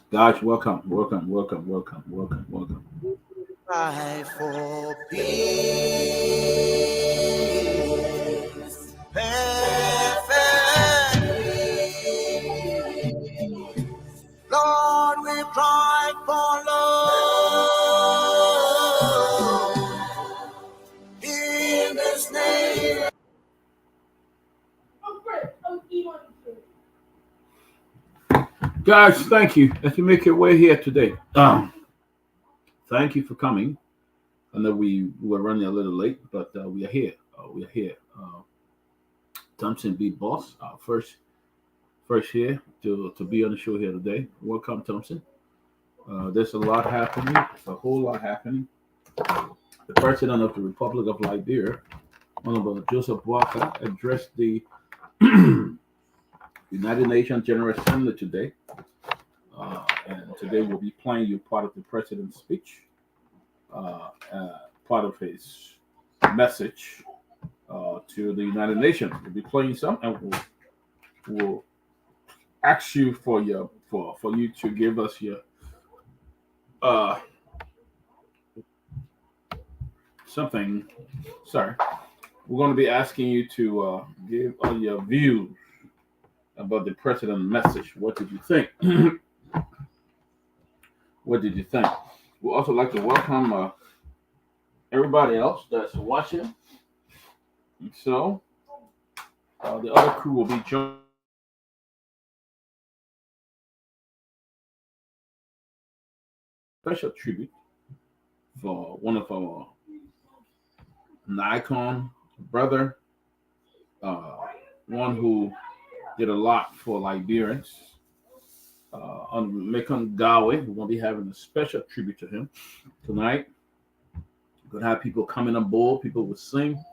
Guys, welcome. Cry for peace, perfect peace. Lord, we cry for love in this name. Guys, thank you as you make your way here today. Thank you for coming. I know we were running a little late, but we are here. We are here. Thompson B. Boss, first here to be on the show here today. Welcome, Thompson. There's a lot happening. A whole lot happening. The president of the Republic of Liberia, Honorable Joseph Walker, addressed the United Nations General Assembly today. And today we'll be playing you part of the president's speech, part of his message to the United Nations. We'll be playing some, and we'll ask you for you to give us your something. Sorry, we're going to be asking you to give your views about the president's message. What did you think? What did you think? We'd also like to welcome everybody else that's watching. And so the other crew will be joining. Special tribute for one of our Nikon brother, one who did a lot for Liberians. On Myean Gongloe, we're going to be having a special tribute to him tonight. We're going to have people coming on board. People will sing,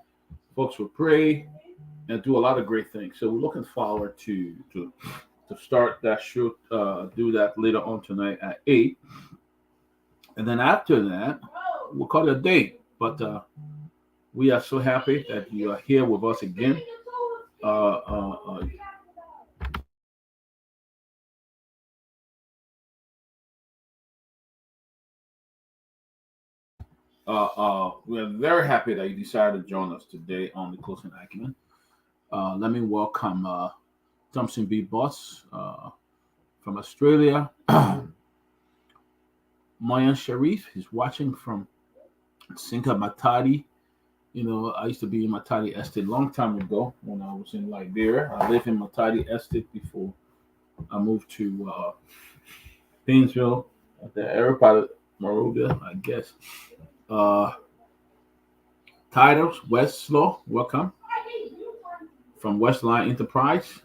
folks will pray, and do a lot of great things. So we're looking forward to start that show, do that later on tonight at 8. And then after that, we'll call it a day. But we are so happy that you are here with us again. We are very happy that you decided to join us today on the Closing Acumen. Let me welcome Thompson B. Boss from Australia. Myean Sharif is watching from Sinka Matadi. You know, I used to be in Matadi Estate a long time ago when I was in Liberia. I lived in Matadi Estate before I moved to Painesville, at the area part of Monrovia, I guess. Titles, West Slow, welcome. From Westline Enterprise.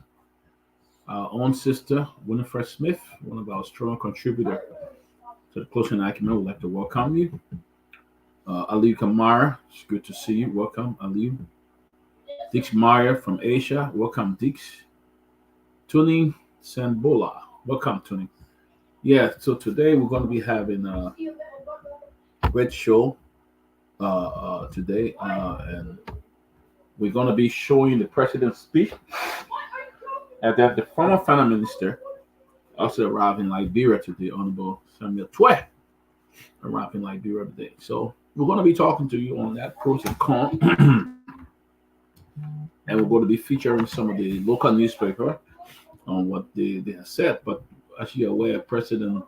Our own sister, Winifred Smith, one of our strong contributors to the Closing Acumen, would like to welcome you. Ali Kamara, it's good to see you. Welcome, Ali. Dix Meyer from Asia, welcome, Dix. Tuni Sambola, welcome, Tuni. Yeah, so today we're going to be having a great show today, and we're going to be showing the president's speech. And that the former finance minister also arrived in Liberia today, Honorable Samuel Twe arrived in Liberia today. So we're going to be talking to you on that pros and cons, and we're going to be featuring some of the local newspaper on what they have said. But as you're aware, President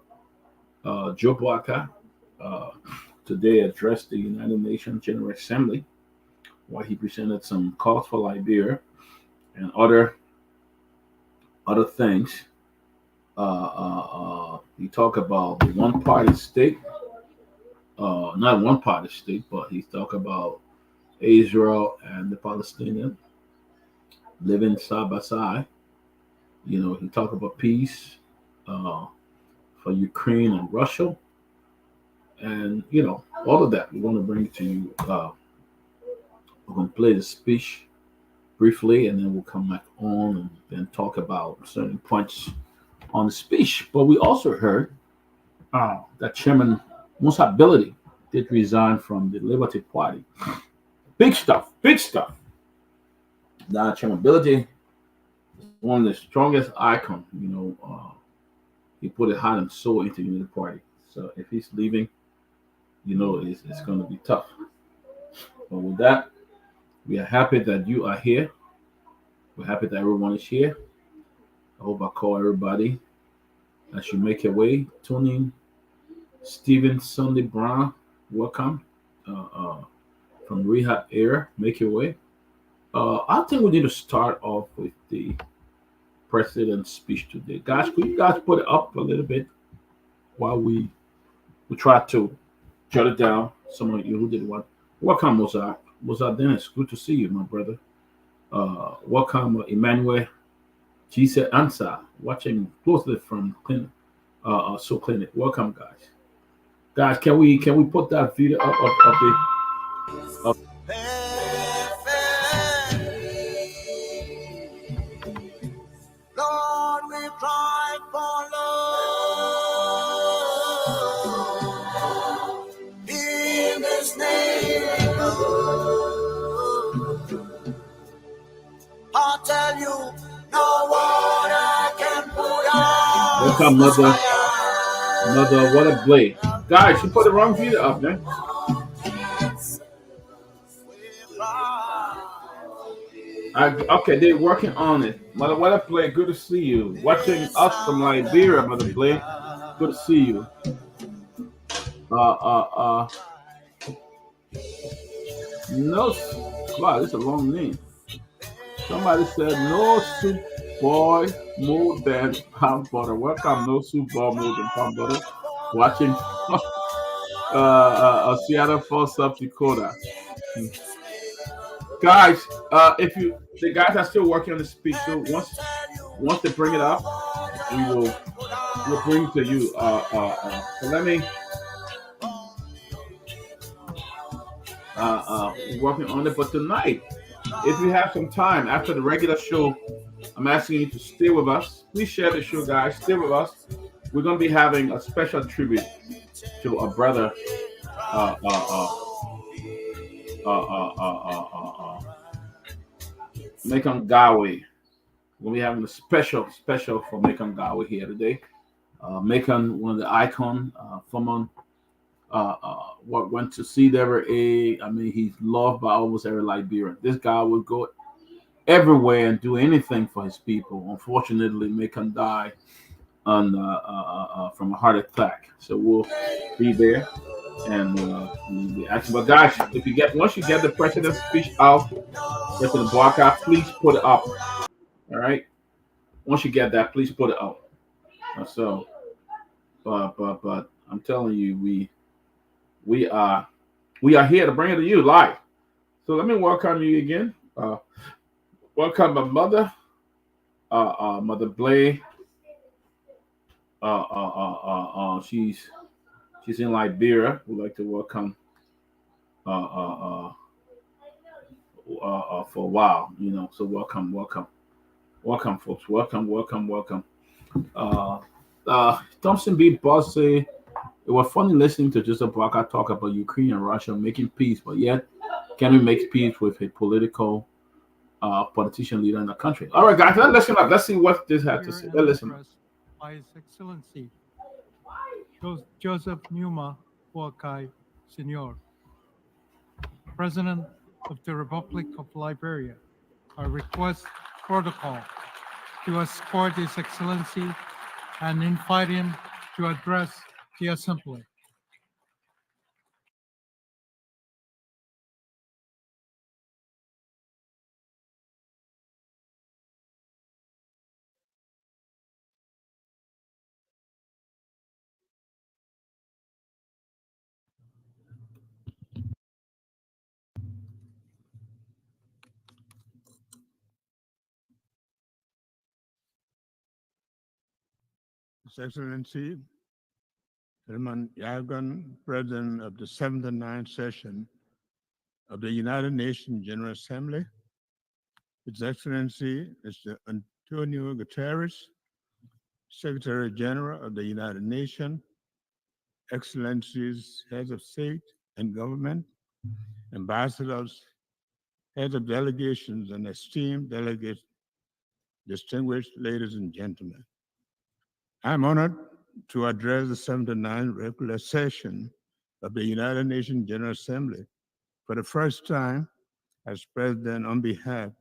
Joe Walker today addressed the United Nations General Assembly, where he presented some calls for Liberia and other things. He talked about the one-party state, not one-party state, but he talked about Israel and the Palestinians living side by side. You know, he talked about peace for Ukraine and Russia, and you know all of that. We're going to bring it to you. We're going to play the speech briefly, and then we'll come back on and then talk about certain points on the speech. But we also heard that Chairman Musa Bealded did resign from the Liberty Party. Big stuff. Now Chairman Bealded one of the strongest icon. He put his heart and soul into the Unity Party. So if he's leaving, it's going to be tough. But with that, we are happy that you are here. We're happy that everyone is here. I hope I call everybody as you make your way. Tune in. Stephen Sunday Brown, welcome from Rehab Air. Make your way. I think we need to start off with the president's speech today. Guys, could you guys put it up a little bit while we try to jot it down? Some of you who did what? Welcome, Mozart. Mozart Dennis, good to see you, my brother. Welcome, Emmanuel Gisa Ansa, watching closely from Clinic. So Clinic. Welcome, guys. Guys, can we put that video up of the of Lord, we cry for love in this neighborhood. I tell you, no water can put out. welcome, mother, what a blade. Guys, you put the wrong video up, man. Okay, they're working on it. Mother, what a play. Good to see you. Watching us from Liberia, Mother Play. Good to see you. No, wow, this is a long name. Somebody said no soup boy more than pound butter. Welcome, no soup boy more than pound butter. Watching Seattle Falls, South Dakota. Guys, if the guys are still working on the speech, so once they bring it up, we'll bring it to you. So let me working on it. But tonight, if you have some time after the regular show, I'm asking you to stay with us. Please share the show, guys. Stay with us. We're gonna be having a special tribute to a brother. Myean Garguah. We'll be having a special for Myean Garguah here today. Myean, one of the icon, someone what went to see there. I mean, he's loved by almost every Liberian. This guy would go everywhere and do anything for his people. Unfortunately, Myean died on from a heart attack. So we'll be there and we'll be asking. But guys, if you once you get the president's speech out, get to the broadcast, please put it up. All right. Once you get that, please put it up. So, but I'm telling you, we are here to bring it to you live. So let me welcome you again. Welcome my mother, Mother Blay. She's in Liberia. We'd like to welcome for a while, So welcome, folks. Welcome. Thompson B. Boss say it was funny listening to just a Baka talk about Ukraine and Russia making peace, but yet can we make peace with a political politician leader in the country? All right, guys, let's listen up. Let's see what this had to say. Let's listen. By His Excellency Joseph Numa Boakai Sr., President of the Republic of Liberia, I request protocol to escort His Excellency and invite him to address the Assembly. His Excellency, Herman Yagan, President of the 79th session of the United Nations General Assembly, His Excellency Mr. Antonio Guterres, Secretary General of the United Nations, Excellencies, Heads of State and Government, Ambassadors, Heads of Delegations, and esteemed distinguished ladies and gentlemen, I'm honored to address the 79th regular session of the United Nations General Assembly for the first time as president on behalf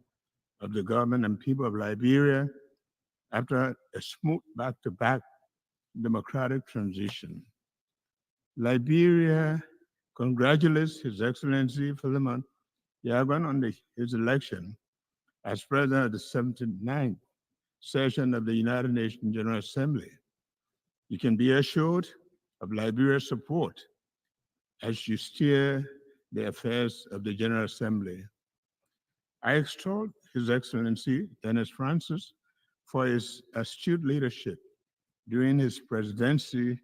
of the government and people of Liberia after a smooth back-to-back democratic transition. Liberia congratulates His Excellency Philemon Yagan on his election as president of the 79th session of the United Nations General Assembly. You can be assured of Liberia's support as you steer the affairs of the General Assembly. I extol His Excellency Dennis Francis for his astute leadership during his presidency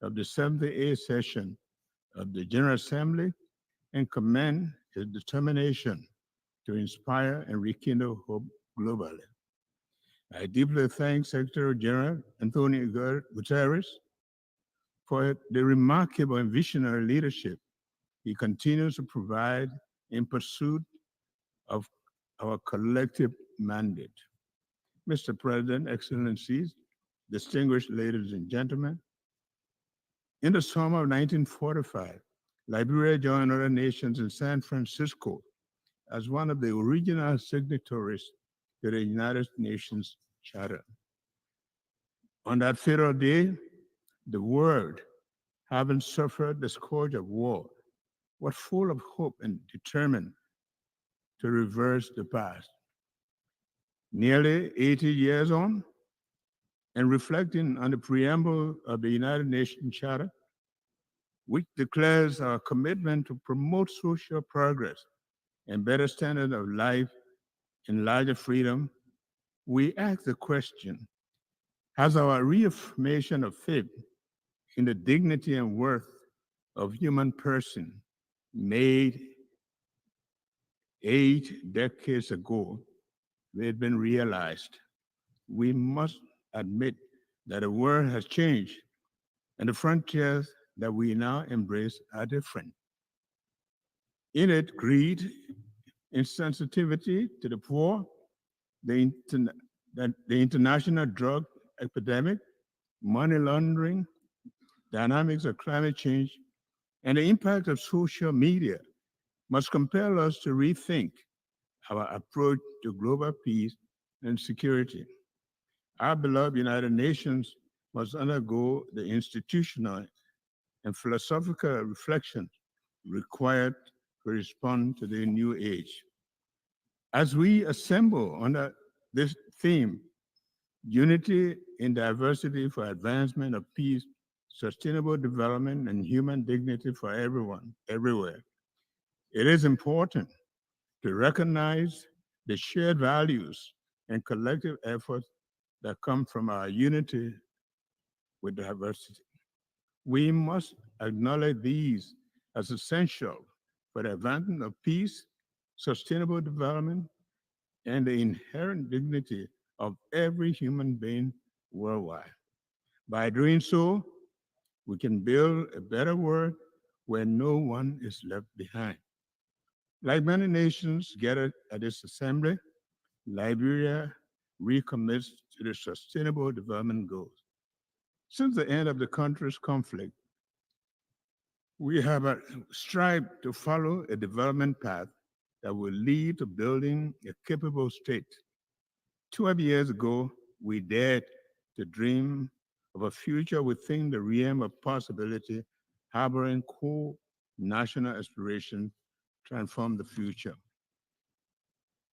of the 78th session of the General Assembly and commend his determination to inspire and rekindle hope globally. I deeply thank Secretary General Antonio Guterres for the remarkable and visionary leadership he continues to provide in pursuit of our collective mandate. Mr. President, Excellencies, distinguished ladies and gentlemen, in the summer of 1945, Liberia joined other nations in San Francisco as one of the original signatories to the United Nations Charter. On that fatal day, the world, having suffered the scourge of war, was full of hope and determined to reverse the past. Nearly 80 years on, and reflecting on the preamble of the United Nations Charter, which declares our commitment to promote social progress and better standard of life and larger freedom, we ask the question, has our reaffirmation of faith in the dignity and worth of human person made 8 decades ago, had been realized? We must admit that the world has changed and the frontiers that we now embrace are different. In it, greed, insensitivity to the poor, the international drug epidemic, money laundering, dynamics of climate change, and the impact of social media must compel us to rethink our approach to global peace and security. Our beloved United Nations must undergo the institutional and philosophical reflection required to respond to the new age. As we assemble under this theme, unity in diversity for advancement of peace, sustainable development, and human dignity for everyone, everywhere, it is important to recognize the shared values and collective efforts that come from our unity with diversity. We must acknowledge these as essential for the advancement of peace, sustainable development, and the inherent dignity of every human being worldwide. By doing so, we can build a better world where no one is left behind. Like many nations gathered at this assembly, Liberia recommits to the Sustainable Development Goals. Since the end of the country's conflict, we have strived to follow a development path that will lead to building a capable state. 12 years ago, we dared to dream of a future within the realm of possibility, harboring core national aspirations to transform the future.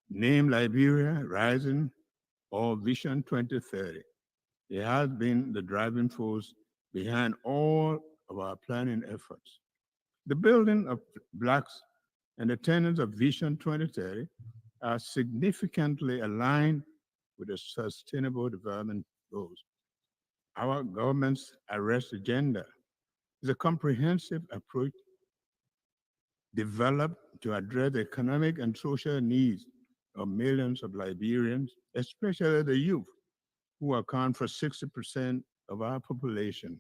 Name Liberia Rising or Vision 2030. It has been the driving force behind all of our planning efforts. The building of blocks and the tenets of Vision 2030 are significantly aligned with the Sustainable Development Goals. Our government's arrest agenda is a comprehensive approach developed to address the economic and social needs of millions of Liberians, especially the youth, who account for 60% of our population.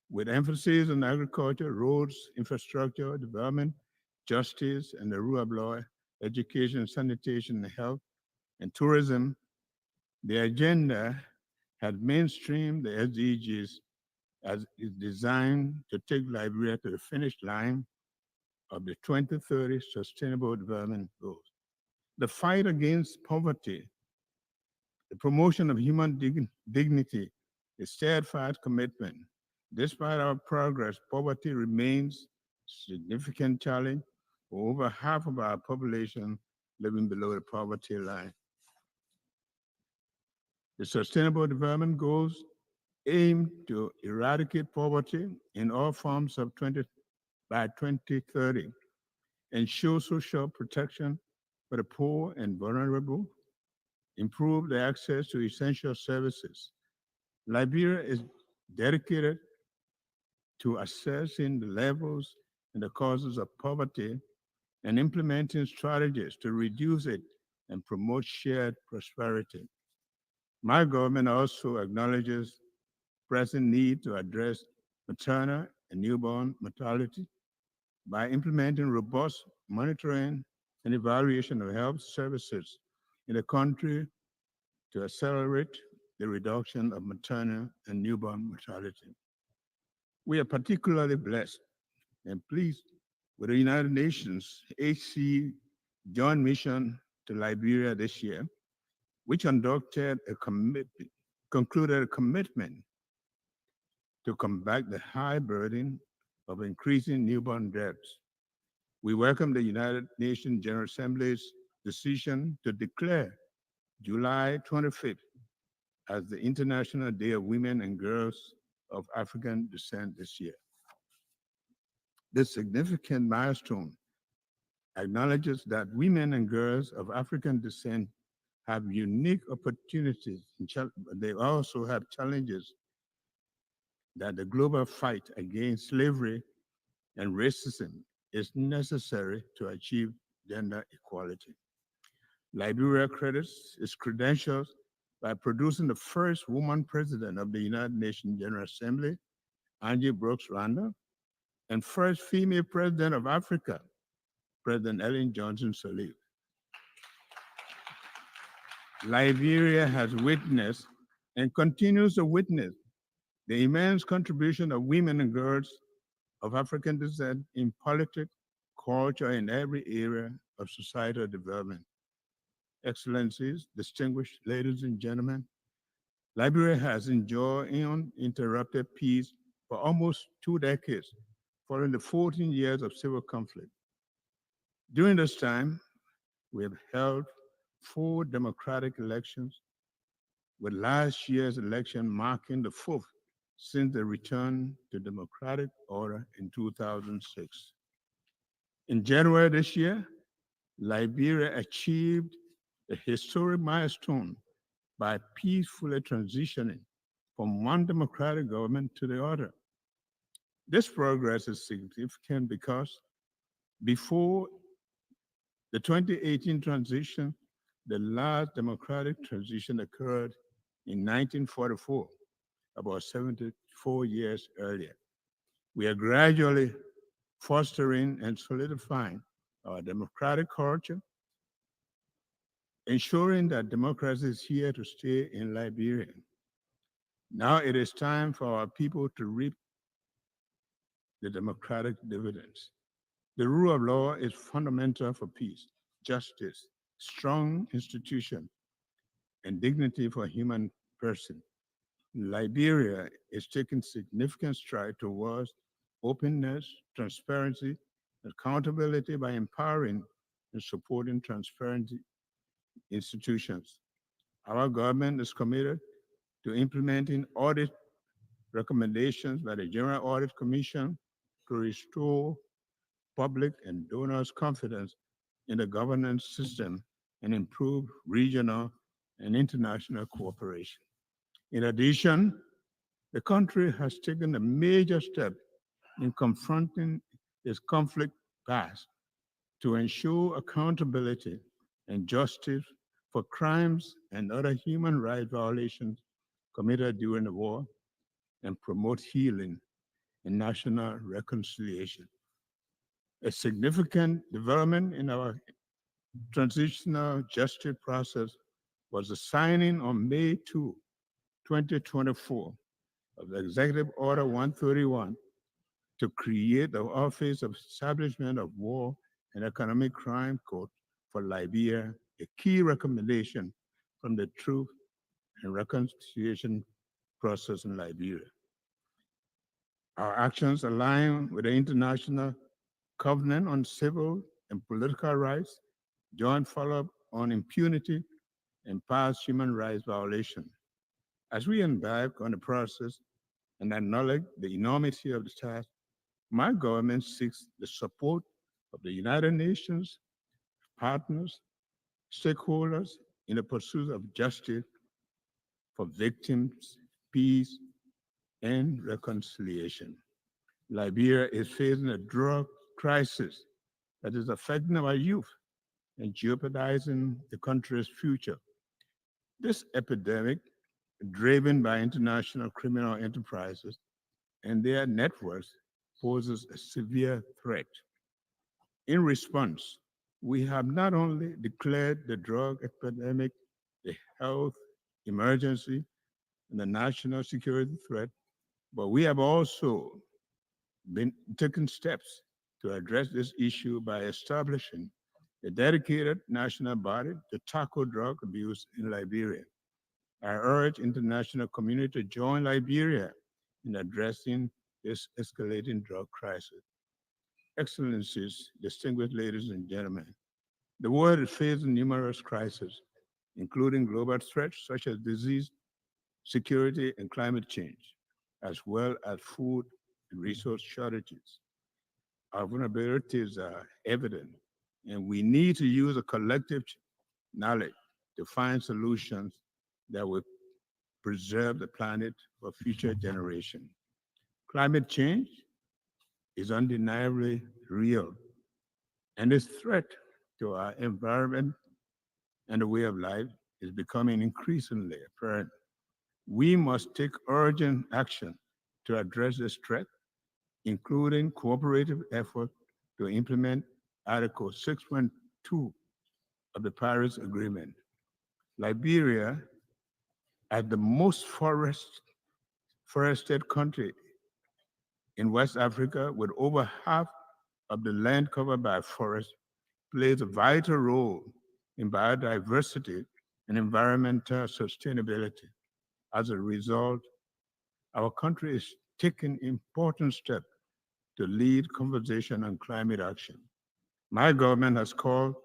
With emphasis on agriculture, roads, infrastructure, development, justice, and the rule of law, education, sanitation, health, and tourism, The agenda had mainstreamed the SDGs as is designed to take Liberia to the finish line of the 2030 Sustainable Development Goals. The fight against poverty, the promotion of human dignity, a steadfast commitment. Despite our progress, poverty remains a significant challenge for over half of our population living below the poverty line. The Sustainable Development Goals aim to eradicate poverty in all forms by 2030, ensure social protection for the poor and vulnerable, improve the access to essential services. Liberia is dedicated to assessing the levels and the causes of poverty and implementing strategies to reduce it and promote shared prosperity. My government also acknowledges present need to address maternal and newborn mortality by implementing robust monitoring and evaluation of health services in the country to accelerate the reduction of maternal and newborn mortality. We are particularly blessed and pleased with the United Nations HC Joint Mission to Liberia this year, which concluded a commitment to combat the high burden of increasing newborn deaths. We welcome the United Nations General Assembly's decision to declare July 25th as the International Day of Women and Girls of African Descent this year. This significant milestone acknowledges that women and girls of African descent have unique opportunities, but they also have challenges that the global fight against slavery and racism is necessary to achieve gender equality. Liberia credits its credentials by producing the first woman president of the United Nations General Assembly, Angie Brooks Randall, and first female president of Africa, President Ellen Johnson Sirleaf. Liberia has witnessed and continues to witness the immense contribution of women and girls of African descent in politics, culture, and every area of societal development. Excellencies, distinguished ladies and gentlemen, Liberia has enjoyed uninterrupted peace for almost 2 decades, following the 14 years of civil conflict. During this time, we have held 4 democratic elections, with last year's election marking the 4th since the return to democratic order in 2006. In January this year, Liberia achieved a historic milestone by peacefully transitioning from one democratic government to the other. This progress is significant because before the 2018 transition, the last democratic transition occurred in 1944, about 74 years earlier. We are gradually fostering and solidifying our democratic culture, ensuring that democracy is here to stay in Liberia. Now it is time for our people to reap the democratic dividends. The rule of law is fundamental for peace, justice, strong institution, and dignity for human person. Liberia is taking significant strides towards openness, transparency, accountability by empowering and supporting transparency institutions. Our government is committed to implementing audit recommendations by the General Audit Commission to restore public and donors' confidence in the governance system and improve regional and international cooperation. In addition, the country has taken a major step in confronting its conflict past to ensure accountability and justice for crimes and other human rights violations committed during the war and promote healing and national reconciliation. A significant development in our transitional justice process was the signing on May 2, 2024, of the Executive Order 131 to create the Office of Establishment of War and Economic Crime Court for Liberia, a key recommendation from the Truth and Reconciliation process in Liberia. Our actions align with the International Covenant on Civil and Political Rights, joint follow-up on impunity and past human rights violations. As we embark on the process and acknowledge the enormity of the task, my government seeks the support of the United Nations, partners, stakeholders in the pursuit of justice for victims, peace, and reconciliation. Liberia is facing a drug crisis that is affecting our youth and jeopardizing the country's future. This epidemic, driven by international criminal enterprises and their networks, poses a severe threat. In response, we have not only declared the drug epidemic a health emergency and a national security threat, but we have also been taking steps to address this issue by establishing a dedicated national body to tackle drug abuse in Liberia. I urge international community to join Liberia in addressing this escalating drug crisis. Excellencies, distinguished ladies and gentlemen, the world is facing numerous crises, including global threats such as disease, security, and climate change, as well as food and resource shortages. Our vulnerabilities are evident, and we need to use a collective knowledge to find solutions that will preserve the planet for future generations. Climate change is undeniably real, and its threat to our environment and the way of life is becoming increasingly apparent. We must take urgent action to address this threat, including cooperative effort to implement Article 6.2 of the Paris Agreement. Liberia, as the most forested country in West Africa, with over half of the land covered by forests, plays a vital role in biodiversity and environmental sustainability. As a result, our country is taking important steps to lead conversation on climate action. My government has called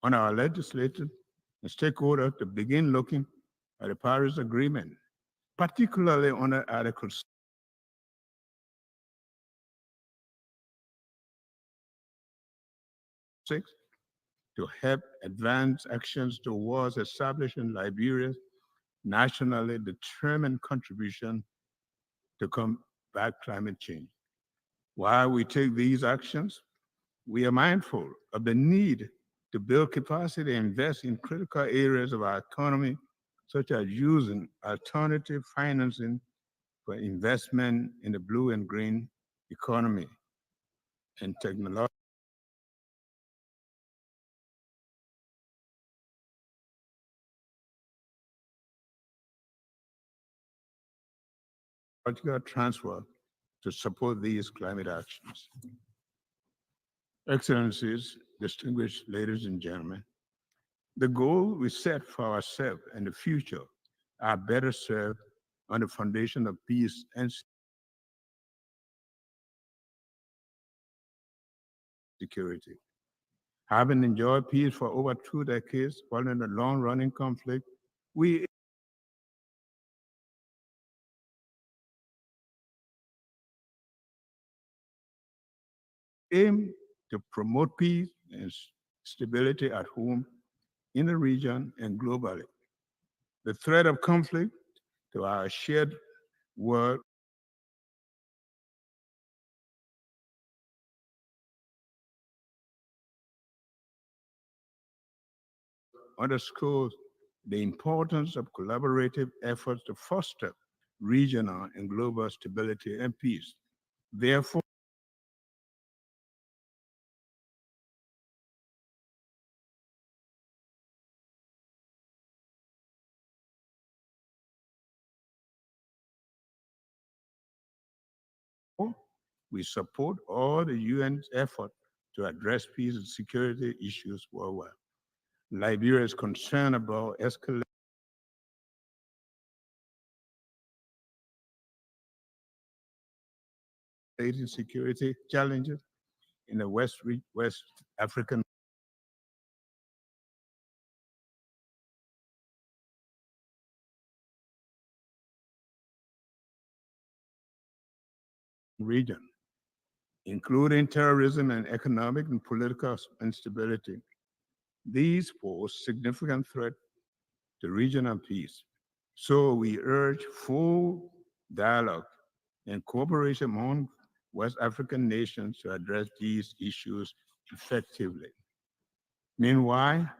on our legislators and stakeholders to begin looking at the Paris Agreement, particularly under Article 6, to help advance actions towards establishing Liberia's nationally determined contribution to combat climate change. While we take these actions, we are mindful of the need to build capacity and invest in critical areas of our economy, such as using alternative financing for investment in the blue and green economy and technological transfer to support these climate actions. Excellencies, distinguished ladies and gentlemen, the goal we set for ourselves and the future are better served on the foundation of peace and security. Having enjoyed peace for over 2 decades following a long-running conflict, we aim to promote peace and stability at home, in the region, and globally. The threat of conflict to our shared world underscores the importance of collaborative efforts to foster regional and global stability and peace. Therefore, We support all the UN's effort to address peace and security issues worldwide. Liberia is concerned about escalating security challenges in the West African region, including terrorism and economic and political instability. These pose significant threat to regional peace. So we urge full dialogue and cooperation among West African nations to address these issues effectively. Meanwhile,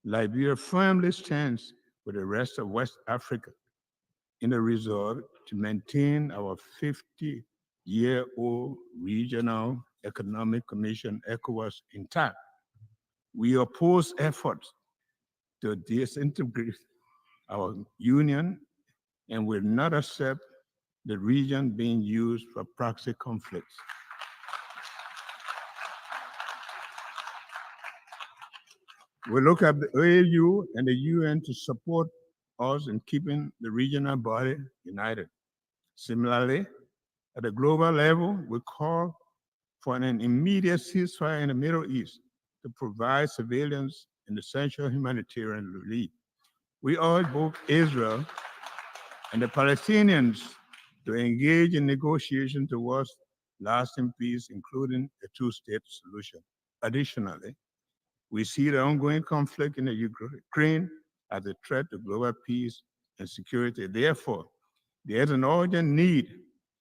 Liberia firmly stands with the rest of West Africa in the resolve to maintain our 50-year-old Regional Economic Commission, ECOWAS, intact. We oppose efforts to disintegrate our union and will not accept the region being used for proxy conflicts. We look at the AU and the UN to support us in keeping the regional body united. Similarly, at the global level, we call for an immediate ceasefire in the Middle East to provide civilians an essential humanitarian relief. We urge both Israel and the Palestinians to engage in negotiations towards lasting peace, including a two-state solution. Additionally, we see the ongoing conflict in the Ukraine as a threat to global peace and security. Therefore, there is an urgent need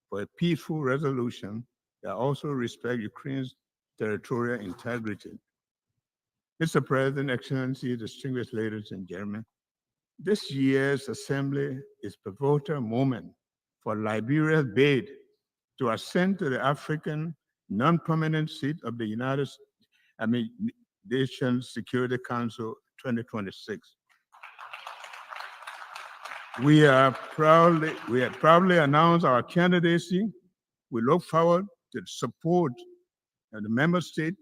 for a peaceful resolution that also respects Ukraine's territorial integrity. Mr. President, Excellency, distinguished ladies and gentlemen, this year's assembly is a pivotal moment for Liberia's bid to ascend to the African non-permanent seat of the Nations Security Council 2026. We have proudly announced our candidacy. We look forward to the support of the member states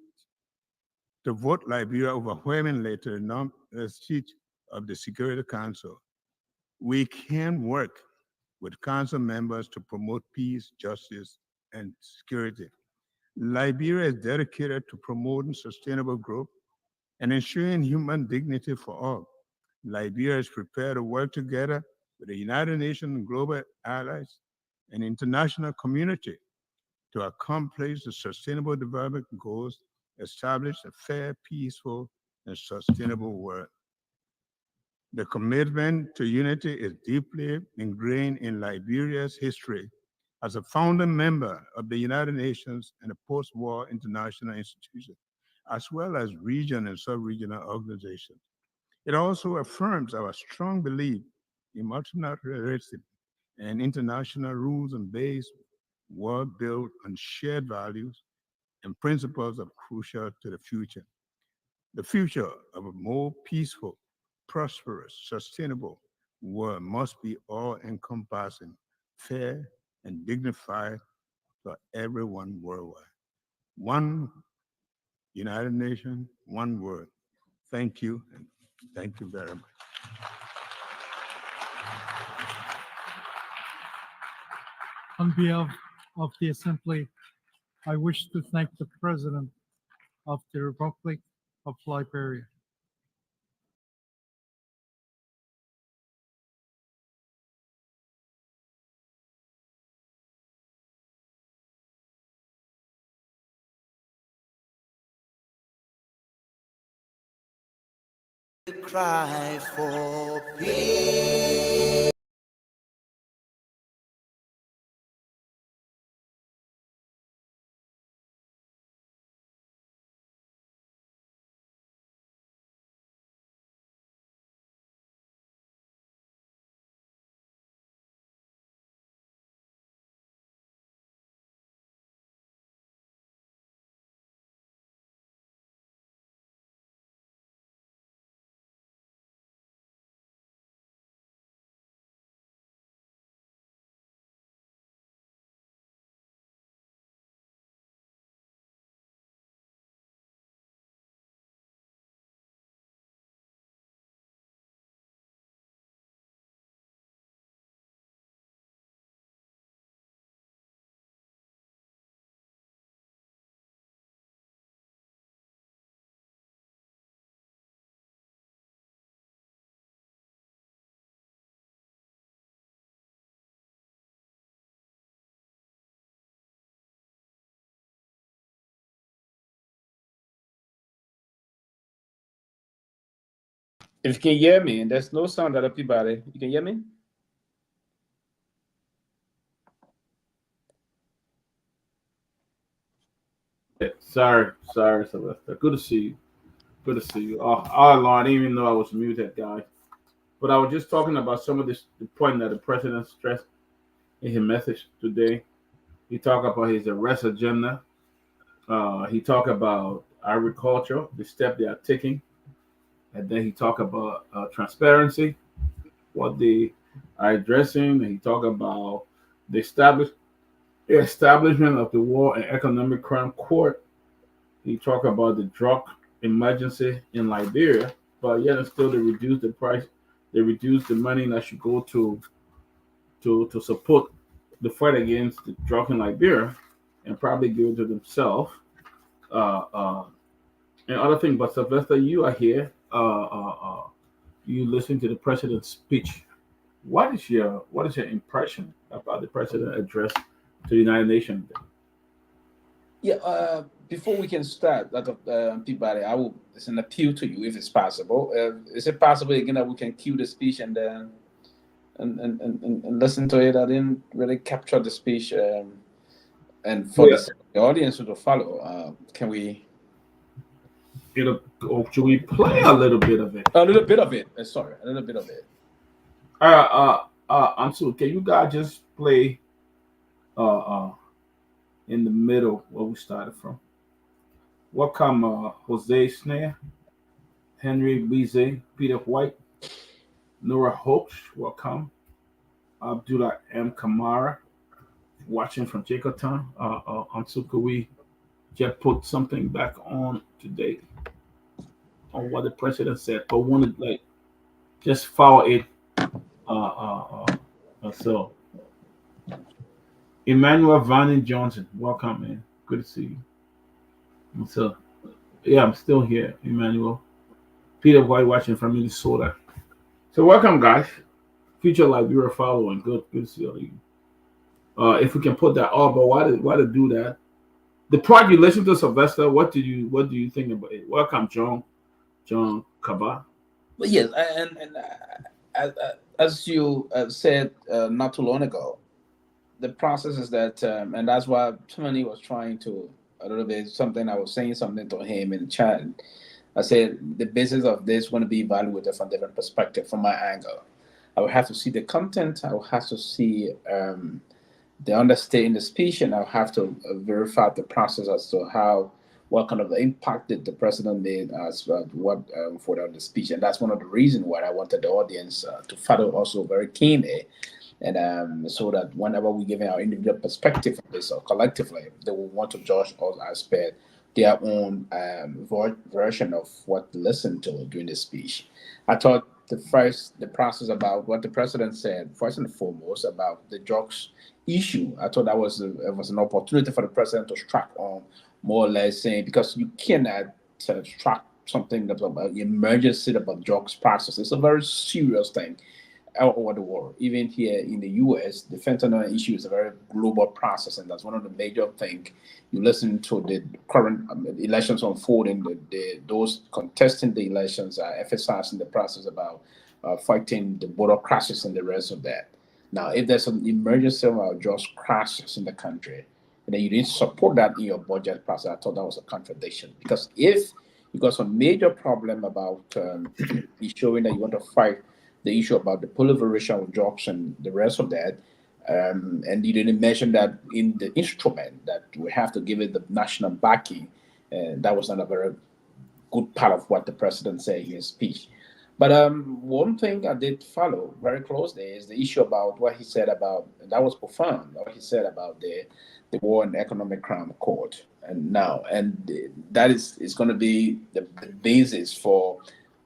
to vote Liberia overwhelmingly to the seat of the Security Council. We can work with council members to promote peace, justice, and security. Liberia is dedicated to promoting sustainable growth and ensuring human dignity for all. Liberia is prepared to work together with the United Nations and global allies and international community to accomplish the sustainable development goals, establish a fair, peaceful, and sustainable world. The commitment to unity is deeply ingrained in Liberia's history as a founding member of the United Nations and a post-war international institution, as well as regional and sub-regional organizations. It also affirms our strong belief in multilateralism and international rules and based world built on shared values and principles are crucial to the future. The future of a more peaceful, prosperous, sustainable world must be all-encompassing, fair, and dignified for everyone worldwide. One United Nations, one world. Thank you, and thank you very much. On behalf of the Assembly, I wish to thank the President of the Republic of Liberia. Cry for peace. If you can hear me, and there's no sound out of Peabody, you can hear me? Sorry, Sylvester. Good to see you. Good to see you. Oh, Lord, I didn't even know I was muted, guys. But I was just talking about some of the point that the president stressed in his message today. He talked about his arrest agenda. He talked about agriculture, the step they are taking, and then he talked about transparency, what they are addressing, and he talked about the establishment of the War and Economic Crime Court. He talked about the drug emergency in Liberia, but yet and still they reduce the price, they reduce the money that should go to support the fight against the drug in Liberia, and probably give it to themselves. Uh, uh, and other thing. But Sylvester, you are here. You listen to the president's speech. What is your impression about the president address to the United Nations? Yeah, before we can start, Peabody, I will, it's an appeal to you if it's possible. Is it possible again that we can cue the speech and then and listen to it? I didn't really capture the speech, and for the audience to follow, can we? Or should we play a little bit of it? A little bit of it. Sorry, a little bit of it. So can you guys just play in the middle where we started from? Welcome, Jose Snare, Henry Bize, Peter White, Nora Hoax, welcome. Abdullah M. Kamara, watching from Jacob Until we just put something back on today on what the president said, but wanted like just follow it. So, Emmanuel Vanning Johnson, welcome, man. Good to see you. So, yeah, I'm still here, Emmanuel. Peter White watching from Minnesota. So, welcome, guys. Future Liberia following. Good to see all of you. If we can put that up, but why to do that? The part you listen to, Sylvester. What do you think about it? Welcome, John Kaba. Well, yes, and as you said not too long ago, the process is that, and that's why somebody was trying to a little bit something. I was saying something to him in the chat. I said the basis of this going to be evaluated from different perspective. From my angle, I would have to see the content. I would have to see the understanding the speech, and I'll have to verify the process as to what kind of impact did the president made as what for the speech. And that's one of the reasons why I wanted the audience to follow also very keenly. And so that whenever we give our individual perspective on this or collectively, they will want to judge all aspect their own version of what to listen to during the speech. I thought the process about what the president said, first and foremost, about the drugs issue, I thought that was an opportunity for the president to strike on more or less saying, because you cannot strike something about emergency about drugs process. It's a very serious thing all over the world. Even here in the U.S., the fentanyl issue is a very global process, and that's one of the major things. You listen to the current elections unfolding, those contesting the elections are emphasizing the process about fighting the border crisis and the rest of that. Now, if there's an emergency or drugs crisis in the country, and then you didn't support that in your budget process, I thought that was a contradiction. Because if you got some major problem about showing that you want to fight the issue about the proliferation of drugs and the rest of that, and you didn't mention that in the instrument that we have to give it the national backing, that was not a very good part of what the president said in his speech. But one thing I did follow very closely is the issue about what he said about, and that was profound, what he said about the War and Economic Crime Court. And that is going to be the basis for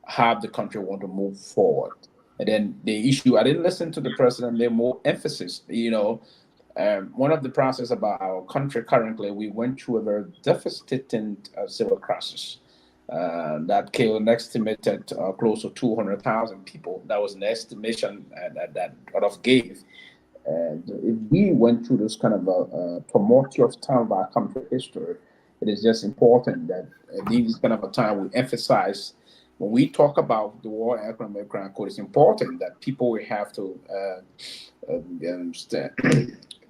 how the country want to move forward. And then the issue, I didn't listen to the president, there more emphasis, one of the process about our country currently, we went through a very devastating civil crisis that killed an estimated close to 200,000 people. That was an estimation that of gave. And if we went through this kind of a tumultuous time of our country history, it is just important that these kind of a time we emphasize when we talk about the War and Economic Crime Code, it's important that people will have to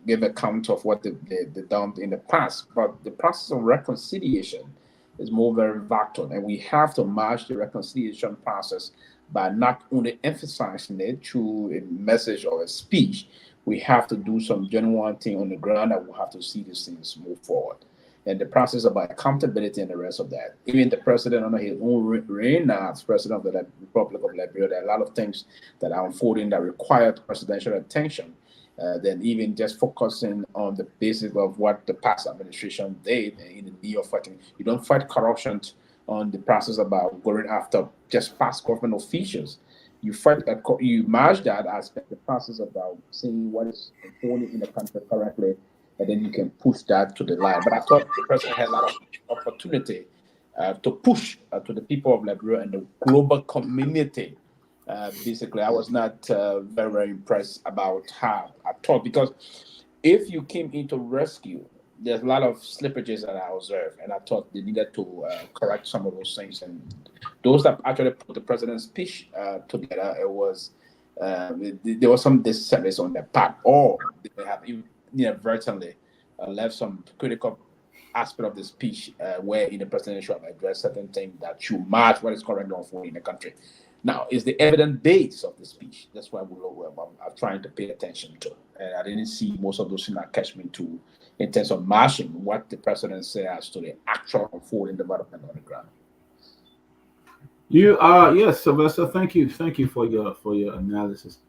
give account of what they done in the past. But the process of reconciliation is more very vital, and we have to match the reconciliation process by not only emphasizing it through a message or a speech. We have to do some genuine thing on the ground, and we'll have to see these things move forward. And the process about accountability and the rest of that. Even the president under his own reign now as president of the Republic of Liberia, there are a lot of things that are unfolding that require presidential attention. Than even just focusing on the basic of what the past administration did in the need of fighting. You don't fight corruption on the process about going after just past government officials. You fight, you merge that aspect, the process about seeing what is unfolding in the country currently, and then you can push that to the line. But I thought the president had a lot of opportunity to push to the people of Liberia and the global community. Basically, I was not very, very impressed about how I thought, because if you came into rescue, there's a lot of slippages that I observed, and I thought they needed to correct some of those things. And those that actually put the president's speech together, it was there was some disservice on their part, or they have inadvertently left some critical aspect of the speech where in the president should have addressed certain things that should match what is currently unfolding in the country. Now, is the evidence base of the speech. That's why I'm trying to pay attention to. And I didn't see most of those things that catch me to in terms of matching what the president says to the actual unfolding development on the ground. You yes, Sylvester. Thank you for your analysis.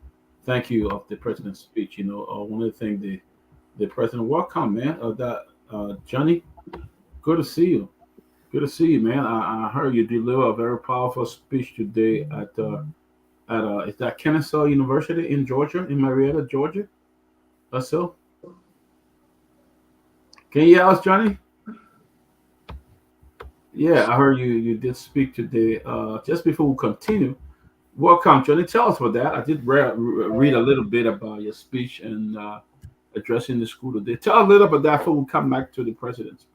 Thank you of the president's speech. One of the things the president welcome, man. That Johnny, good to see you. Good to see you, man. I heard you deliver a very powerful speech today at is that Kennesaw University in Georgia, in Marietta, Georgia? That's so. Can you hear us, Johnny? Yeah, I heard you did speak today. Just before we continue, welcome, Johnny. Tell us about that. I did read a little bit about your speech and addressing the school today. Tell a little about that before we come back to the president's.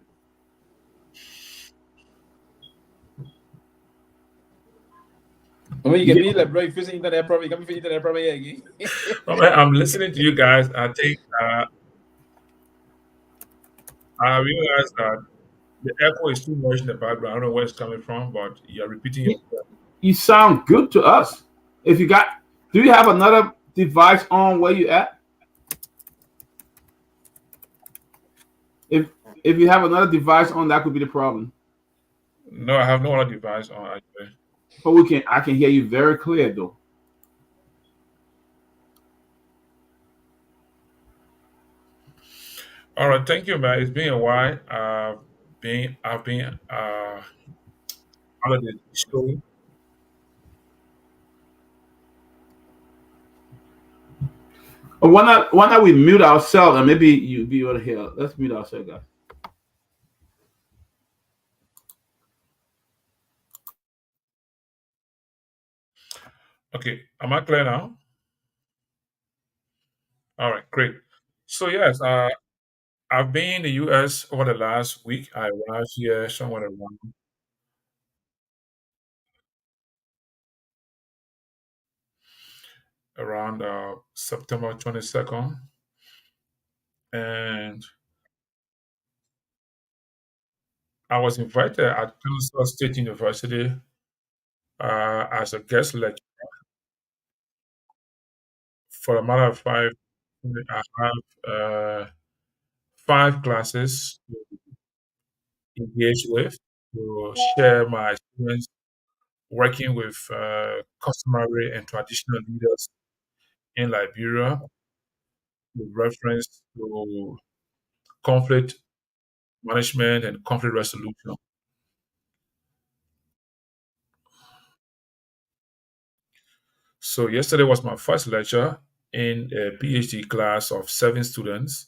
I mean, you You can get- be like, bro, if you're internet problem, you can be internet problem again. No, man, I'm listening to you guys. I think I realize that the echo is too much in the background. I don't know where it's coming from, but you're repeating you yourself. you sound good to us. If you got, do you have another device on where you at? If if you have another device on, that could be the problem. No, I have no other device on. Actually. But I can hear you very clear though. All right, thank you, man. It's been a while. I've been out of the show. Or why not we mute ourselves and maybe you be able to hear. Let's mute ourselves, guys. Okay, am I clear now? All right, great. So yes, I've been in the U.S. over the last week. I arrived here somewhere around September 22nd, and I was invited at Kennesaw State University as a guest lecturer for a matter of 5. I have 5 classes to engage with to share my experience working with customary and traditional leaders in Liberia with reference to conflict management and conflict resolution. So yesterday was my first lecture in a PhD class of 7 students.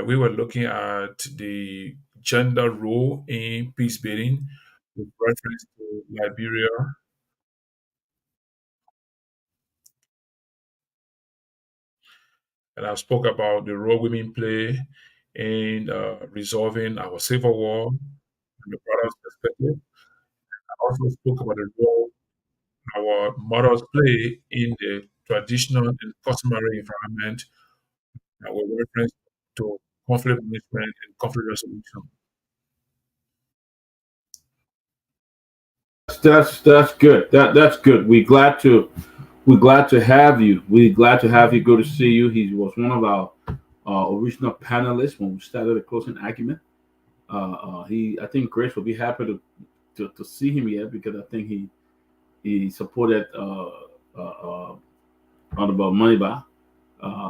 We were looking at the gender role in peace building with reference to Liberia, and I spoke about the role women play in resolving our civil war from the brother's perspective. I also spoke about the role our mothers play in the traditional and customary environment with reference to conflict management and conflict resolution. That's good. That's good. We're glad to have you. We're glad to have you. Good to see you. He was one of our original panelists when we started the closing argument. I think Grace will be happy to see him here because I think he supported Honorable Moneyba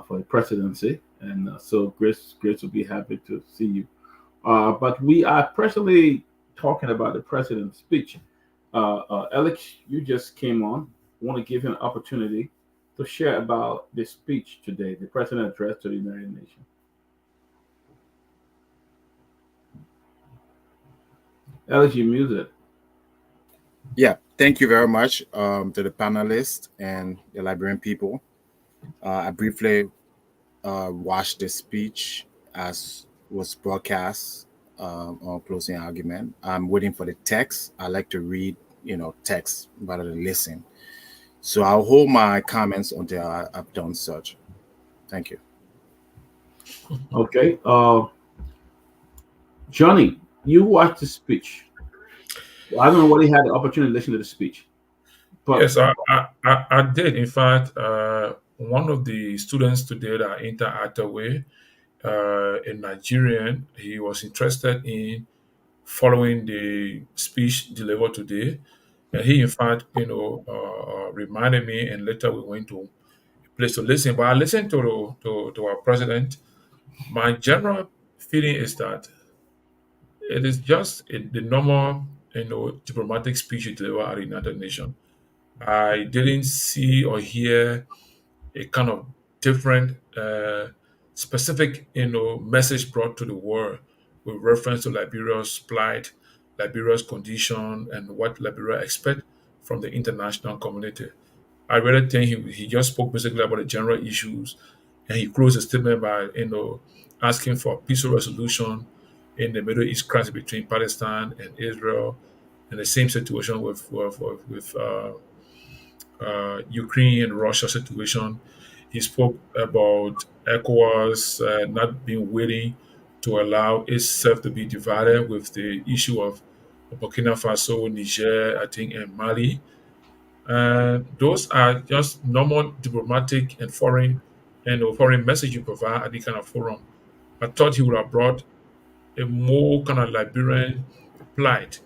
for the presidency, and so Grace will be happy to see you. But we are presently talking about the president's speech. Alex, you just came on. I want to give you an opportunity to share about the speech today, the president address to the United Nations. Alex, you muted. Yeah, thank you very much to the panelists and the Liberian people. I briefly watched the speech as was broadcast on closing argument. I'm waiting for the text. I like to read, text rather than listen. So I'll hold my comments until I've done such. Thank you. Okay. Johnny, you watched the speech. I don't know whether you had the opportunity to listen to the speech. But Yes, I did. In fact, one of the students today that interacted with, a Nigerian, he was interested in following the speech delivered today. And he, in fact, reminded me, and later we went to a place to listen. But I listened to our president. My general feeling is that it is just the normal, diplomatic speech you deliver at the United Nations. I didn't see or hear a kind of different, specific, message brought to the world with reference to Liberia's plight, Liberia's condition, and what Liberia expect from the international community. I really think he just spoke basically about the general issues, and he closed the statement by, asking for a peaceful resolution in the Middle East crisis between Palestine and Israel, and the same situation with Ukraine and Russia situation. He spoke about ECOWAS not being willing to allow itself to be divided with the issue of Burkina Faso, Niger, I think, and Mali. Those are just normal diplomatic and foreign message you provide at the kind of forum. I thought he would have brought a more kind of Liberian plight,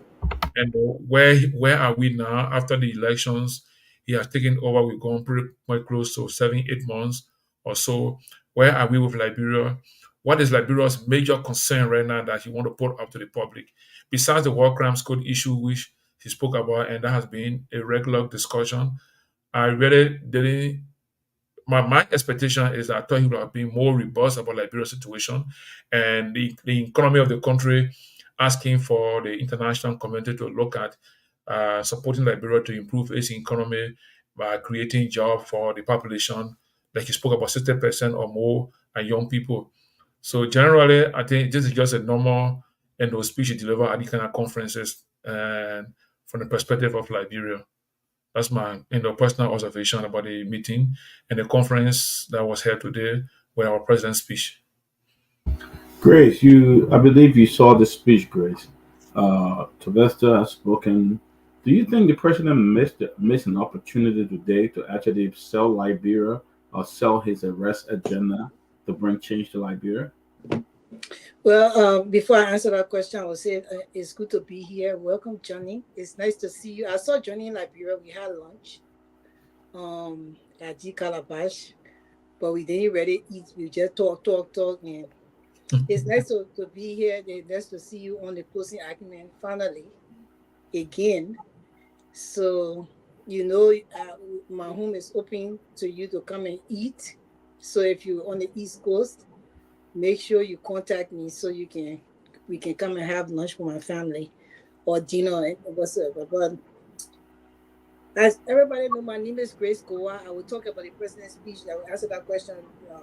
and where are we now after the elections? He has taken over. We've gone pretty quite close to 7, 8 months or so. Where are we with Liberia? What is Liberia's major concern right now that he want to put up to the public? Besides the war crimes code issue, which he spoke about, and that has been a regular discussion, I really didn't. My expectation is that I thought he would have been more robust about Liberia's situation and the economy of the country, asking for the international community to look at supporting Liberia to improve its economy by creating jobs for the population. Like he spoke about 60% or more are young people. So generally, I think this is just a normal speech you deliver at these kind of conferences and from the perspective of Liberia. That's my personal observation about the meeting and the conference that was held today with our president's speech. Grace, I believe you saw the speech, Grace. Sylvester has spoken. Do you think the president missed an opportunity today to actually sell Liberia or sell his arrest agenda to bring change to Liberia? Well, before I answer that question, I will say it's good to be here. Welcome, Johnny. It's nice to see you. I saw Johnny in Liberia. We had lunch at G Calabash, but we didn't really eat. We just talk. And it's nice to be here. It's nice to see you on the closing argument finally again. So, my home is open to you to come and eat. So if you're on the East Coast, make sure you contact me so we can come and have lunch with my family or dinner and whatsoever. But As everybody know, my name is Grace Guar. I will talk about the president's speech. I will answer that question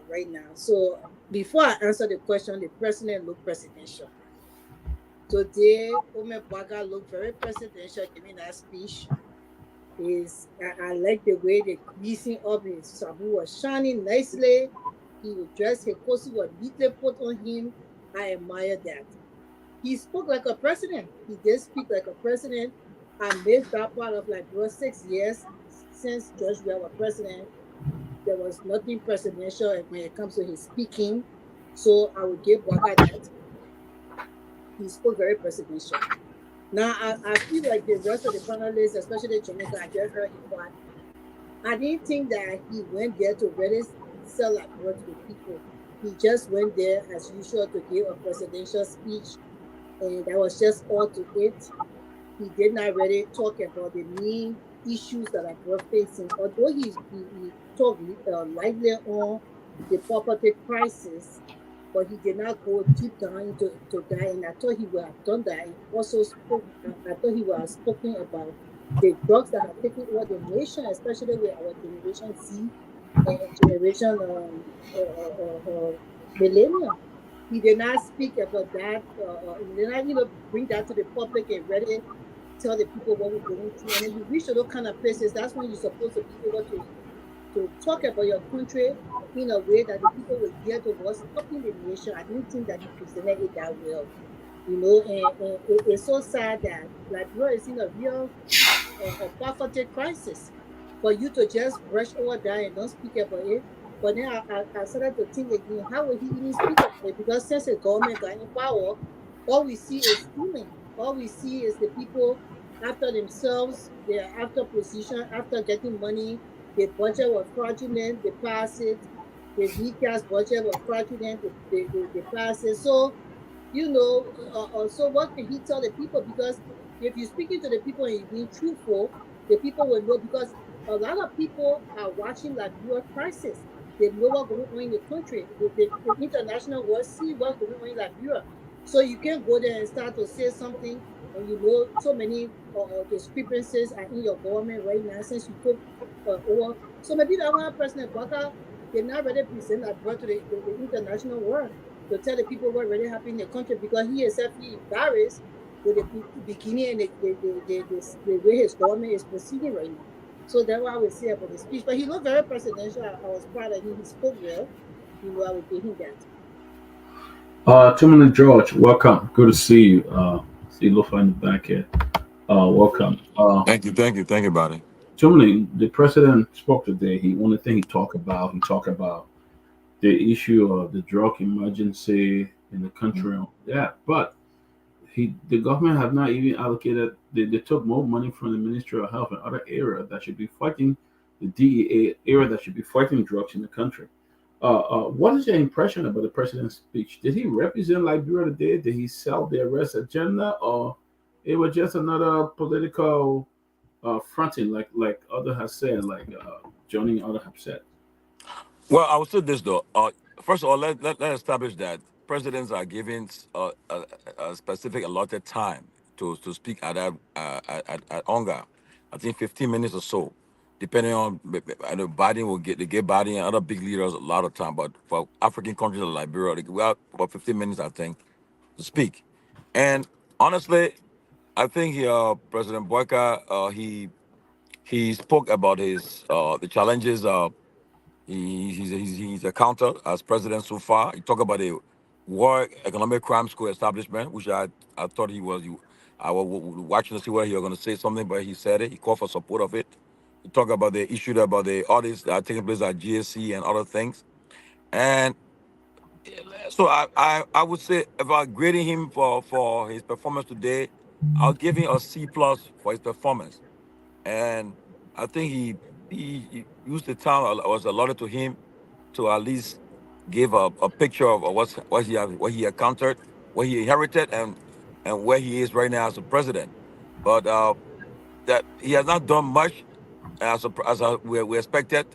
right now. So before I answer the question, the president looked presidential. Today, Ome Baga looked very presidential giving that speech. I like the way the greasing up his sabu was shining nicely. He was dressed, his costume was neatly put on him. I admire that. He spoke like a president. He did speak like a president. I missed that part of like 6 years since George Weah was president. There was nothing presidential when it comes to his speaking. So I would give Waka that. He spoke very presidential. Now I feel like the rest of the panelists, especially Jamaica, I just heard his part. I didn't think that he went there to really sell like word to the people. He just went there as usual to give a presidential speech, and that was just all to it. He did not really talk about the main issues that are facing. Although he talked lightly on the property crisis, but he did not go deep down into that. And I thought he would have done that. And also spoke. I thought he would have spoken about the drugs that have taken over the nation, especially with our generation Z and generation millennium. He did not speak about that. He did not, bring that to the public and really tell the people what we're going through. And when you reach those kind of places, that's when you're supposed to be able to talk about your country in a way that the people will hear the what's helping the nation. I didn't think that he presented it that well. And it's so sad that Liberia is in a real poverty crisis. For you to just brush over that and don't speak about it. But then I started to think again, how will he even speak about it? Because since the government got in power, all we see is stealing. All we see is the people after themselves, they're after position, after getting money. The budget was fraudulent, they pass it. The recast budget was fraudulent, they pass it. So, so what can he tell the people? Because if you're speaking to the people and you're being truthful, the people will know, because a lot of people are watching Liberia crisis. They know what's going on in the country. The international world see what's going on in Liberia. So you can't go there and start to say something, and so many discrepancies are in your government right now since you took over. So maybe that one President Baka did not really present Liberia to the international world to tell the people what really happened in the country, because he is selfly embarrassed with the beginning and the way his government is proceeding right now. So that's what I would say about the speech. But he looked very presidential. I was proud of him. He spoke well. I would give him that. Tomalin George, welcome. Good to see you. See Lofa in the back here. Welcome. Thank you, buddy. Tomalin, the president spoke today. One of the things he talked about the issue of the drug emergency in the country. Yeah, but the government have not even allocated. They took more money from the Ministry of Health and other areas that should be fighting the DEA area that should be fighting drugs in the country. What is your impression about the president's speech? Did he represent Liberia today? Did he sell the arrest agenda, or it was just another political fronting, like others have said, like Johnny and others have said? Well, I would say this though. First of all, let establish that presidents are given a specific allotted time to speak at that at Onga. I think 15 minutes or so, depending on. I know Biden they give Biden and other big leaders a lot of time, but for African countries like Liberia, they give out about 15 minutes, I think, to speak. And honestly, I think President Boyka, he spoke about his the challenges. He's a counter as president so far. He talked about the war economic crime school establishment, which I thought I was watching to see whether he was going to say something, but he said it. He called for support of it. He talked about the issue about the audits that are taking place at GSC and other things. And so I would say, if I'm grading him for his performance today, I'll give him a C plus for his performance. And I think he used the time that was allotted to him to at least give a picture of what he encountered, what he inherited, and where he is right now as a president. But that he has not done much we expected.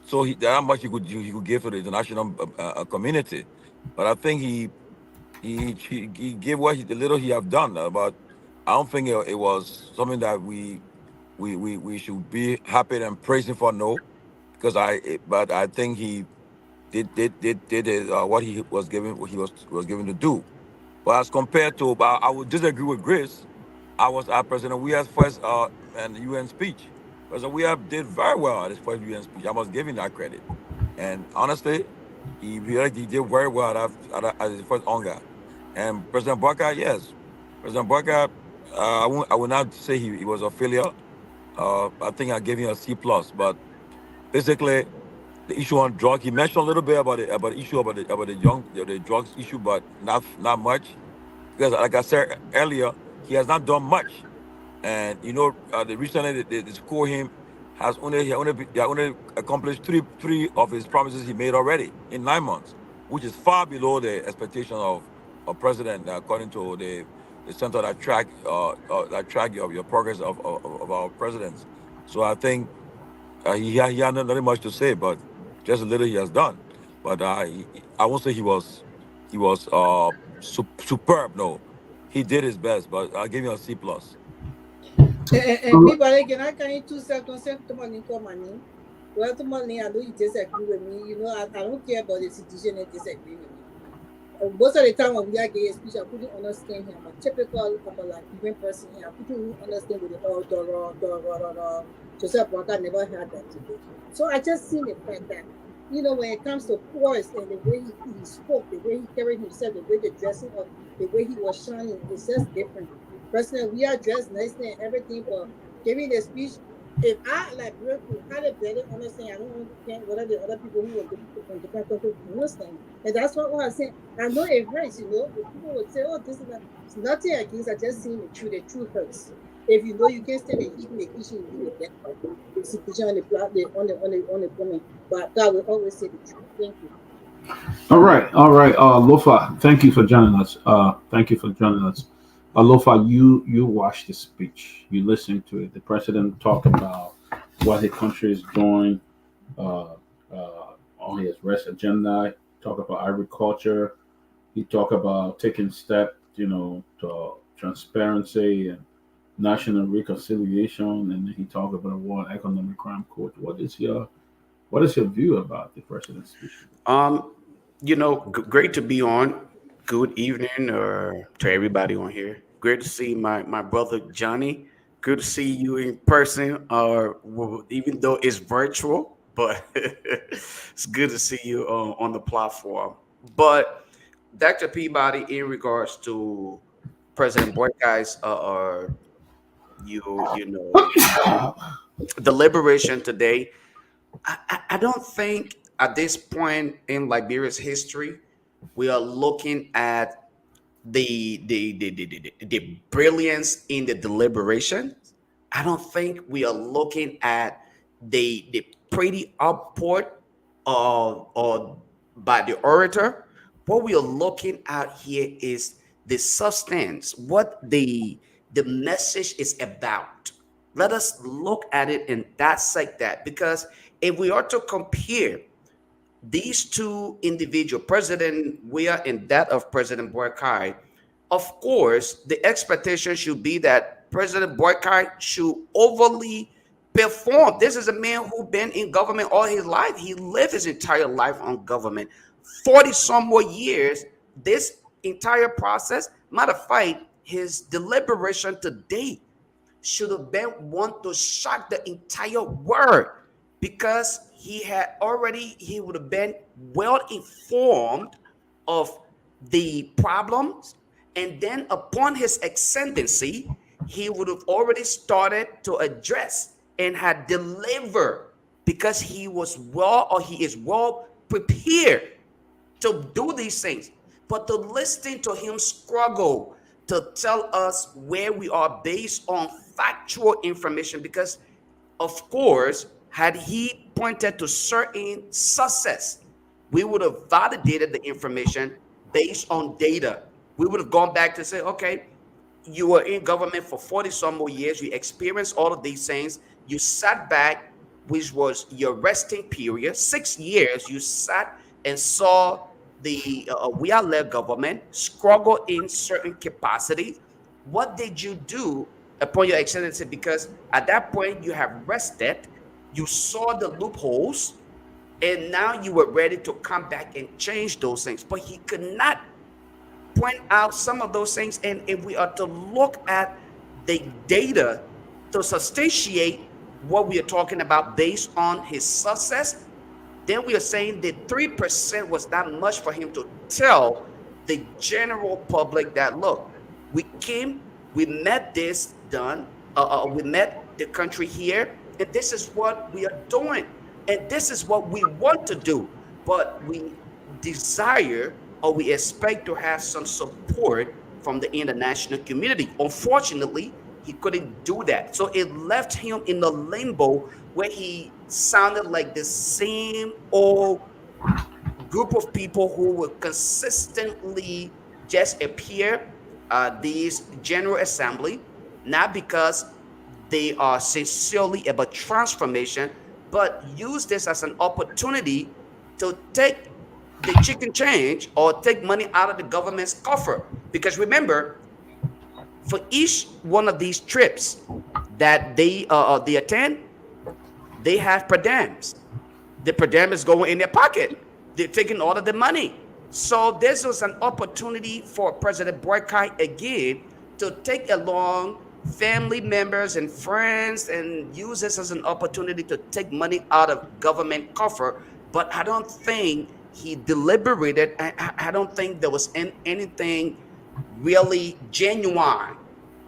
So there are much he could give to the international community. But I think he gave the little he have done. But I don't think it was something that we we should be happy and praising for no, because but I think he did what he was given what he was given to do. But as compared to, I would disagree with Grace. I was at President Weah's first and UN speech. President Weah did very well at his first UN speech. I must give him that credit. And honestly, he did very well at his first onga. And President Barker, yes, President Barker, I will not say he was a failure. I think I gave him a C plus. But basically, the issue on drug, he mentioned a little bit about the issue about the drugs issue, but not much, because like I said earlier, he has not done much. And the recently the score him has only accomplished three of his promises he made already in 9 months, which is far below the expectation of president, according to the center that track your progress of our presidents. So I think he had not much to say, but just a little he has done. But I won't say he was superb. No, he did his best, but I'll give him a C plus. And people again, I can two seconds Tomalin money. Well, Tomalin, I know you disagree with me. I don't care about the institution that disagree with me. Most of the time when we are getting speech, I couldn't understand him. A typical like even person here, I couldn't understand with the Joseph Walker never had that today. So I just seen the fact that when it comes to voice and the way he spoke, the way he carried himself, the way the dressing up, the way he was shining, it's just different. Personally, we are dressed nicely and everything, but giving the speech, if I like real cool, kind of better understand, I don't understand what are the other people who are from different countries understand. And that's what I'm saying. I know it hurts, People would say, oh, this is not, it's nothing against, I just seeing the truth hurts. If you can't stand the heat in the kitchen, you do it that part. The situation on the comment. But God will always say the truth. Thank you. All right. Lofa, thank you for joining us. Lofa, you watched the speech. You listened to it. The president talked about what his country is doing on his rest agenda. He talked about agriculture. He talked about taking steps, to transparency and national reconciliation, and he talked about a World Economic Crime Court. What is your view about the president's speech? Great to be on. Good evening to everybody on here. Great to see my brother Johnny. Good to see you in person, even though it's virtual, but it's good to see you on the platform. But Dr. Peabody, in regards to President Boykai's deliberation today, I don't think at this point in Liberia's history we are looking at the brilliance in the deliberation. I don't think we are looking at the pretty output or by the orator. What we are looking at here is the substance, what the message is about. Let us look at it and dissect that, because if we are to compare these two individuals, President Weah and that of President Boykai, of course, the expectation should be that President Boykai should overly perform. This is a man who's been in government all his life. He lived his entire life on government. 40 some more years, this entire process. Matter of fact, his deliberation today should have been one to shock the entire world, because he would have been well informed of the problems, and then upon his ascendancy, he would have already started to address and had delivered, because he is well prepared to do these things. But to listen to him struggle to tell us where we are based on factual information, because of course, had he pointed to certain success, we would have validated the information based on data. We would have gone back to say, okay, you were in government for 40 some more years. You experienced all of these things. You sat back, which was your resting period. 6 years, you sat and saw the Weah-led government struggle in certain capacity. What did you do upon your excellency, because at that point you have rested, you saw the loopholes, and now you were ready to come back and change those things. But he could not point out some of those things. And if we are to look at the data to substantiate what we are talking about based on his success, then we are saying that 3% was not much for him to tell the general public that, look, we came, we met this done, we met the country here, and this is what we are doing, and this is what we want to do. But we desire, or we expect to have some support from the international community. Unfortunately, he couldn't do that. So it left him in the limbo where he sounded like the same old group of people who would consistently just appear at these General Assembly, not because they are sincerely about transformation, but use this as an opportunity to take the chicken change or take money out of the government's coffer. Because remember, for each one of these trips that they attend, they have per diems. The per diem is going in their pocket. They're taking all of the money. So this was an opportunity for President Boykai again to take along family members and friends and use this as an opportunity to take money out of government coffer. But I don't think he deliberated. I don't think there was anything really genuine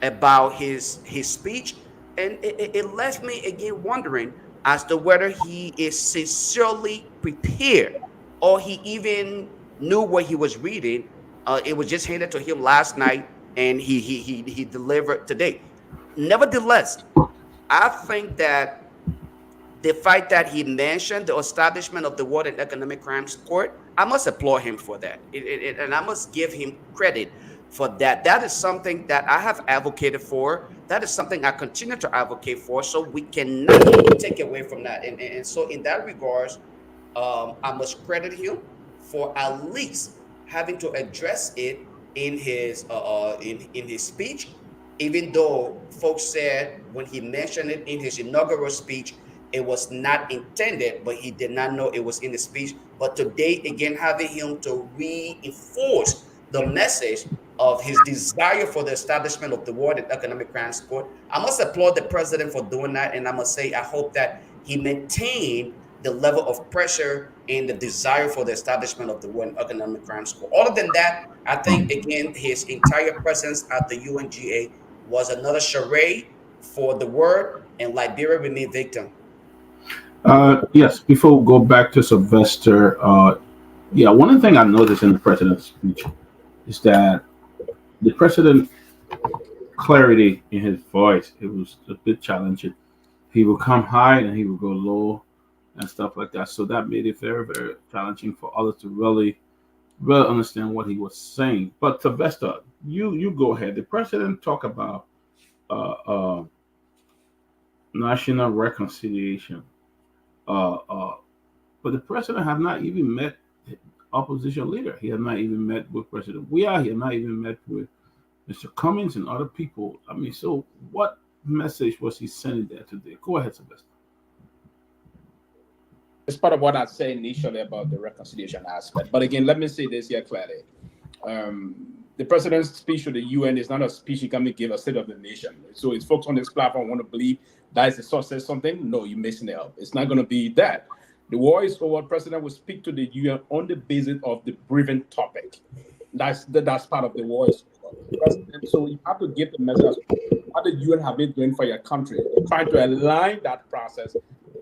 about his speech. And it left me again wondering as to whether he is sincerely prepared or he even knew what he was reading. It was just handed to him last night and he delivered today. Nevertheless, I think that the fact that he mentioned the establishment of the World and Economic Crimes Court, I must applaud him for that. And I must give him credit for that. That is something that I have advocated for. That is something I continue to advocate for. So we cannot take away from that. And so in that regards, I must credit him for at least having to address it in his speech, even though folks said when he mentioned it in his inaugural speech, it was not intended, but he did not know it was in the speech. But today, again, having him to reinforce the message of his desire for the establishment of the World and Economic Crimes Court, I must applaud the president for doing that. And I must say, I hope that he maintained the level of pressure and the desire for the establishment of the World and Economic Crimes Court. Other than that, I think, again, his entire presence at the UNGA was another charade for the world, and Liberia remained victim. Yes, before we go back to Sylvester, one thing I noticed in the president's speech is that the president clarity in his voice, it was a bit challenging. He would come high and he would go low and stuff like that. So that made it very, very challenging for others to really understand what he was saying. But Sylvester, you go ahead. The president talked about national reconciliation. But the president have not even met the opposition leader. He has not even met with President Weah. He has not even met with Mr. Cummings and other people. I mean, so what message was he sending there today? Go ahead, Sylvester. It's part of what I said initially about the reconciliation aspect. But again, let me say this here clearly. The president's speech to the UN is not a speech he can give a state of the nation. So it's folks on this platform want to believe that is the source says something. No, you're missing it up. It's not going to be that. The war is over. President will speak to the UN on the basis of the briefing topic. That's part of the war is over. So you have to give the message what the UN have been doing for your country. You're trying to align that process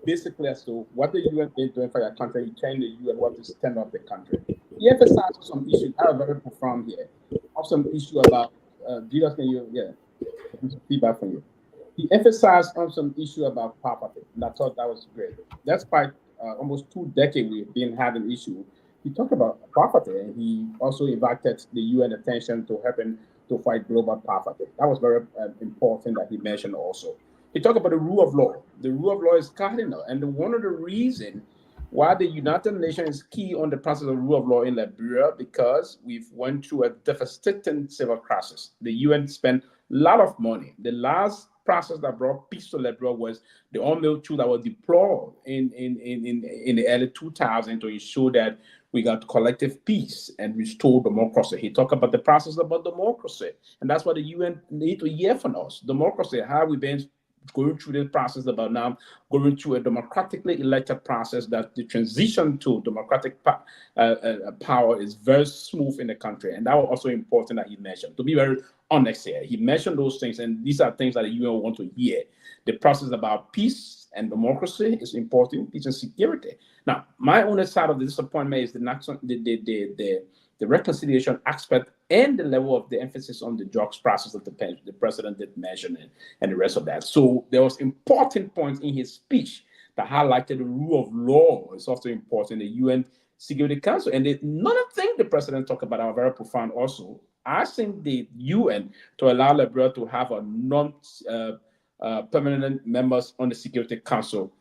basically as to what the UN been doing for your country. You tell the UN what to stand up the country. He emphasized some issues. I have very profound here. Of some issue about Julius, can you some feedback from you? He emphasized on some issue about poverty, and I thought that was great. That's quite almost 2 decades we've been having issue. He talked about poverty, and he also invited the UN attention to helping to fight global poverty. That was very important that he mentioned also. He talked about the rule of law. The rule of law is cardinal, and one of the reasons why the United Nations is key on the process of rule of law in Liberia, because we've went through a devastating civil crisis. The UN spent a lot of money. The last process that brought peace to Liberia was the all-male troop that was deployed in the early 2000s to ensure that we got collective peace and restore democracy. He talked about the process about democracy, and that's what the UN need to hear from us. Democracy, how we been going through this process about now going through a democratically elected process, that the transition to democratic power is very smooth in the country. And that was also important that he mentioned. To be very honest here, he mentioned those things, and these are things that the UN want to hear. The process about peace and democracy is important, peace and security. Now, my only side of the disappointment is the reconciliation aspect and the level of the emphasis on the drugs process that the president did mention and the rest of that. So there was important points in his speech that highlighted the rule of law is also important in the UN Security Council. And none of the things the president talked about are very profound also. Asking the UN to allow Liberia to have a non-permanent members on the Security Council.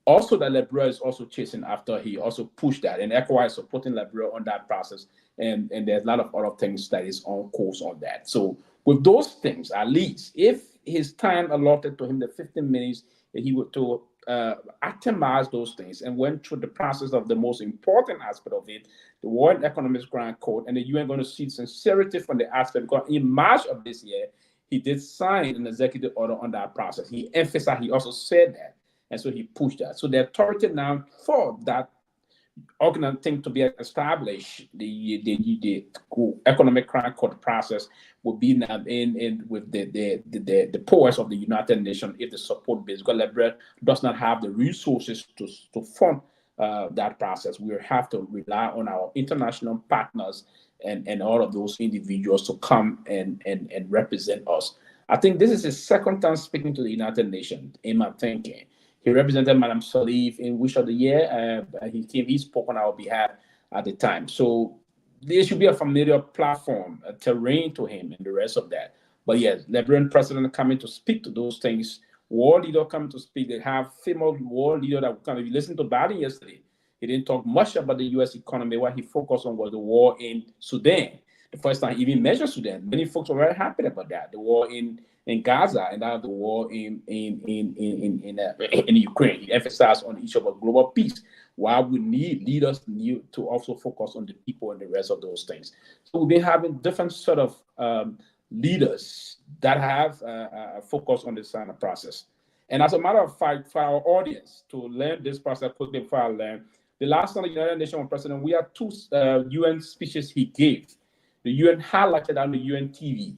Also, that Liberia is also chasing after. He also pushed that, and ECOWAS is supporting Liberia on that process. And there's a lot of other things that is on course on that. So with those things, at least, if his time allotted to him, the 15 minutes, he would to itemize those things and went through the process of the most important aspect of it, the World Economic Grand Code, and the UN going to see sincerity from the aspect, because in March of this year, he did sign an executive order on that process. He emphasized, he also said that. And so he pushed that. So the authority now for that organized thing to be established, the economic crime court process will be now in with the powers of the United Nations if the support base, because Liberia does not have the resources to fund that process. We have to rely on our international partners and all of those individuals to come and represent us. I think this is his second time speaking to the United Nations, in my thinking. He represented Madam Salif in Wish of the Year. He spoke on our behalf at the time. So there should be a familiar platform, a terrain to him and the rest of that. But yes, Liberian president coming to speak to those things, world leader coming to speak. They have female world leader that kind of, you listened to Biden yesterday. He didn't talk much about the U.S. economy. What he focused on was the war in Sudan. The first time he even mentioned Sudan. Many folks were very happy about that. The war in Gaza and now the war in Ukraine. He emphasized on each of our global peace. Why we need leaders to also focus on the people and the rest of those things. So we've been having different sort of leaders that have focused on this kind of process. And as a matter of fact, for our audience to learn this process quickly before I learn, the last time the United Nations president, we had 2 UN speeches he gave. The UN highlighted on the UN TV.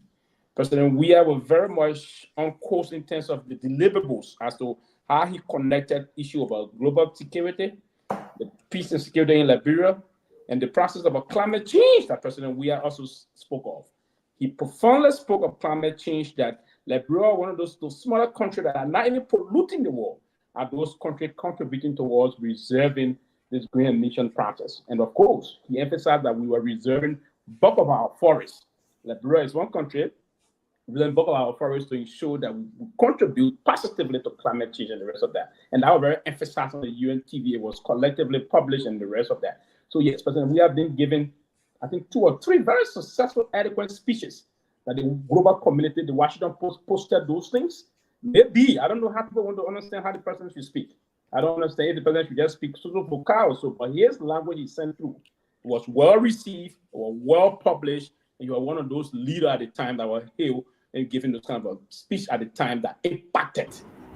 President Weah was very much on course in terms of the deliverables as to how he connected issue about global security, the peace and security in Liberia, and the process about climate change that President Weah also spoke of. He profoundly spoke of climate change, that Liberia, one of those smaller countries that are not even polluting the world, are those countries contributing towards reserving this green emission process. And of course, he emphasized that we were reserving bulk of our forests. Liberia is one country, we then bulk of our forests to ensure that we contribute positively to climate change and the rest of that. And that was very emphasized on the UN TV. It was collectively published and the rest of that. So yes, President, we have been given, I think, 2 or 3 very successful, adequate speeches that the global community, the Washington Post, posted those things. Maybe, I don't know how people want to understand how the president should speak. I don't understand if the president should just speak sort of vocal. So, but here's the language he sent through. It was well received, it was well published, and you are one of those leaders at the time that were hailed and giving those kind of a speech at the time that impacted.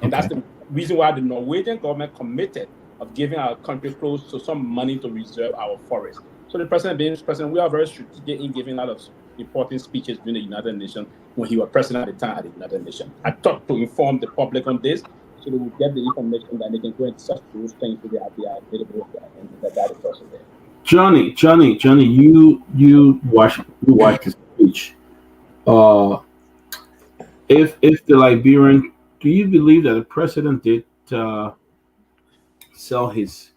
And that's the reason why the Norwegian government committed of giving our country close to some money to reserve our forests. So the president being president, we are very strategic in giving a lot of important speeches during the United Nations when he was president at the time at the United Nations. I thought to inform the public on this so they will get the information that they can go and search those things so they are available and that is also there. Johnny, you watch the speech. If the Liberian, do you believe that the president did sell his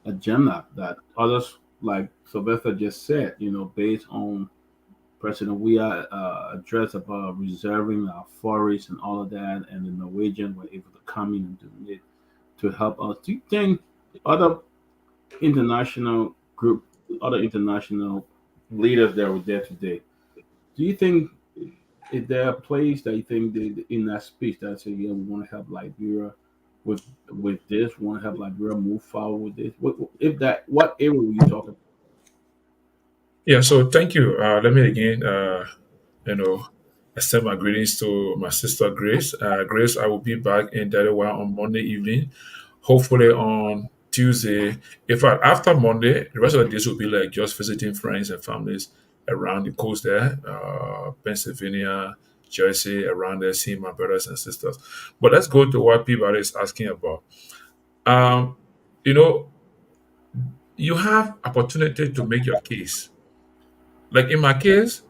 agenda that others like Sylvester just said, based on President Weah address about reserving our forests and all of that, and the Norwegian were able to come in and do it to help us? Do you think other international group, other international leaders that were there today. Do you think is there a place that you think in that speech that say, yeah, we want to help Liberia with this, want to help Liberia move forward with this? If that, what area were you talking? Yeah, so thank you. Let me again, you know, extend my greetings to my sister Grace. Grace, I will be back in Delaware on Monday evening, hopefully on Tuesday. In fact, after Monday, the rest of the days will be like just visiting friends and families around the coast there, Pennsylvania, Jersey, around there, seeing my brothers and sisters. But let's go to what Peabody is asking about. Um, you know, you have opportunity to make your case. Like in my case,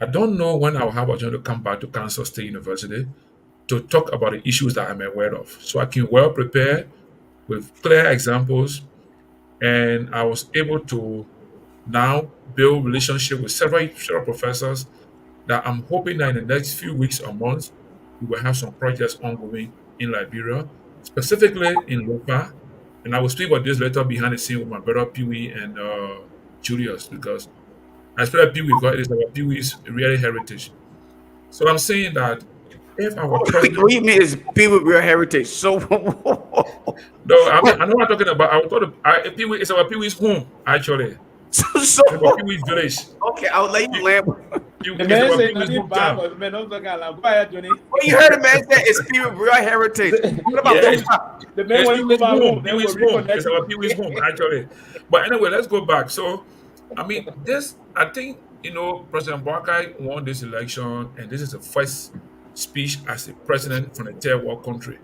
I don't know when I'll have opportunity to come back to Kansas State University to talk about the issues that I'm aware of. So I can well prepare with clear examples, and I was able to now build relationship with several professors that I'm hoping that in the next few weeks or months we will have some projects ongoing in Liberia, specifically in Lofa. And I will speak about this later behind the scene with my brother Pewee and Julius, because I feel like Pewee because it is our Pewee's real heritage. So I'm saying that if our What president, you mean is people with real heritage? So no, I mean I know what I'm talking about. I was thought Pewee is our Pewee's home actually. so It's our Pewee's village. okay, I'll let you land. The It's man our said Pewee's nothing bad, hometown. but the man don't talk like, go ahead, Johnny. Well, you heard the man say it's people with real heritage. What about Yeah, those? The man it's want to go Pewee's back home. home, then we'll Pewee's home. reconnect. It's our Pewee's home actually. But anyway, let's go back. So I mean, this I think President Boakai won this election, and this is the first speech as a president from a third world country.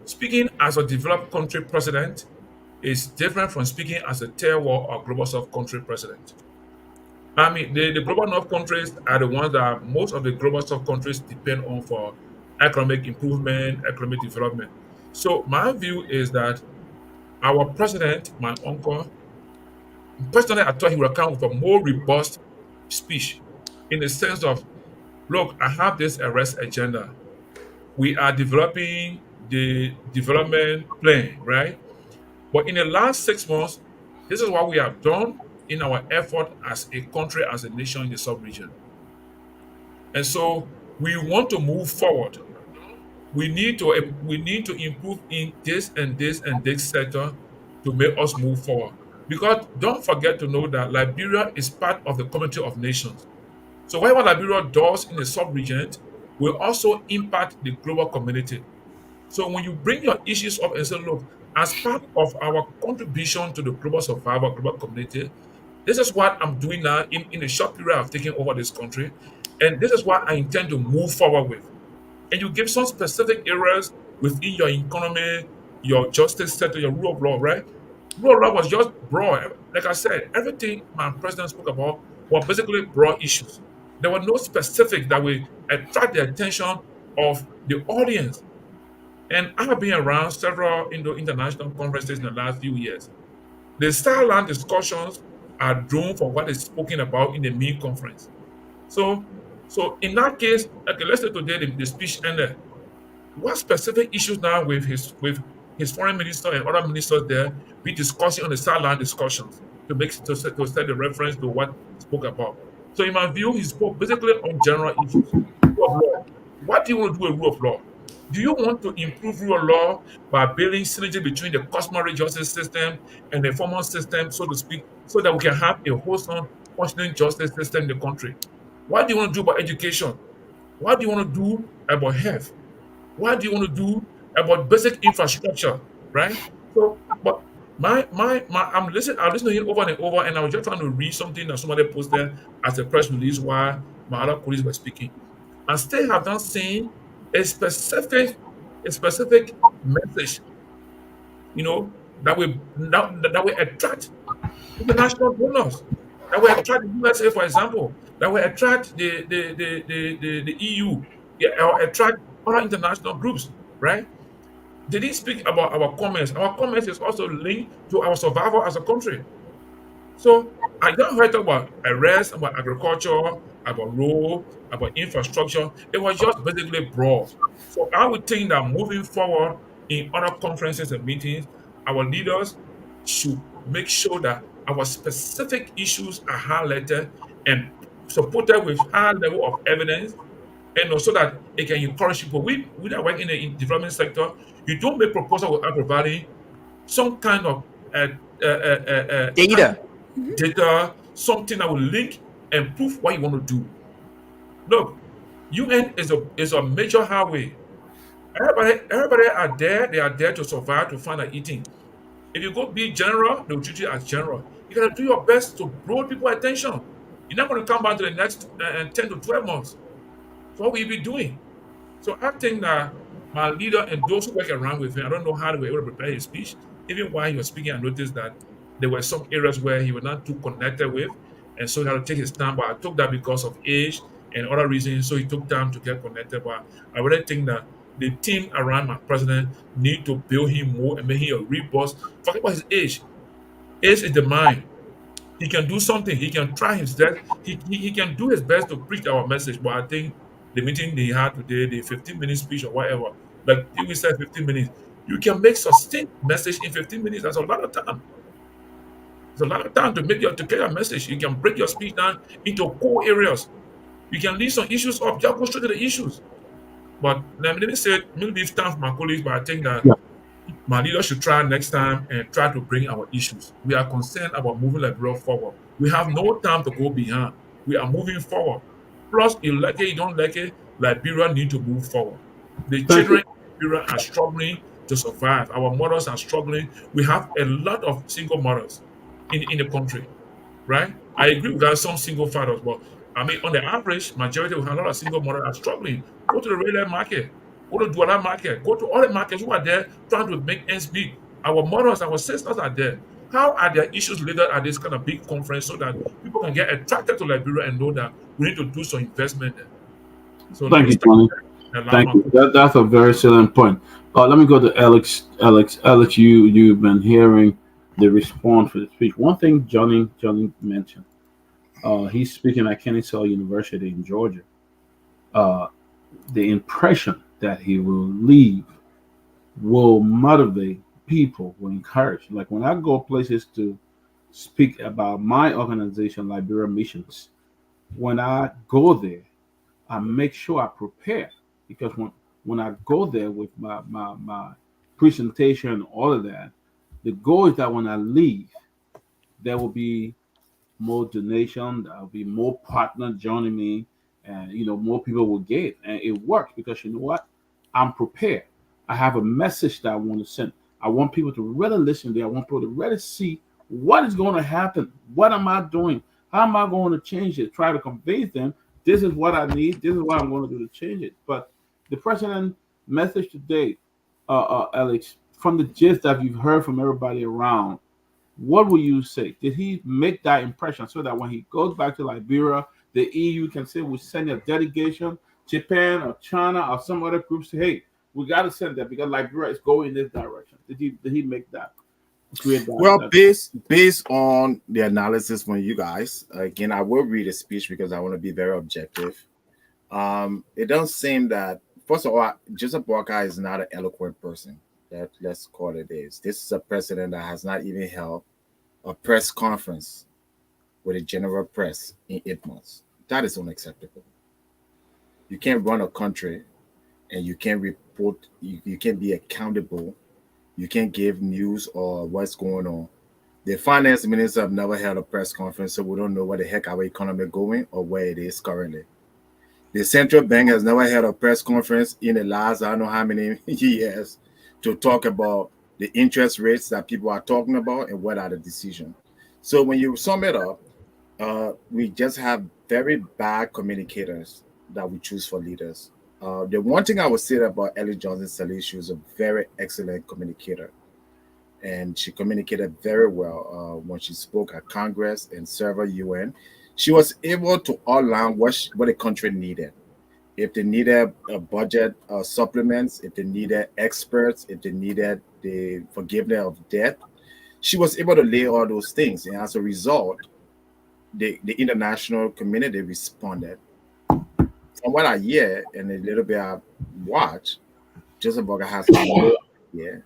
Speaking as a developed country president is different from speaking as a third world or global south country president. I mean, the global north countries are the ones that most of the global south countries depend on for economic improvement, economic development. So my view is that our president, my uncle, personally, I thought he would come with a more robust speech in the sense of, look, I have this arrest agenda. We are developing the development plan, right? But in the last 6 months, this is what we have done in our effort as a country, as a nation in the sub-region. And so we want to move forward. We need to improve in this and this and this sector to make us move forward. Because don't forget to know that Liberia is part of the Community of Nations. So whatever Liberia does in the sub-region will also impact the global community. So when you bring your issues up and say, look, as part of our contribution to the global survival, global community, this is what I'm doing now in a short period of taking over this country. And this is what I intend to move forward with. And you give some specific areas within your economy, your justice sector, your rule of law, right? Rule of law was just broad. Like I said, everything my president spoke about were basically broad issues. There were no specific that will attract the attention of the audience. And I have been around several international conferences in the last few years. The Starland discussions are drawn from what is spoken about in the main conference. So, so in that case, okay, let's say today the speech ended. What specific issues now with his foreign minister and other ministers there be discussing on the sideline discussions to set the reference to what he spoke about. So in my view, he spoke basically on general issues. Rule of law. What do you want to do with rule of law? Do you want to improve rule of law by building synergy between the customary justice system and the formal system, so to speak, so that we can have a wholesome functioning justice system in the country? What do you want to do about education? What do you want to do about health? What do you want to do about basic infrastructure, right? So, but I'm listening to him over and over, and I was just trying to read something that somebody posted as a press release while my other colleagues were speaking. And still have not seen a specific message, that will attract international donors, that will attract the USA, for example, that will attract the EU, yeah, or attract other international groups, right? They didn't speak about our commerce. Our commerce is also linked to our survival as a country. So I don't heard about arrest, about agriculture, about road, about infrastructure. It was just basically broad. So I would think that moving forward in other conferences and meetings, our leaders should make sure that our specific issues are highlighted and supported with high level of evidence, and also that it can encourage people. We that work in the development sector, you don't make proposal without providing some kind of uh, Data. tangible data, something that will link and prove what you want to do. Look, UN is a major highway. Everybody are there. They are there to survive, to find and eating. If you go be general, they will treat you as general. You gotta do your best to draw people's attention. You're not going to come back to the next 10 to 12 months. So what will you be doing? So I think that my leader and those who work around with him, I don't know how they were able to prepare his speech. Even while he was speaking, I noticed that there were some areas where he was not too connected with, and so he had to take his time. But I took that because of age and other reasons, so he took time to get connected. But I really think that the team around my president need to build him more and make him a real boss. Forget about his age. Age is the mind. He can do something. He can try his best. He can do his best to preach our message. But I think the meeting they had today, the 15-minute speech or whatever, like we said 15 minutes, you can make sustained message in 15 minutes. That's a lot of time. It's a lot of time to make your to get a message. You can break your speech down into core areas. You can leave some issues up, just go straight to the issues. But let me say, maybe it's time for my colleagues, but I think that Yeah. my leader should try next time and try to bring our issues. We are concerned about moving Liberia forward. We have no time to go behind. We are moving forward. Plus, you like it, you don't like it, Liberia need to move forward. The Thank children you. in Liberia are struggling to survive. Our mothers are struggling. We have a lot of single mothers in the country, right? I agree with that, some single fathers, but I mean, on the average, majority of a lot of single mothers are struggling. Go to the regular market, go to Douala market, go to all the markets who are there trying to make ends meet. Our mothers, our sisters are there. How are their issues later at this kind of big conference so that people can get attracted to Liberia and know that we need to do some investment there? So let Thank me you, start Tony. and allow Thank my you. That's a very salient point. Let me go to Alex. Alex, you've been hearing the response for the speech. One thing Johnny mentioned. He's speaking at Kennesaw University in Georgia. Uh, the impression that he will leave will motivate people, will encourage. Like when I go places to speak about my organization, Liberia Missions, when I go there, I make sure I prepare because when I go there with my presentation and all of that, the goal is that when I leave, there will be more donation, there'll be more partner joining me, and more people will get. And it works because you know what? I'm prepared. I have a message that I want to send. I want people to really listen there. I want people to really see what is going to happen. What am I doing? How am I going to change it? Try to convince them this is what I need. This is what I'm going to do to change it. But the president message today, Alex, from the gist that you've heard from everybody around, what will you say? Did he make that impression so that when he goes back to Liberia, the EU can say we send a delegation, Japan or China or some other group say, hey, we got to send that because Liberia is going in this direction. Did he make that create Well, that? based on the analysis from you guys, again, I will read a speech because I want to be very objective. It doesn't seem that, first of all, Joseph Boakai is not an eloquent person. Let's call it this. This is a president that has not even held a press conference with a general press in 8 months. That is unacceptable. You can't run a country and you can't report, you can't be accountable, you can't give news or what's going on. The finance minister have never held a press conference, so we don't know where the heck our economy going or where it is currently. The central bank has never held a press conference in the last I don't know how many years to talk about the interest rates that people are talking about and what are the decisions. So when you sum it up, we just have very bad communicators that we choose for leaders. The one thing I would say about Ellie Johnson Sirleaf, she was a very excellent communicator. And she communicated very well when she spoke at Congress and several UN. She was able to outline what the country needed. If they needed a budget supplements, if they needed experts, if they needed the forgiveness of debt, she was able to lay all those things. And as a result, the international community responded. From what I hear and a little bit I watch, Joseph Boakai has no idea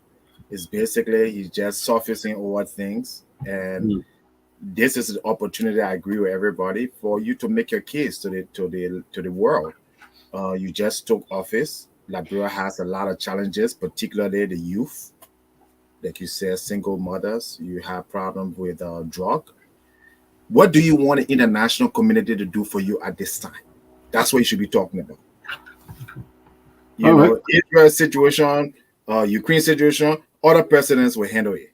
It's basically he's just surfacing over things, and Mm. this is the opportunity. I agree with everybody for you to make your case to the world. You just took office. Liberia has a lot of challenges, particularly the youth. Like you said, single mothers. You have problems with drug. What do you want the international community to do for you at this time? That's what you should be talking about. You All right. know, Israel situation, Ukraine situation, other presidents will handle it.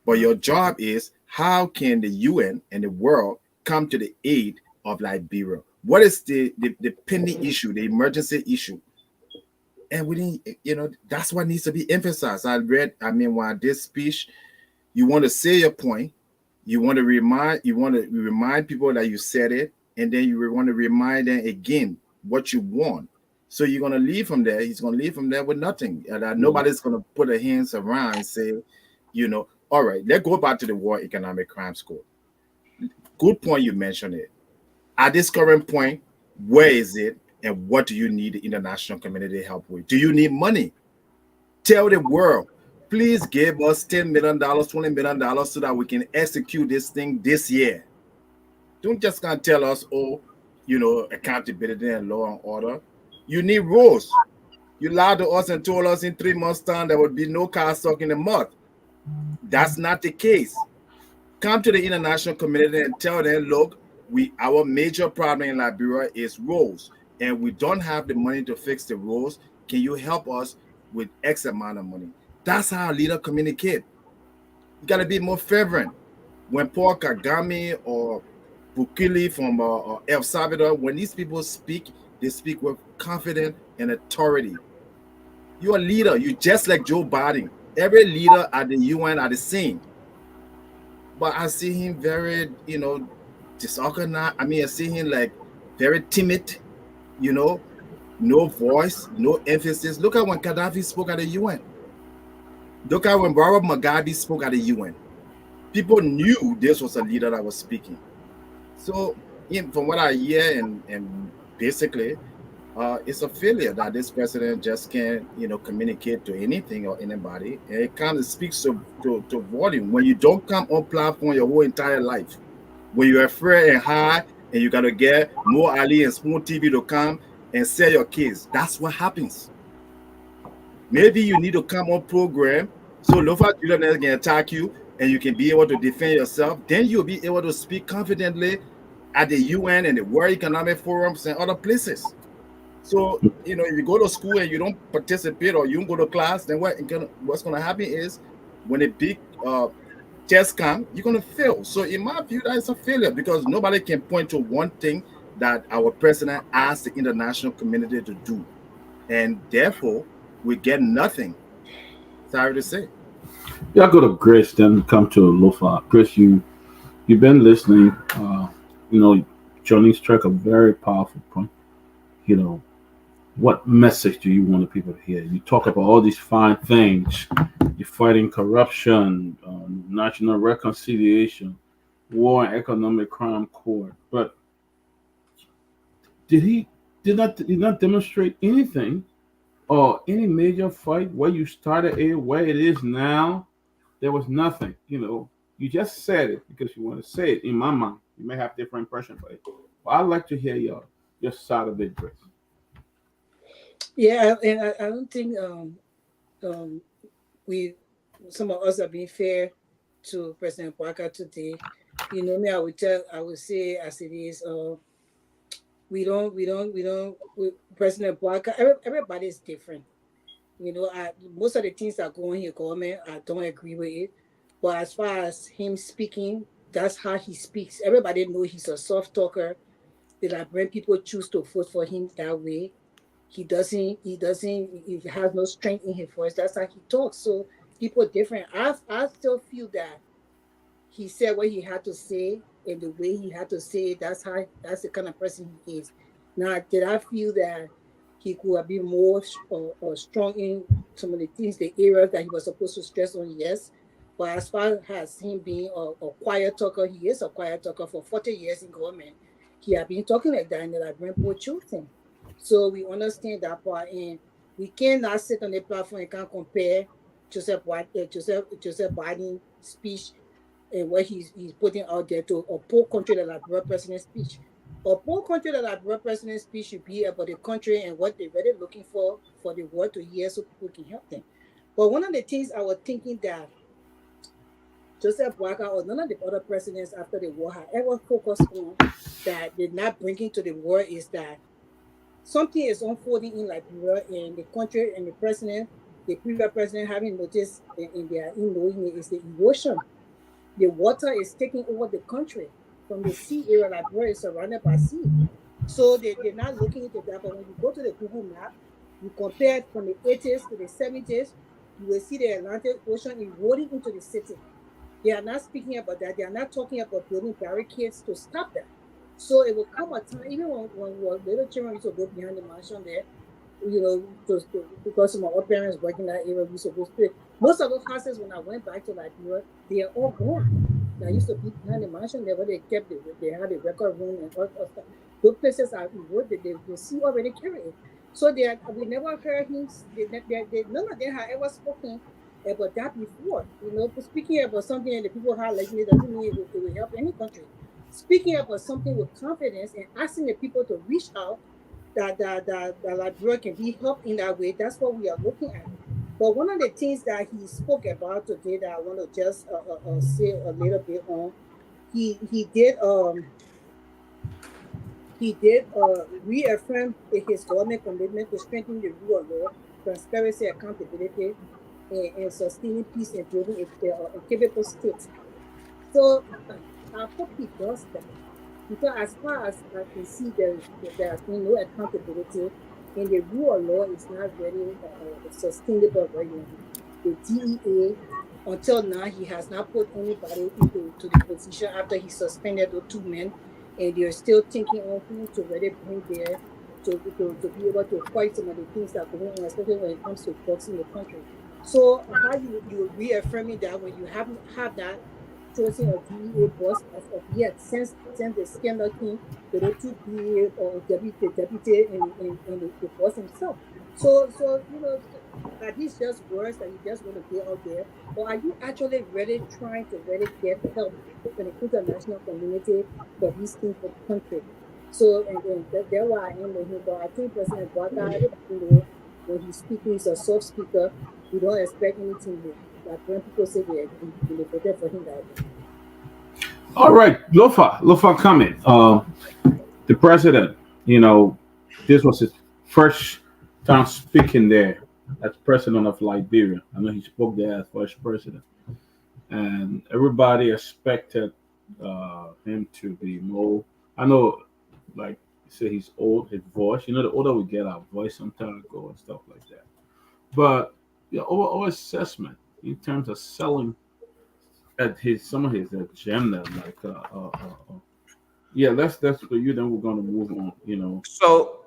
But your job is how can the UN and the world come to the aid of Liberia? What is the pending issue, the emergency issue? And we didn't, that's what needs to be emphasized. While this speech, you want to say your point, you want to remind people that you said it, and then you want to remind them again what you want. So you're gonna leave from there. He's gonna leave from there with nothing. And nobody's gonna put their hands around and say, all right, let's go back to the War Economic Crimes Court. Good point, you mentioned it. At this current point, where is it, and what do you need the international community help with? Do you need money? Tell the world, please give us $10 million, $20 million so that we can execute this thing this year. Don't just gonna tell us, accountability and law and order. You need rules. You lied to us and told us in 3 months' time there would be no car stuck in the mud. That's not the case. Come to the international community and tell them, look, our major problem in Liberia is roads, and we don't have the money to fix the roads. Can you help us with X amount of money? That's how a leader communicate. You got to be more fervent. When Paul Kagame or Bukele from El Salvador, when these people speak, they speak with confidence and authority. You're a leader. You're just like Joe Biden. Every leader at the UN are the same. But I see him very, disorganized. I see him like very timid, no voice, no emphasis. Look at when Gaddafi spoke at the UN. Look at when Robert Mugabe spoke at the UN. People knew this was a leader that was speaking. So, from what I hear, and basically, it's a failure that this president just can't, communicate to anything or anybody. And it kind of speaks to volume. When you don't come on platform your whole entire life, when you're afraid and high, and you got to get more Ali and Spoon TV to come and sell your kids, that's what happens. Maybe you need to come on program so Lofa Julius can attack you and you can be able to defend yourself. Then you'll be able to speak confidently at the UN and the World Economic Forums and other places. So, if you go to school and you don't participate or you don't go to class, then what's going to happen is when a big test comes, you're going to fail. So in my view, that's a failure because nobody can point to one thing that our president asked the international community to do. And therefore, we get nothing. Sorry to say. Yeah, I go to Grace, then come to Lofa. Grace, you've been listening. Johnny struck a very powerful point. What message do you want the people to hear? You talk about all these fine things. You're fighting corruption, national reconciliation, war and economic crime court. But did not demonstrate anything or any major fight where you started it, where it is now? There was nothing. You just said it because you want to say it. In my mind, you may have different impression, but I'd like to hear your side of it, Grace. Yeah, and I don't think some of us are being fair to President Parker today. Me, I would say as it is, President Parker, everybody is different. Most of the things that go on in government, I don't agree with it. But as far as him speaking, that's how he speaks. Everybody knows he's a soft talker. When people choose to vote for him that way, he has no strength in his voice. That's how he talks. So people are different. I still feel that he said what he had to say and the way he had to say it. That's the kind of person he is. Now, did I feel that he could have been more or strong in some of the things, the areas that he was supposed to stress on? Yes. But as far as him being a quiet talker, he is a quiet talker for 40 years in government. He had been talking like that in the Liberian children. So we understand that part, and we cannot sit on the platform and can't compare Joseph Biden speech and what he's putting out there to oppose country that Liberia president speech. Oppose country that Liberia president speech should be about the country and what they're really looking for the world to hear so people can help them. But one of the things I was thinking that Joseph Boakai or none of the other presidents after the war have ever focused on that they're not bringing to the war is that something is unfolding in Liberia and the country and the president, the previous president having noticed in their knowing it is the erosion. The water is taking over the country from the sea area. Liberia is surrounded by sea. So they're not looking into that. But when you go to the Google map, you compare it from the 80s to the 70s, you will see the Atlantic Ocean eroding into the city. They are not speaking about that. They are not talking about building barricades to stop that. So it will come a time, even when little children used to go behind the mansion there, because my own parents work in that area, we used to go straight. Most of those houses, when I went back to Liberia, they are all gone. I used to be behind the mansion there where they had a record room and all stuff. Those places are eroded. The sea already carried it. So we never heard him. None of them have ever spoken about that before. Speaking about something that the people have likely doesn't mean it will help any country. Speaking about something with confidence and asking the people to reach out that Liberia can be helped in that way, that's what we are looking at. But one of the things that he spoke about today that I want to just say a little bit on, he did reaffirm his government commitment to strengthen the rule of law, transparency, accountability, and sustaining peace and building a capable state. So I hope he does that. Because as far as I can see, there has been no accountability, and the rule of law is not very sustainable right now. The DEA, until now, he has not put anybody into the position after he suspended those two men, and they're still thinking on who to really bring there to be able to fight some of the things that are going on, especially when it comes to drugs in the country. So how you reaffirming that when you haven't have that chosen a DEA boss as of yet since the scandal came to the two DEA or deputy and the boss himself. So are these just words that you just want to get out there, or are you actually really trying to really get help from the international community for these things for the country? So and that's why I am with him. But I think President Boakai, when he's speaking, he's a soft speaker. We don't expect anything new. Like when people say they voted for him that way. All right, Lofa comment. The president, this was his first time speaking there as president of Liberia. I know he spoke there as vice president, and everybody expected him to be more. I know, like you say, he's old. His voice, the older we get, our voice sometimes go and stuff like that. But overall assessment in terms of selling at some of his agenda, like that's for you. Then we're going to move on. So,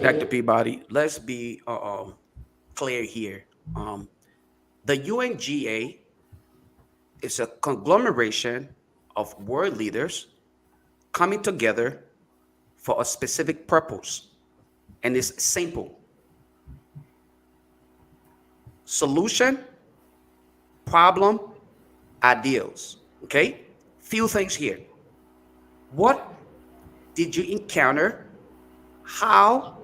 Dr. Peabody, let's be clear here. The UNGA is a conglomeration of world leaders coming together for a specific purpose, and it's simple: solution, problem, ideals. Okay, few things here. What did you encounter? How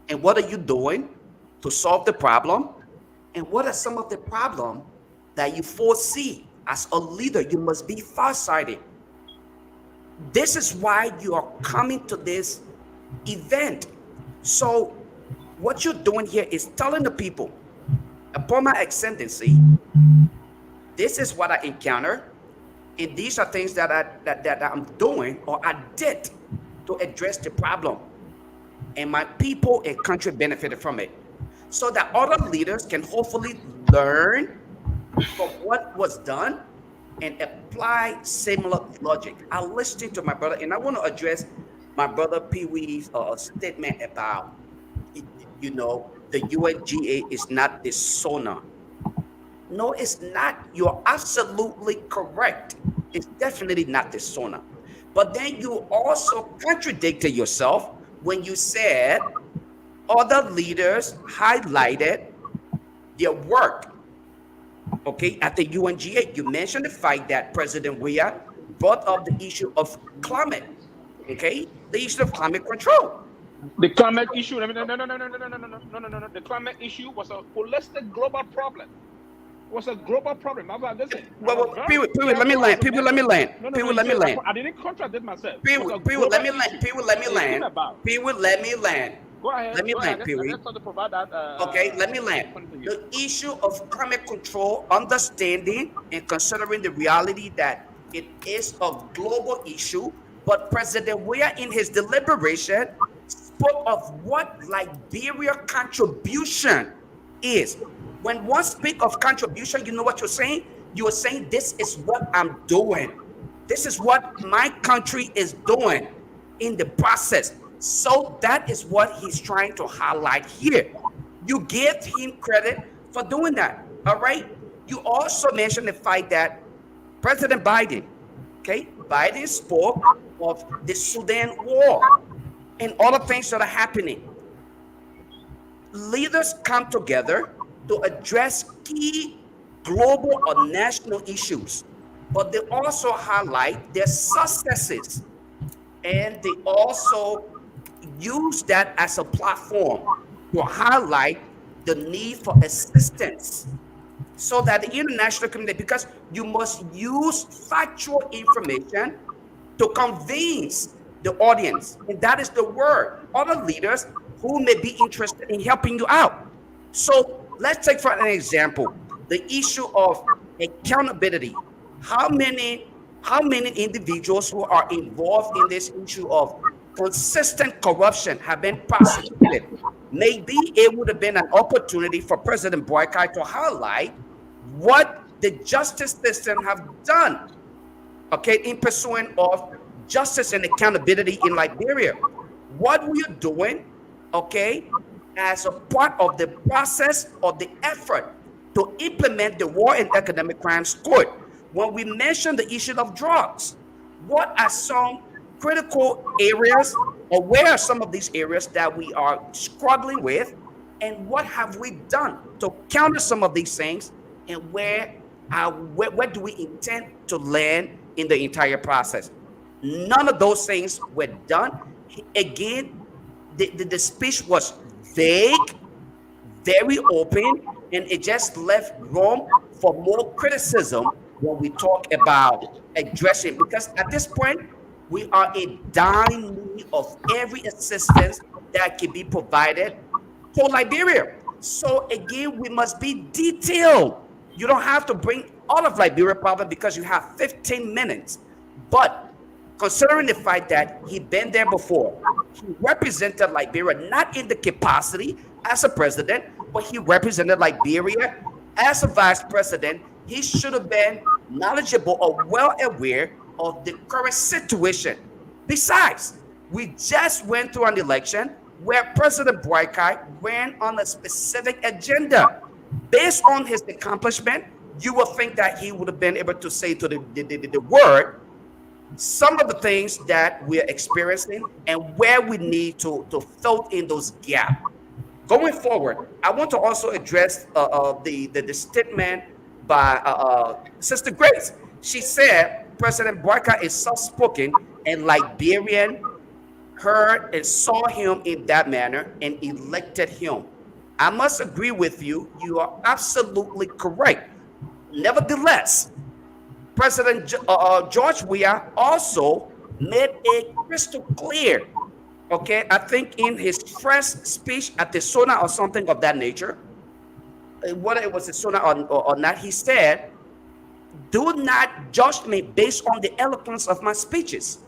and what are you doing to solve the problem? And what are some of the problems that you foresee? As a leader, you must be farsighted. This is why you are coming to this event. So what you're doing here is telling the people, upon my ascendancy, this is what I encounter, and these are things that I'm doing or I did to address the problem, and my people and country benefited from it, so that other leaders can hopefully learn from what was done and apply similar logic. I listened to my brother, and I want to address my brother Peewee's statement about, the UNGA is not the sonar. No, it's not. You're absolutely correct. It's definitely not the sonar. But then you also contradicted yourself when you said other leaders highlighted their work, okay, at the UNGA. You mentioned the fact that President Weah brought up the issue of climate, okay, the issue of climate control. The climate issue, no. The climate issue was a holistic global problem. Was a global problem. Listen, well, Pewee, let me land. Pewee, let me land. Pewee, let me land. I didn't contradict myself. Pewee, let me land. Pewee, let me land. Pewee, let me land. Go ahead. Let me land, Pewee. Okay, let me land. The issue of climate control, understanding and considering the reality that it is a global issue, but President Weah in his deliberation spoke of what Liberia contribution is. When one speak of contribution, you know what you're saying? You are saying, this is what I'm doing. This is what my country is doing in the process. So that is what he's trying to highlight here. You give him credit for doing that, all right? You also mentioned the fact that President Biden, okay, Biden spoke of the Sudan war and all the things that are happening. Leaders come together to address key global or national issues, but they also highlight their successes, and they also use that as a platform to highlight the need for assistance so that the international community, because you must use factual information to convince the audience, and that is the word, other leaders who may be interested in helping you out. So let's take for an example, the issue of accountability. How many individuals who are involved in this issue of consistent corruption have been prosecuted? Maybe it would have been an opportunity for President Boykai to highlight what the justice system have done, okay, in pursuing of justice and accountability in Liberia. What we are doing, okay, as a part of the process of the effort to implement the War and Economic Crimes Court. When we mention the issue of drugs, what are some critical areas, or where are some of these areas that we are struggling with, and what have we done to counter some of these things, and where do we intend to land in the entire process? None of those things were done. Again, the speech was vague, very open, and it just left room for more criticism when we talk about addressing, because at this point, we are in dying need of every assistance that can be provided for Liberia. So again, we must be detailed. You don't have to bring all of Liberia problem because you have 15 minutes. But considering the fact that he'd been there before, he represented Liberia not in the capacity as a president, but he represented Liberia as a vice president. He should have been knowledgeable or well aware of the current situation. Besides, we just went through an election where President Boykai ran on a specific agenda. Based on his accomplishment, you would think that he would have been able to say to the world some of the things that we're experiencing and where we need to fill in those gaps. Going forward, I want to also address the statement by Sister Grace. She said President Boykai is soft-spoken, and Liberian heard and saw him in that manner and elected him. I must agree with you. You are absolutely correct. Nevertheless, President George Weah also made it crystal clear, okay, I think in his first speech at the SONA or something of that nature, whether it was a SONA or not, he said, do not judge me based on the eloquence of my speeches,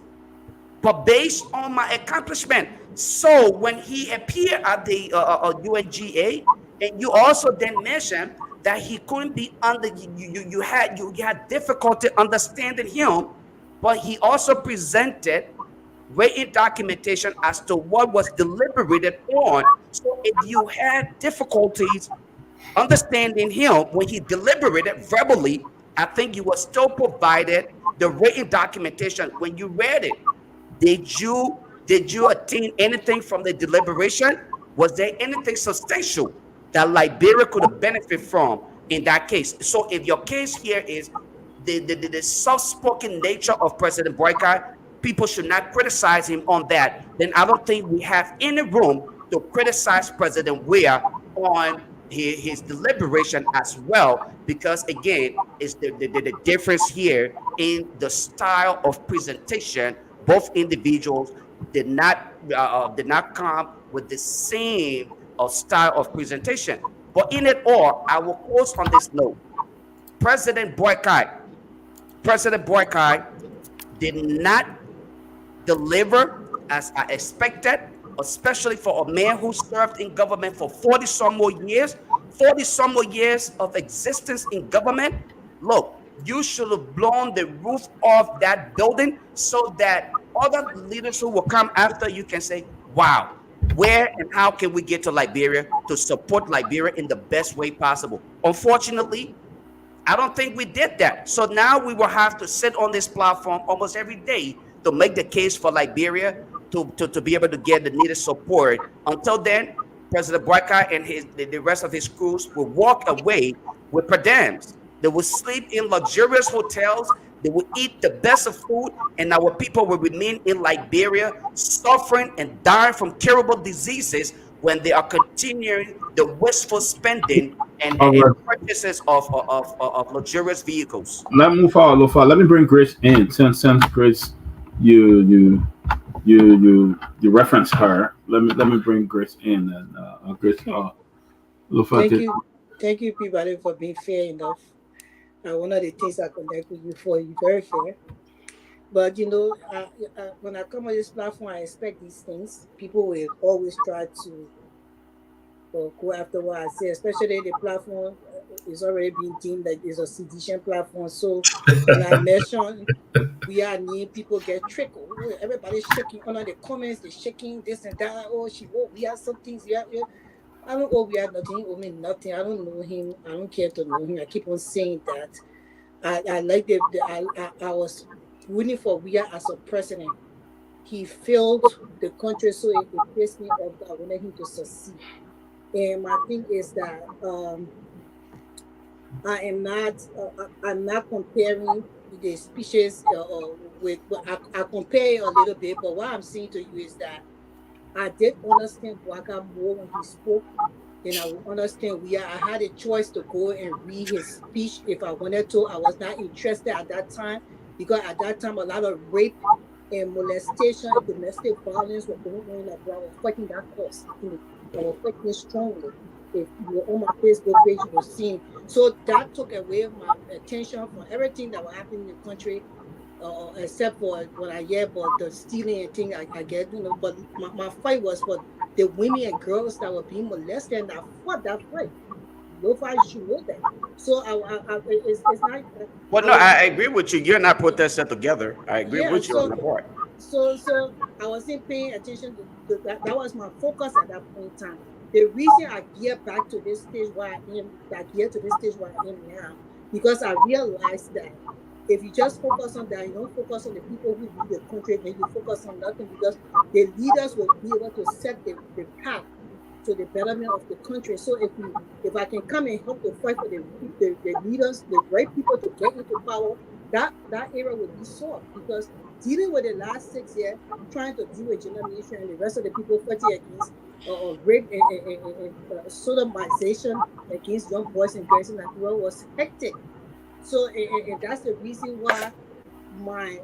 but based on my accomplishment. So when he appeared at the UNGA, and you also then mentioned that he couldn't be under, you had difficulty understanding him, but he also presented written documentation as to what was deliberated on. So if you had difficulties understanding him when he deliberated verbally, I think you were still provided the written documentation when you read it. Did you attain anything from the deliberation? Was there anything substantial? that Liberia could have benefited from in that case. So if your case here is the soft-spoken nature of President Boycott, people should not criticize him on that, then I don't think we have any room to criticize President Weah on his deliberation as well, because again, it's the difference here in the style of presentation. Both individuals did not come with the same style of presentation. But in it all, I will close on this note. President Boycott did not deliver as I expected, especially for a man who served in government for 40 some more years of existence in government. Look, you should have blown the roof off that building so that other leaders who will come after you can say, wow, where and how can we get to Liberia to support Liberia in the best way possible? Unfortunately, I don't think we did that. So now we will have to sit on this platform almost every day to make the case for Liberia to be able to get the needed support. Until then, President Boycott and the rest of his crews will walk away with per diems. They will sleep in luxurious hotels. They will eat the best of food, and our people will remain in Liberia suffering and dying from curable diseases when they are continuing the wasteful spending and purchases of luxurious vehicles. Let me move forward, Lofa. Let me bring Grace in. Since Grace, you reference her. Let me bring Grace in and Grace. Lofa. Thank you, Peabody, for being fair enough. One of the things I connect with you for, you very fair. But when I come on this platform, I expect these things. People will always try to go after what I say, especially the platform is already being deemed that it's a sedition platform. So when I mention we are near, people get trickled. Everybody's shaking under the comments, they're shaking this and that. We have some things. I don't know. We have nothing. I mean, nothing. I don't know him. I don't care to know him. I keep on saying that. I like I was rooting for Weah as a president. He failed the country, so it pissed me off that I wanted him to succeed. And my thing is that I'm not comparing the speeches with. I compare a little bit, but what I'm saying to you is that I did understand Waka more when he spoke than I would understand Weah. I had a choice to go and read his speech if I wanted to. I was not interested at that time because at that time a lot of rape and molestation and domestic violence were going on. Like, I was fighting that cause. I was fighting strongly. If you were on my Facebook page, you were seeing. So that took away my attention from everything that was happening in the country. Except for what I hear about the stealing and thing I get, but my fight was for the women and girls that were being molested, and I fought that fight. Nobody should know that. So it's not. Well, no, I agree with you. You're not protesting together. I agree with you on the part. So I wasn't paying attention to that. That was my focus at that point in time. The reason I geared back to this stage where I am, now, because I realized that if you just focus on that, you don't focus on the people who lead the country, then you focus on nothing, because the leaders will be able to set the path to the betterment of the country. So if I can come and help to fight for the leaders, the right people to get into power, that era will be solved. Because dealing with the last 6 years, trying to deal with gender nation and the rest of the people fighting against rape and sodomization against young boys and girls in that world was hectic. So and that's the reason why my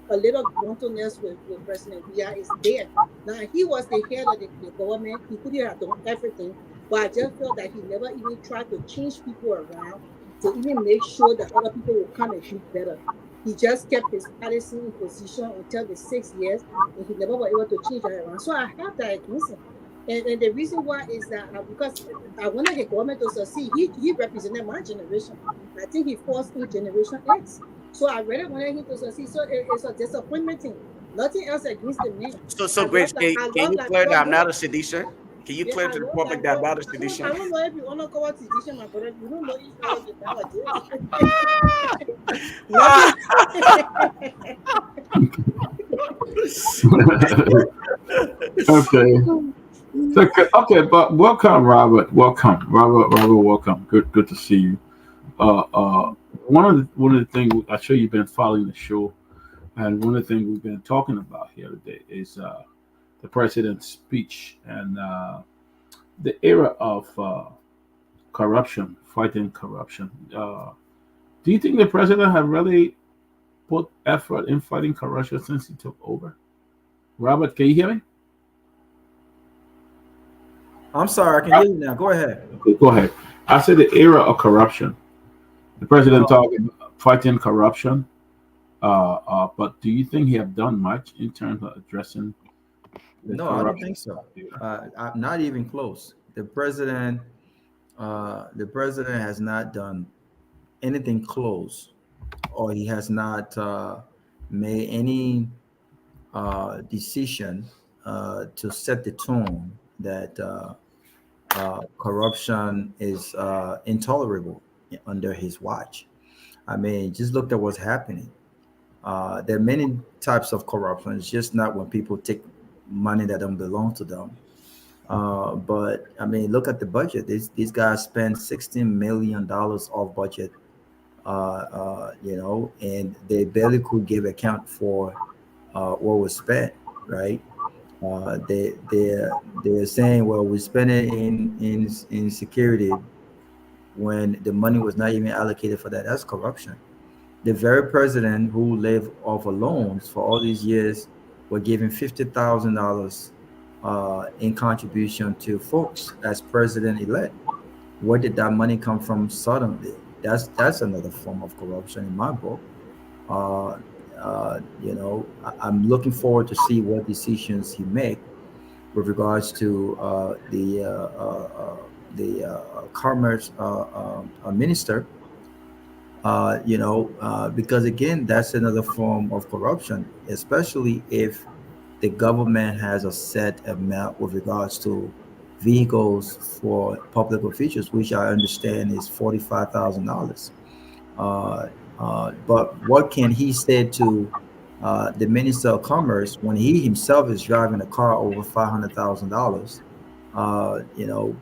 a little gruntleness with President Weah is there. Now he was the head of the government. He could have done everything, but I just felt that he never even tried to change people around to even make sure that other people will come and do better. He just kept his policy in position until the 6 years, and he never was able to change that around. So I have that against him. And the reason why is that because I wanted the government to succeed. He represented my generation. I think he forced in Generation X. So I really wanted him to succeed. So it's a disappointment thing. Nothing else against the man. So Grace, can you clear that I'm not a sedition? Can you clear to the public that I'm not a sedition? I don't know if you want to cover sedition, my brother. You don't know each other nowadays. Okay. Okay, but welcome, Robert. Welcome, Robert. Robert, welcome. Good to see you. Uh, uh, one of the things I'm sure you've been following the show, and one of the things we've been talking about here today is the president's speech and the era of corruption, fighting corruption. Do you think the president have really put effort in fighting corruption since he took over? Robert, can you hear me? I'm sorry, I can hear you now. Go ahead. Okay, go ahead. I said the era of corruption. The president talking fighting corruption. But do you think he have done much in terms of addressing the No, I don't corruption? think so. I'm not even close. The president has not done anything close, or he has not made any decision to set the tone that corruption is intolerable under his watch. I mean, just look at what's happening. There are many types of corruption. It's just not when people take money that don't belong to them. But I mean, look at the budget. These guys spend $16 million off budget, and they barely could give account for what was spent, right? They're saying, well, we spent it in security when the money was not even allocated for that. That's corruption. The very president who lived off of loans for all these years were giving $50,000 in contribution to folks as president-elect. Where did that money come from suddenly? That's another form of corruption in my book. I'm looking forward to see what decisions he make with regards to the commerce minister. Because again, that's another form of corruption, especially if the government has a set amount with regards to vehicles for public officials, which I understand is $45,000. But what can he say to the Minister of Commerce when he himself is driving a car over $500,000?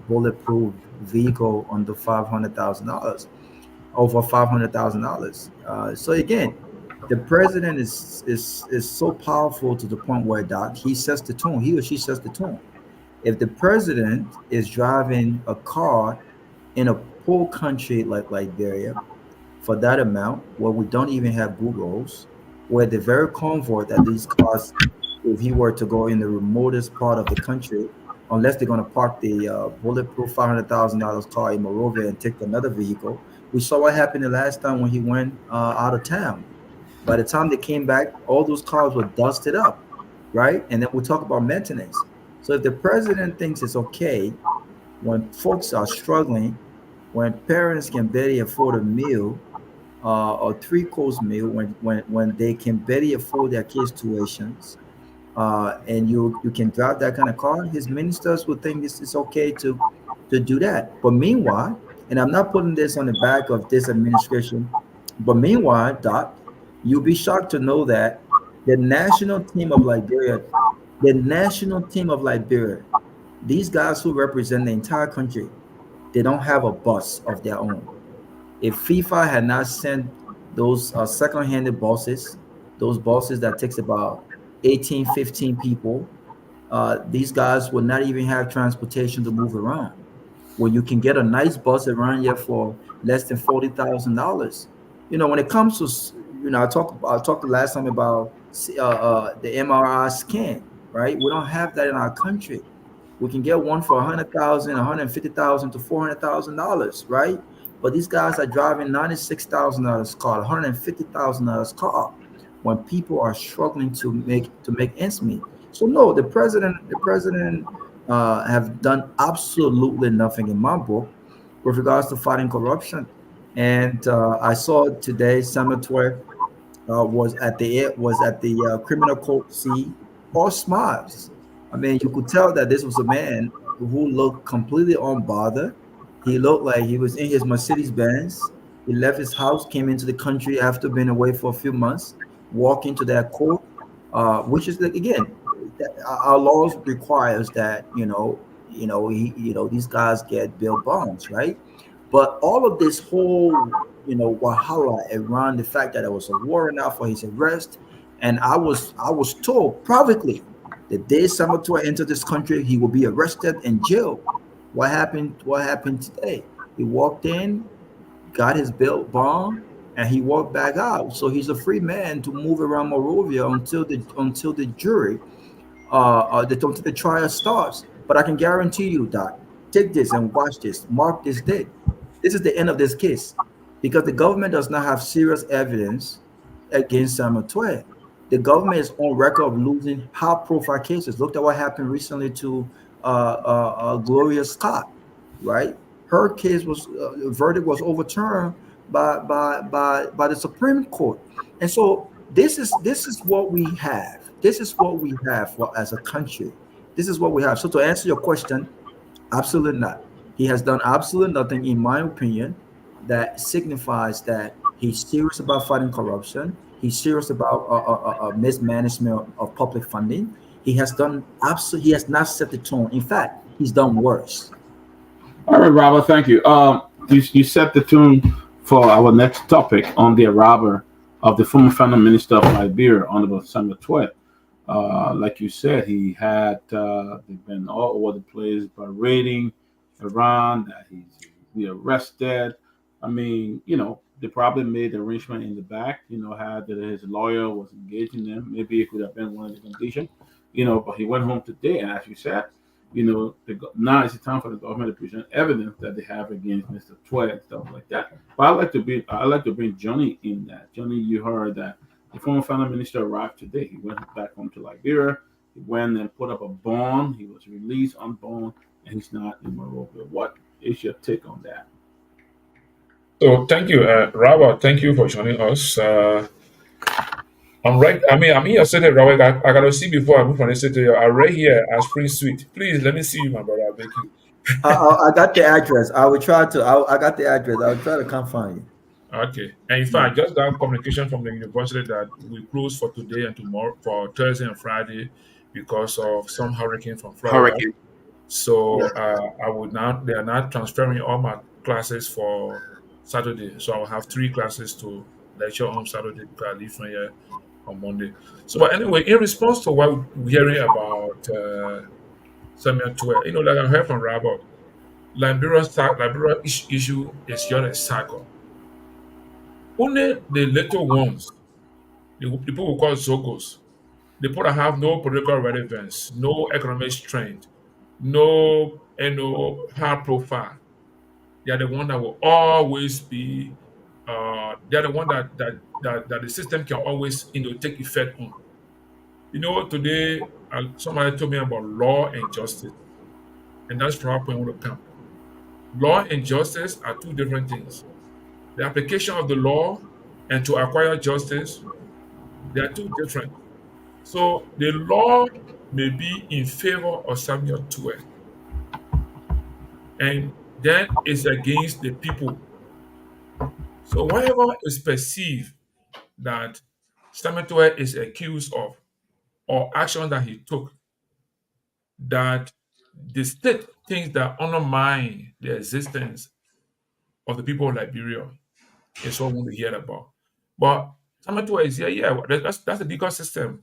Bulletproof vehicle under $500,000, over $500,000. So again, the president is so powerful to the point where, Doc, he sets the tone. He or she sets the tone. If the president is driving a car in a poor country like Liberia for that amount, where we don't even have good roads, where the very convoy that these cars, if he were to go in the remotest part of the country, unless they're going to park the bulletproof $500,000 car in Monrovia and take another vehicle. We saw what happened the last time when he went out of town. By the time they came back, all those cars were dusted up, right? And then we talk about maintenance. So if the president thinks it's okay when folks are struggling, when parents can barely afford a meal, or three-course meal, when they can barely afford their kids' tuitions, and you can drive that kind of car, his ministers would think it's okay to do that. But meanwhile, and I'm not putting this on the back of this administration, but meanwhile, Doc, you'll be shocked to know that the national team of Liberia, these guys who represent the entire country, they don't have a bus of their own. If FIFA had not sent those second-handed buses, those buses that takes about 18, 15 people, these guys would not even have transportation to move around. When you can get a nice bus around here for less than $40,000. When it comes to, I talked the last time about the MRI scan, right? We don't have that in our country. We can get one for $100,000, $150,000 to $400,000, right? But these guys are driving $96,000 car, $150,000 car, when people are struggling to make ends meet. So no, the president have done absolutely nothing in my book with regards to fighting corruption. And I saw today Senator was at the criminal court scene, all smiles. I mean, you could tell that this was a man who looked completely unbothered. He looked like he was in his Mercedes Benz. He left his house, came into the country after being away for a few months, walked into that court, which is, again, our laws requires that, these guys get bail bonds, right? But all of this whole, wahala around the fact that there was a warrant out for his arrest, and I was told privately the day Samatua entered this country, he will be arrested and jailed. What happened? What happened today? He walked in, got his bail bond, and he walked back out. So he's a free man to move around Morovia until the jury until the trial starts. But I can guarantee you, Doc, take this and watch this. Mark this date. This is the end of this case because the government does not have serious evidence against Samuel Twe. The government is on record of losing high-profile cases. Look at what happened recently to Gloria Scott, right? Her case was verdict was overturned by the Supreme Court, and so this is what we have. This is what we have as a country. This is what we have. So to answer your question, absolutely not. He has done absolutely nothing, in my opinion, that signifies that he's serious about fighting corruption. He's serious about mismanagement of public funding. He has done absolutely. He has not set the tone. In fact, he's done worse. All right, Robert, thank you. You set the tune for our next topic on the arrival of the former Foreign Minister of Liberia, Honorable Samuel Twe. Like you said, he had been all over the place parading around, that he arrested. I mean, they probably made the arrangement in the back, had that his lawyer was engaging them. Maybe it could have been one of the conditions, but he went home today, and as you said, now it's the time for the government to present evidence that they have against Mr. Twe and stuff like that. But I like to bring Johnny in that. Johnny, you heard that the former Foreign Minister arrived today. He went back home to Liberia. He went and put up a bond. He was released on bond, and he's not in Morocco. What is your take on that? So thank you, Robert. Thank you for joining us. I'm right. I'm here sitting, Robert. I gotta see before I move from the city. I'm right here at Spring Suite. Please let me see you, my brother. I beg you. I got the address. I will try to. I got the address. I will try to come find you. Okay. And in fact, I just got communication from the university that we close for today and tomorrow, for Thursday and Friday, because of some hurricane from Florida. Hurricane. So they are not transferring all my classes for Saturday. So I'll have 3 classes to lecture on Saturday because I leave from here on Monday. So, but anyway, in response to what we're hearing about Samuel Twe, like I heard from Robert, Liberia issue is just a cycle. Only the little ones, the people we call Zogos, the people that have no political relevance, no economic strength, no high profile, they are the one that will always be. They are the one that the system can always take effect on. Today somebody told me about law and justice, and that's from our point of come. Law and justice are 2 different things. The application of the law and to acquire justice, they are 2 different. So the law may be in favor of Samuel Twe, and then it's against the people. So whatever is perceived that Samuel Twe is accused of, or action that he took, that the state thinks that undermine the existence of the people of Liberia, is what we want to hear about. But Samuel Twe is that's the legal system.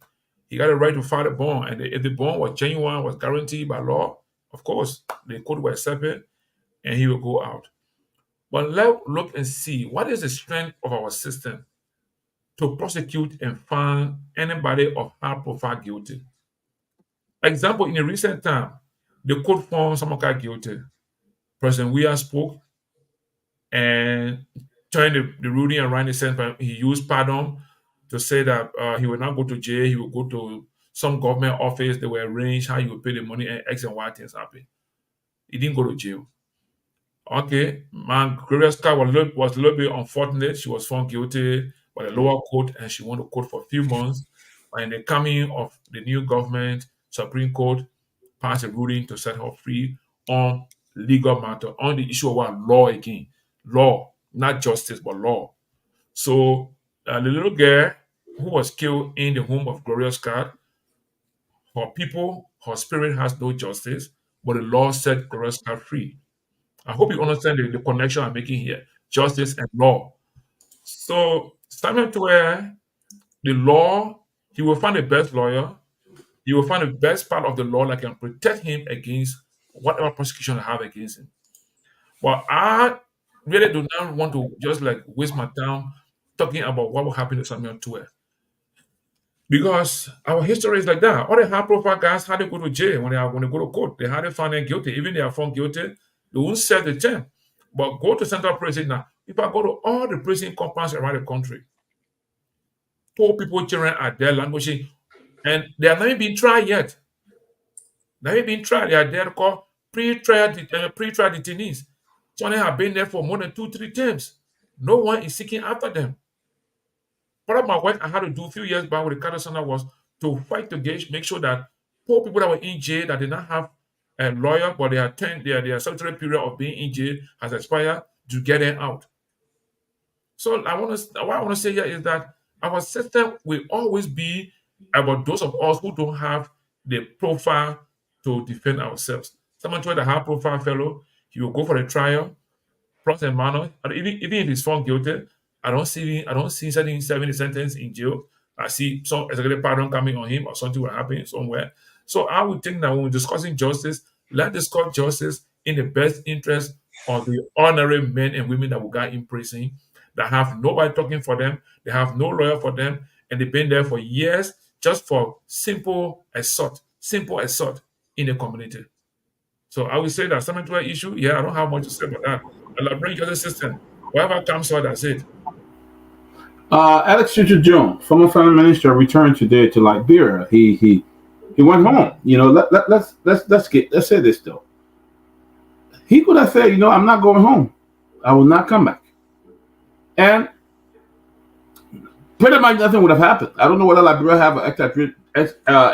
He got a right to file a bond, and if the bond was genuine, was guaranteed by law, of course, the court will accept it, and he will go out. But let's look and see what is the strength of our system to prosecute and find anybody of high profile guilty. Example, in a recent time, the court found someone guilty. President Weah spoke and turned the ruling around the sense that he used pardon to say that he will not go to jail, he will go to some government office, they will arrange how he will pay the money, and X and Y things happen. He didn't go to jail. Okay, man, Gloria Scott was a little bit unfortunate. She was found guilty by the lower court, and she went to court for a few months. And the coming of the new government, Supreme Court passed a ruling to set her free on legal matter, on the issue of what law again. Law, not justice, but law. So the little girl who was killed in the home of Gloria Scott, her people, her spirit has no justice. but the law set the rest are free. I hope you understand the connection I'm making here: justice and law. So Samuel Tuer, the law, he will find the best lawyer. He will find the best part of the law that can protect him against whatever prosecution I have against him. But I really do not want to just like waste my time talking about what will happen to Samuel Tuer. Because our history is like that. All the high profile guys had to go to jail when they go to court. They had to find them guilty. Even if they are found guilty, they won't serve the term. But go to central prison now. If I go to all the prison compounds around the country, poor people, children are there languishing, and they are not even being tried yet. They haven't been tried. They are there called pre-trial detainees. Some of them have been there for more than 2, 3 terms. No one is seeking after them. Part of my work I had to do a few years back with the Carter Center was to fight to make sure that poor people that were in jail that did not have a lawyer, but their statutory period of being in jail has expired, to get them out. So what I want to say here is that our system will always be about those of us who don't have the profile to defend ourselves. Someone tried a high profile fellow, he will go for a trial, plus and minus. And even if he's found guilty, I don't see serving sentence in jail. I see some executive pardon coming on him or something will happen somewhere. So I would think that when we're discussing justice, let's discuss justice in the best interest of the ordinary men and women that we got in prison, that have nobody talking for them, they have no lawyer for them, and they've been there for years just for simple assault in the community. So I would say that cemetery issue, I don't have much to say about that. The Liberian justice system, whatever comes out, that's it. Alex Richard Jones, former foreign minister, returned today to Liberia. He went home. Let's say this though. He could have said, I'm not going home. I will not come back. And pretty much nothing would have happened. I don't know whether Liberia have an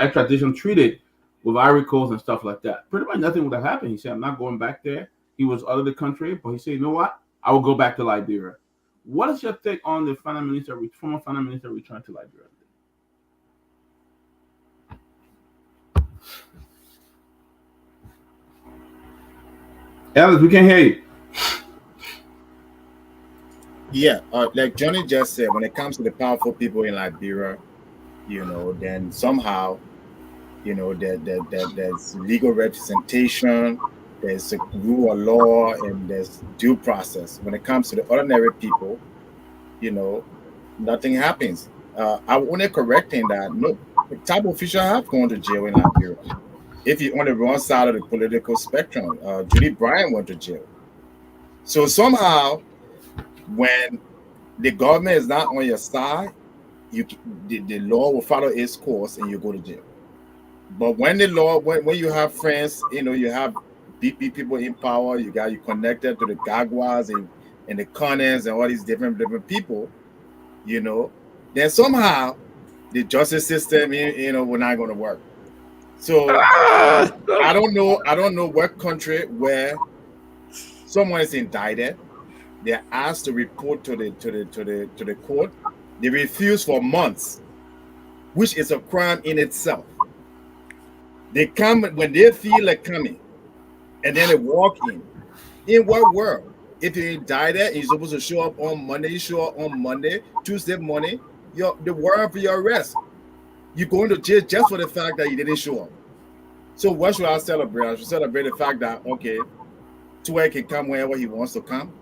extradition treaty with Ivory Coast and stuff like that. Pretty much nothing would have happened. He said, I'm not going back there. He was out of the country, but he said, you know what? I will go back to Liberia. What is your take on the former finance minister return to Liberia? Alex, we can hear you. Yeah, like Johnny just said, when it comes to the powerful people in Liberia, then somehow, there's legal representation, there's a rule of law, and there's due process. When it comes to the ordinary people, nothing happens. I want to correct him that no, the top officials have gone to jail in Liberia. If you're on the wrong side of the political spectrum, Judy Bryant went to jail. So somehow, when the government is not on your side, the law will follow its course and you go to jail. But when when you have friends, you have BP people in power, you connected to the Garguahs and the Connors and all these different people, then somehow the justice system, we're not going to work. So I don't know what country where someone is indicted, they're asked to report to the court, they refuse for months, which is a crime in itself. They come when they feel like coming, and then they walk in. In what world? If you're indicted and you're supposed to show up on Monday, you show up on Monday, Tuesday morning, the warrant for your arrest. You're going to jail just for the fact that you didn't show up. So what should I celebrate? I should celebrate the fact that, okay, Tuer can come whenever he wants to come.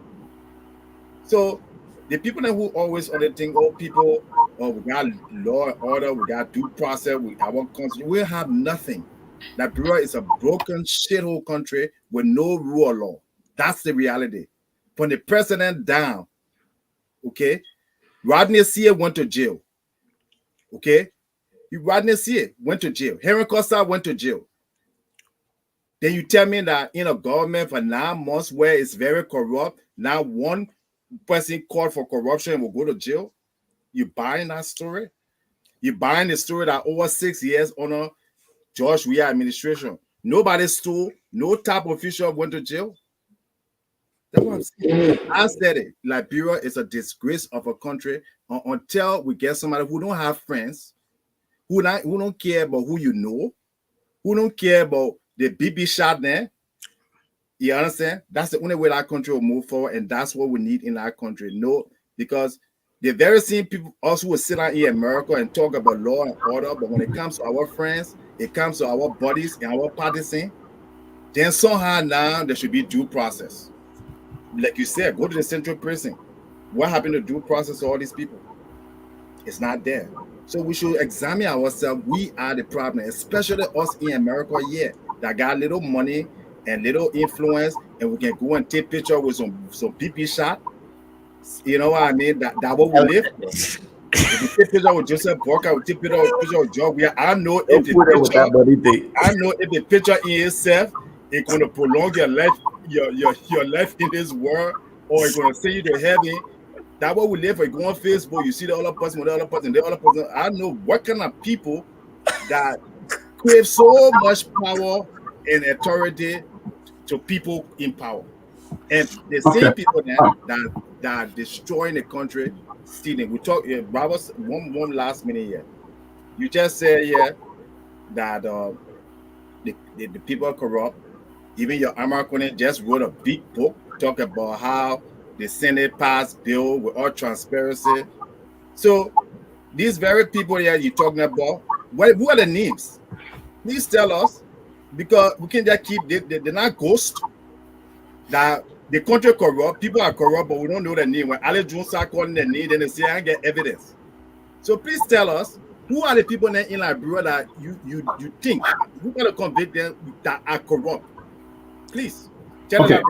So the people who always only think, we got law and order, we got due process, our country, we have nothing. Liberia is a broken shithole country with no rule of law. That's the reality. From the president down, okay? Rodney Sear went to jail, okay? Rodney Sear went to jail. Henry Costa went to jail. Then you tell me that in a government for 9 months where it's very corrupt, now one person caught for corruption will go to jail? You buying that story? You buying the story that over 6 years under George Weah administration, nobody stole, no top official went to jail? That's what I'm saying. I said it. Liberia is a disgrace of a country until we get somebody who don't have friends, who don't care about who you know, who don't care about the BB shot there. You understand? That's the only way our country will move forward, and that's what we need in our country. No, because the very same people also will sit out in America and talk about law and order, but when it comes to our friends, it comes to our buddies and our partisans, then somehow now there should be due process. Like you said, go to the central prison. What happened to due process to all these people? It's not there. So we should examine ourselves. We are the problem, especially us in America here that got little money and little influence, and we can go and take picture with some PP shot. You know what I mean? That what we live. If you take picture with Joseph Walker, we take picture with Joe. I know if the picture in itself is going to prolong your life, your life in this world, or it's going to send you to heaven. That what we live for. You go on Facebook, you see the other person with the other person, the other person. I know what kind of people that crave so much power and authority to people in power, and the same people that are destroying the country. Stealing. We talk. Robert, one last minute here. You just said that the people are corrupt. Even your American just wrote a big book talk about how the Senate passed bill with all transparency. So these very people here you're talking about, who are the names? Please tell us, because we can just keep they're not ghosts. That the country corrupt, people are corrupt, but we don't know the name. When Ali Jones start calling the name, then they say I get evidence. So please tell us, who are the people in Liberia that you think we gotta convict them that are corrupt? Please tell us.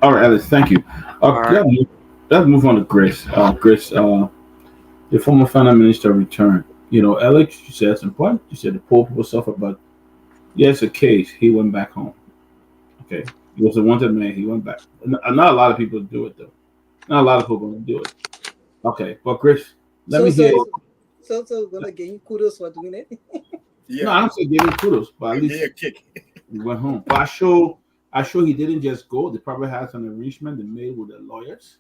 All right, Alice, thank you. Let's move on to Grace. Grace, the former finance minister returned. You know, Alex, you said it's important. You said the poor people suffer, but yes, a case. He went back home. Okay. He was a wanted man. He went back. Not a lot of people do it, though. Not a lot of people going to do it. Okay. But, Chris, let me hear you. So we're going to give you kudos for doing it? No, I don't say give him kudos, but at least he went home. But I sure he didn't just go. They probably had some arrangement they made with the lawyers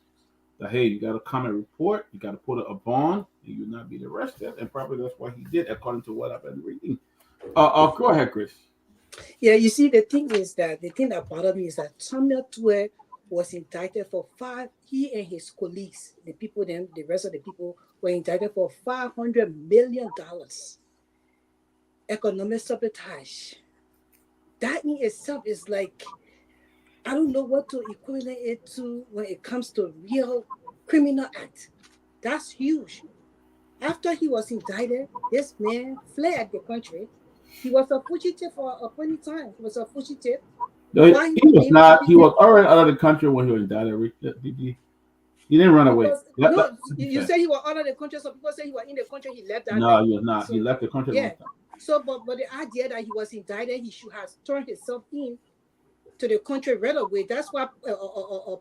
that, hey, you got to come and report. You got to put a bond, and you'll not be arrested. And probably that's what he did, according to what I've been reading. Go ahead, Chris. Yeah, you see, the thing that bothered me is that Samuel Pewee was indicted for he and his colleagues, the rest of the people were indicted for $500 million economic sabotage. That in itself is like, I don't know what to equivalent it to when it comes to real criminal act. That's huge. After he was indicted, this man fled the country. He was a fugitive for a point in time. He was a fugitive. No, he was not. He was already out of the country when he was indicted. He didn't run away. You say he was out of the country. Some people say he was in the country. He left that. No, he was not. So, he left the country. Yeah. So, but the idea that he was indicted, he should have turned himself in to the country right away. That's what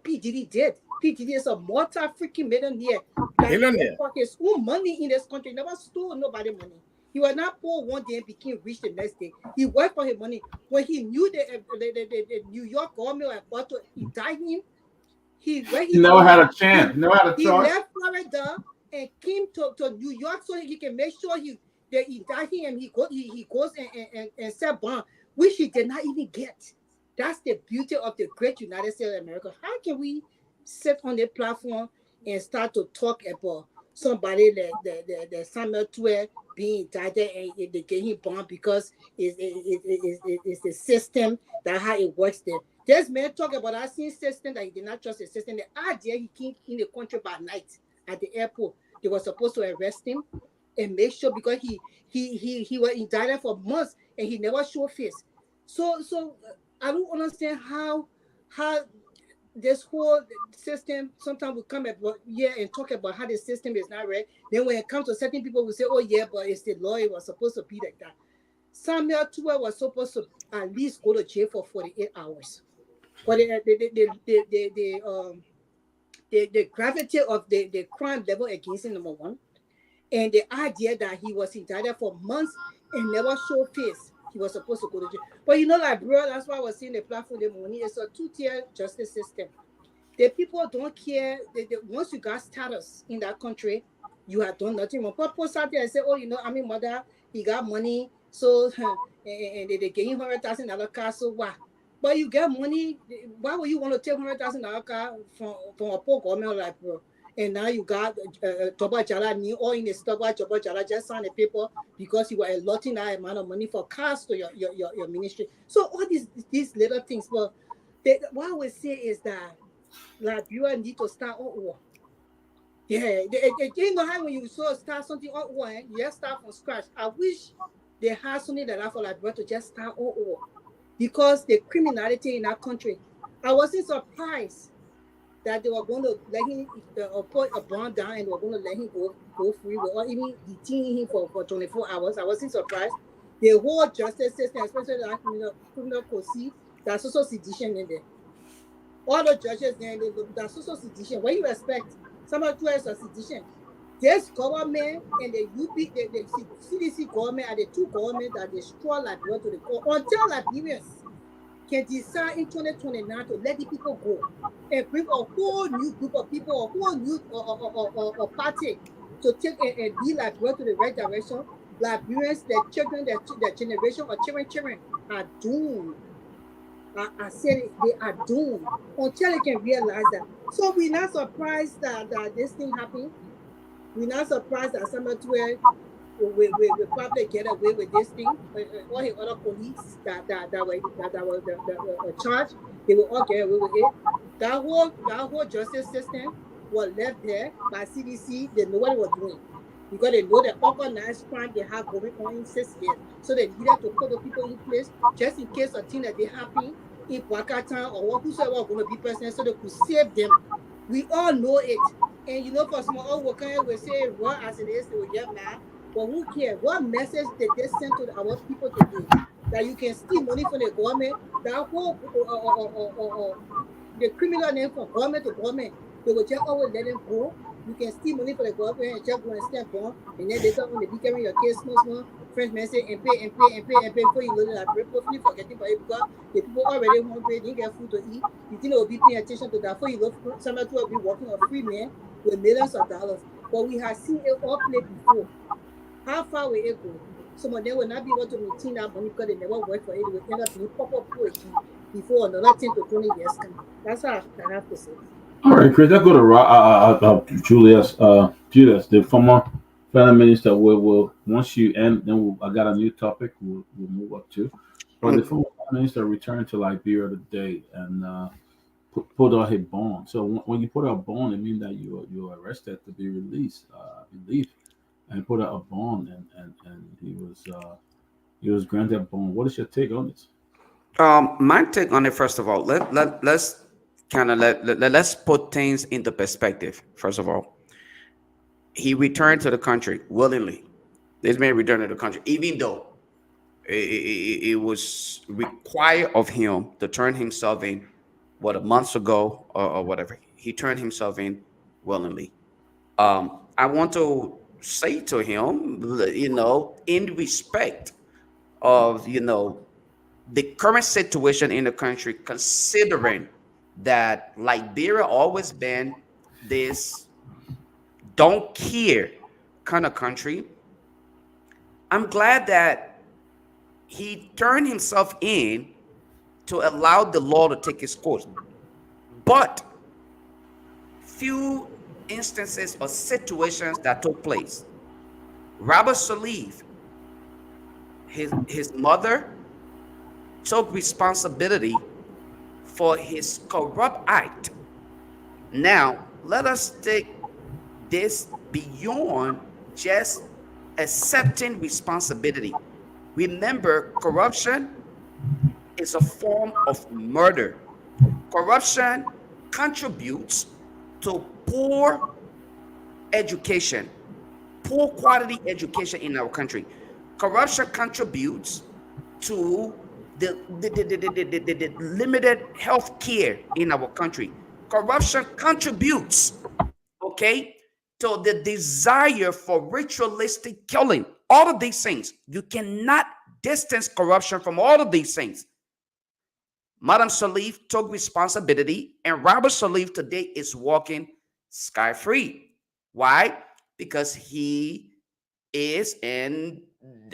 P. Diddy did. P. Diddy is a multi-freaking millionaire. He put his own money in this country. He never stole nobody's money. He was not poor one day and became rich the next day. He worked for his money. When he knew the New York government was about to indict him, he never had a chance. Never had a choice. He left Florida and came to New York so he can make sure they indict him, and he goes and sell bond, which he did not even get. That's the beauty of the great United States of America. How can we sit on the platform and start to talk about somebody like Samuel Pewee being indicted and they get him bond because it's the system that how it works there. This man talk about that same system that he did not trust the system. The idea he came in the country by night at the airport. They were supposed to arrest him and make sure because he was indicted for months and he never showed face. So I don't understand how this whole system sometimes will come and talk about how the system is not right. Then when it comes to certain people, will say, "Oh yeah, but it's the law. It was supposed to be like that." Samuel Pewee was supposed to at least go to jail for 48 hours. But the gravity of the crime level against him, number one, and the idea that he was indicted for months and never showed face. He was supposed to go to jail. But like, bro, that's why I was saying the platform the money is a two-tier justice system. The people don't care. Once you got status in that country, you have done nothing wrong. But post out there and say, "Oh, I'm a mother, he got money, So and they gave him $100,000 car. So why? But you get money. Why would you want to take $100,000 car from a poor government like bro? And now you got Toba Jala new or in the store Toba Jala just signed a paper because you were allotting that amount of money for cars to your ministry. So all these little things. But what I would say is that Liberia need to start over. Yeah, you know how when you start something all over, you just start from scratch. I wish they had something like that for Liberia to just start all over. Because the criminality in our country, I wasn't surprised that they were going to let him put a bond down and they were going to let him go free, or even detain him for 24 hours. I wasn't surprised. The whole justice system, especially that criminal code, there's also sedition in there. All the judges there, there's also sedition. What do you expect? Somebody who has a sedition. This government and the CDC government are the two governments that destroy Liberia to the core. Until Liberians can decide in 2029 to let the people go and bring a whole new group of people, a whole new party to take and lead Liberia to the right direction, Liberians, their children, their generation or children are doomed. I said it, they are doomed until they can realize that. So we're not surprised that this thing happened. We're not surprised that somebody we probably get away with this thing. All the other police that were charged, they will all get away with it. That whole justice system was left there by CDC. They know what they were doing because they know the organized crime they have going on in 6 years. So they needed to put the people in place just in case a thing that they happen in Wakatan or whosoever was going to be president, so they could save them. We all know it. And you know, for some old workers will say, well, as it is, they will get mad. But who cares? What message did they send to our people today? That you can steal money from the government, that whole the criminal name from government to government, they will just always let them go. You can steal money from the government and just go and stand bond, and then later on they be carrying your case small. French man say and pay before you load it up. Hopefully forgetting about it because the people already hungry, didn't get food to eat. You think they will be paying attention to that before you look somebody will be working a free man with millions of dollars. But we have seen it all play before. How far will it go? Some of them will not be able to maintain that money because they never work for it. They will end up being pop-up again before another 10 to 20 years come. That's how I have to say. All right, Chris, let's go to Julius. Julius, the former Prime Minister, will once you end, then I got a new topic we'll move up to. But the former Prime Minister returned to Liberia today and put out a bond. So when you put out a bond, it means that you're arrested to be released, I believe, and put out a bond, and he was granted a bond. What is your take on this? My take on it, first of all, let's kind of let's put things into perspective. First of all, he returned to the country willingly. This man returned to the country, even though it was required of him to turn himself in, a month ago or whatever. He turned himself in willingly. I want to say to him, in respect of, the current situation in the country, considering that Liberia always been this don't care kind of country, I'm glad that he turned himself in to allow the law to take its course. But few instances or situations that took place. Robert Saliv, his mother, took responsibility for his corrupt act. Now, let us take this beyond just accepting responsibility. Remember, corruption is a form of murder. Corruption contributes to poor education, poor quality education in our country. Corruption contributes to the limited health care in our country. Corruption contributes, to the desire for ritualistic killing. All of these things, you cannot distance corruption from all of these things. Madam Saliv took responsibility, and Robert Saliv today is walking sky-free. Why? Because he is in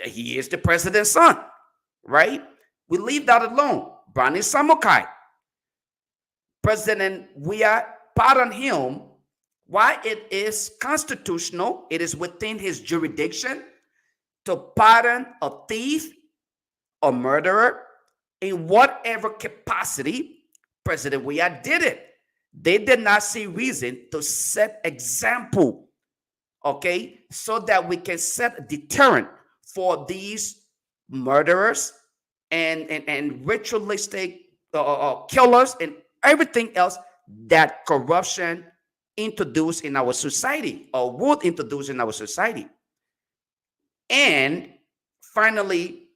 he is the president's son, right? We leave that alone. Brani Samokai, President, we are pardon him. Why? It is constitutional. It is within his jurisdiction to pardon a thief, a murderer, in whatever capacity. President Weah did it. They did not see reason to set example, okay, so that we can set a deterrent for these murderers and ritualistic killers and everything else that corruption introduced in our society or would introduce in our society. And finally,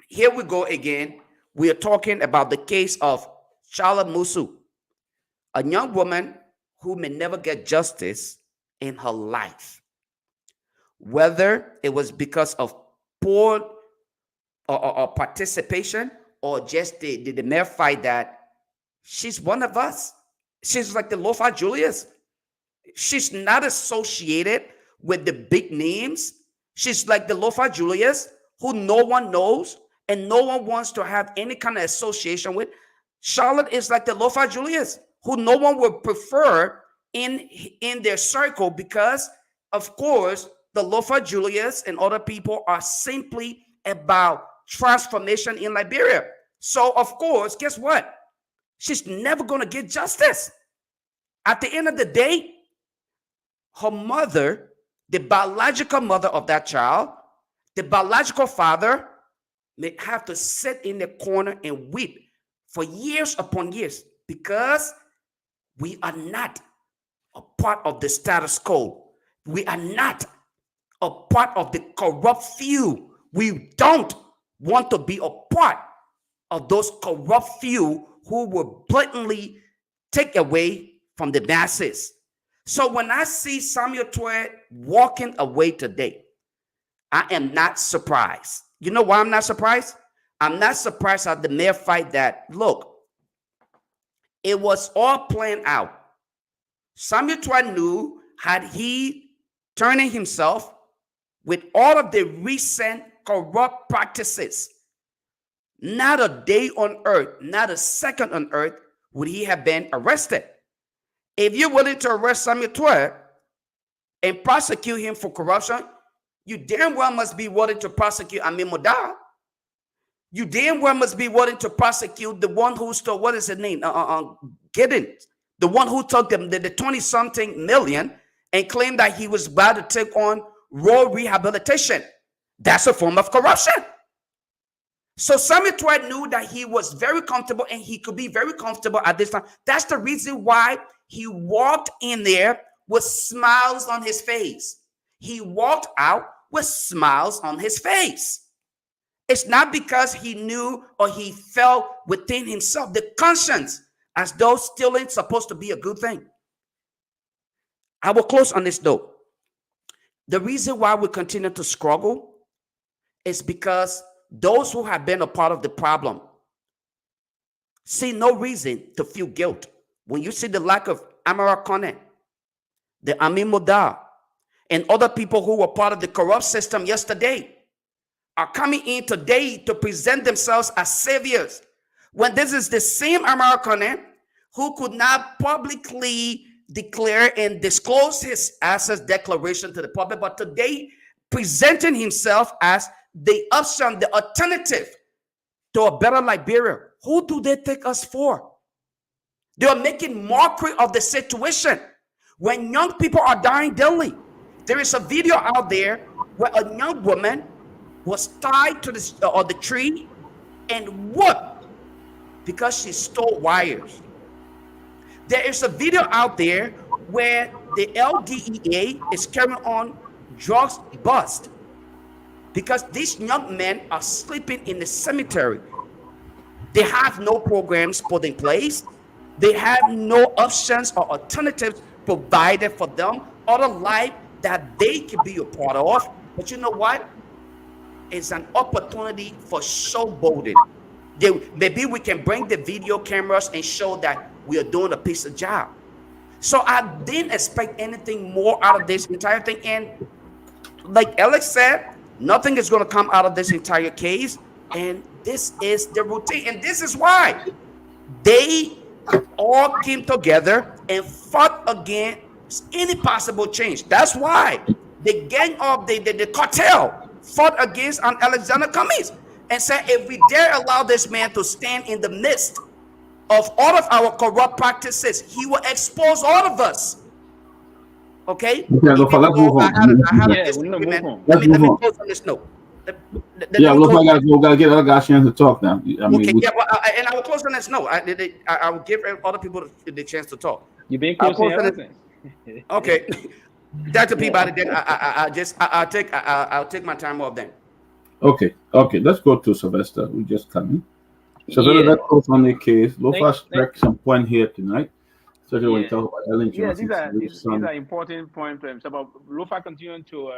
here we go again. We are talking about the case of Charlotte Musu, a young woman who may never get justice in her life, whether it was because of poor or participation or just the mere fact that she's one of us. She's like the Lofa Julius. She's not associated with the big names. She's like the Lofa Julius, who no one knows and no one wants to have any kind of association with. Charlotte is like the Lofa Julius, who no one would prefer in their circle because, of course, the Lofa Julius and other people are simply about transformation in Liberia. So, of course, guess what? She's never going to get justice. At the end of the day, her mother, the biological mother of that child, the biological father, may have to sit in the corner and weep for years upon years because we are not a part of the status quo. We are not a part of the corrupt few. We don't want to be a part of those corrupt few who will blatantly take away from the masses. So when I see Samuel Tweed walking away today, I am not surprised. You know why I'm not surprised? I'm not surprised at the mere fact that, look, it was all planned out. Samuel Tweed knew, had he turning himself with all of the recent corrupt practices, not a day on earth, not a second on earth would he have been arrested. If you're willing to arrest Samuel Tweed and prosecute him for corruption, you damn well must be willing to prosecute Amin Modal. You damn well must be willing to prosecute the one who stole, what is his name? Giddens, the one who took them the 20-something million and claimed that he was about to take on rural rehabilitation. That's a form of corruption. So Samuel Tweed knew that he was very comfortable and he could be very comfortable at this time. That's the reason why he walked in there with smiles on his face. He walked out with smiles on his face. It's not because he knew or he felt within himself the conscience as though stealing supposed to be a good thing. I will close on this note. The reason why we continue to struggle is because those who have been a part of the problem see no reason to feel guilt. When you see the lack of Amara Kone, the Amin Modal, and other people who were part of the corrupt system yesterday are coming in today to present themselves as saviors, when this is the same Amara Kone who could not publicly declare and disclose his assets declaration to the public, but today presenting himself as the option, the alternative to a better Liberia. Who do they take us for? They are making mockery of the situation when young people are dying daily. There is a video out there where a young woman was tied to the tree and whooped because she stole wires. There is a video out there where the LDEA is carrying on drugs bust because these young men are sleeping in the cemetery. They have no programs put in place. They have no options or alternatives provided for them or a life that they can be a part of. But you know what? It's an opportunity for showboating. Maybe we can bring the video cameras and show that we are doing a piece of job. So I didn't expect anything more out of this entire thing. And like Alex said, Nothing is going to come out of this entire case. And this is the routine. And this is why they all came together and fought against any possible change. That's why the gang of the cartel fought against Alexander Cummings and said, if we dare allow this man to stand in the midst of all of our corrupt practices, he will expose all of us. Okay? Let's move on. Let me close on this note. We gotta get other guys a chance to talk now. And I will close on this note. I will give other people the chance to talk. You've been closing everything. Okay. Dr. Peabody, then I'll take my time off then. Okay. Let's go to Sylvester. We just come in. Sylvester, let's go on the case. Lofa struck some point here tonight. So when we talk about Ellen Johnson, these are important points about Lofa continuing to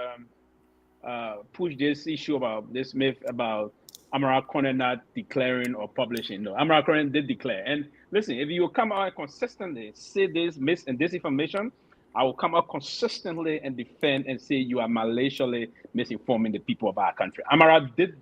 push this issue about this myth about Amara Corner not declaring or publishing. No, Amara Corner did declare. And listen, if you come out and consistently say this mis and disinformation, I will come out consistently and defend and say you are maliciously misinforming the people of our country. Amara did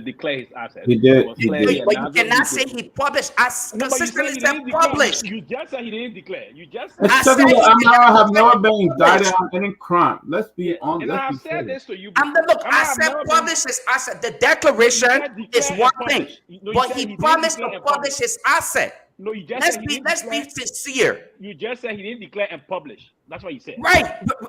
declare his assets. He did. But you cannot say he published. I consistently said published. You just said he didn't declare. You just said Amara have never been indicted on any crime. Let's be honest. And I said this to you. I said publish his asset. The declaration is one thing, but he promised to publish his asset. No, you just let's be sincere. You just said he didn't declare and publish. That's what you said. Right.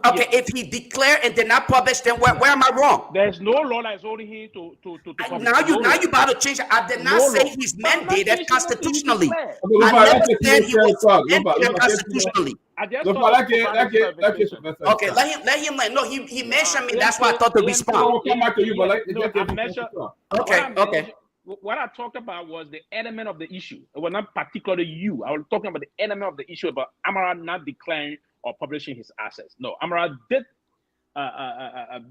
Okay. If he declared and did not publish, then where am I wrong? There's no law that is holding him to publish. Now you about to change it. I did not say he's mandated constitutionally. I never said he was mandated constitutionally. Okay, let him. No, he mentioned me. That's why I thought to respond. Okay. What I talked about was the element of the issue. It was not particularly you. I was talking about the element of the issue about Amara not declaring or publishing his assets. No, Amara did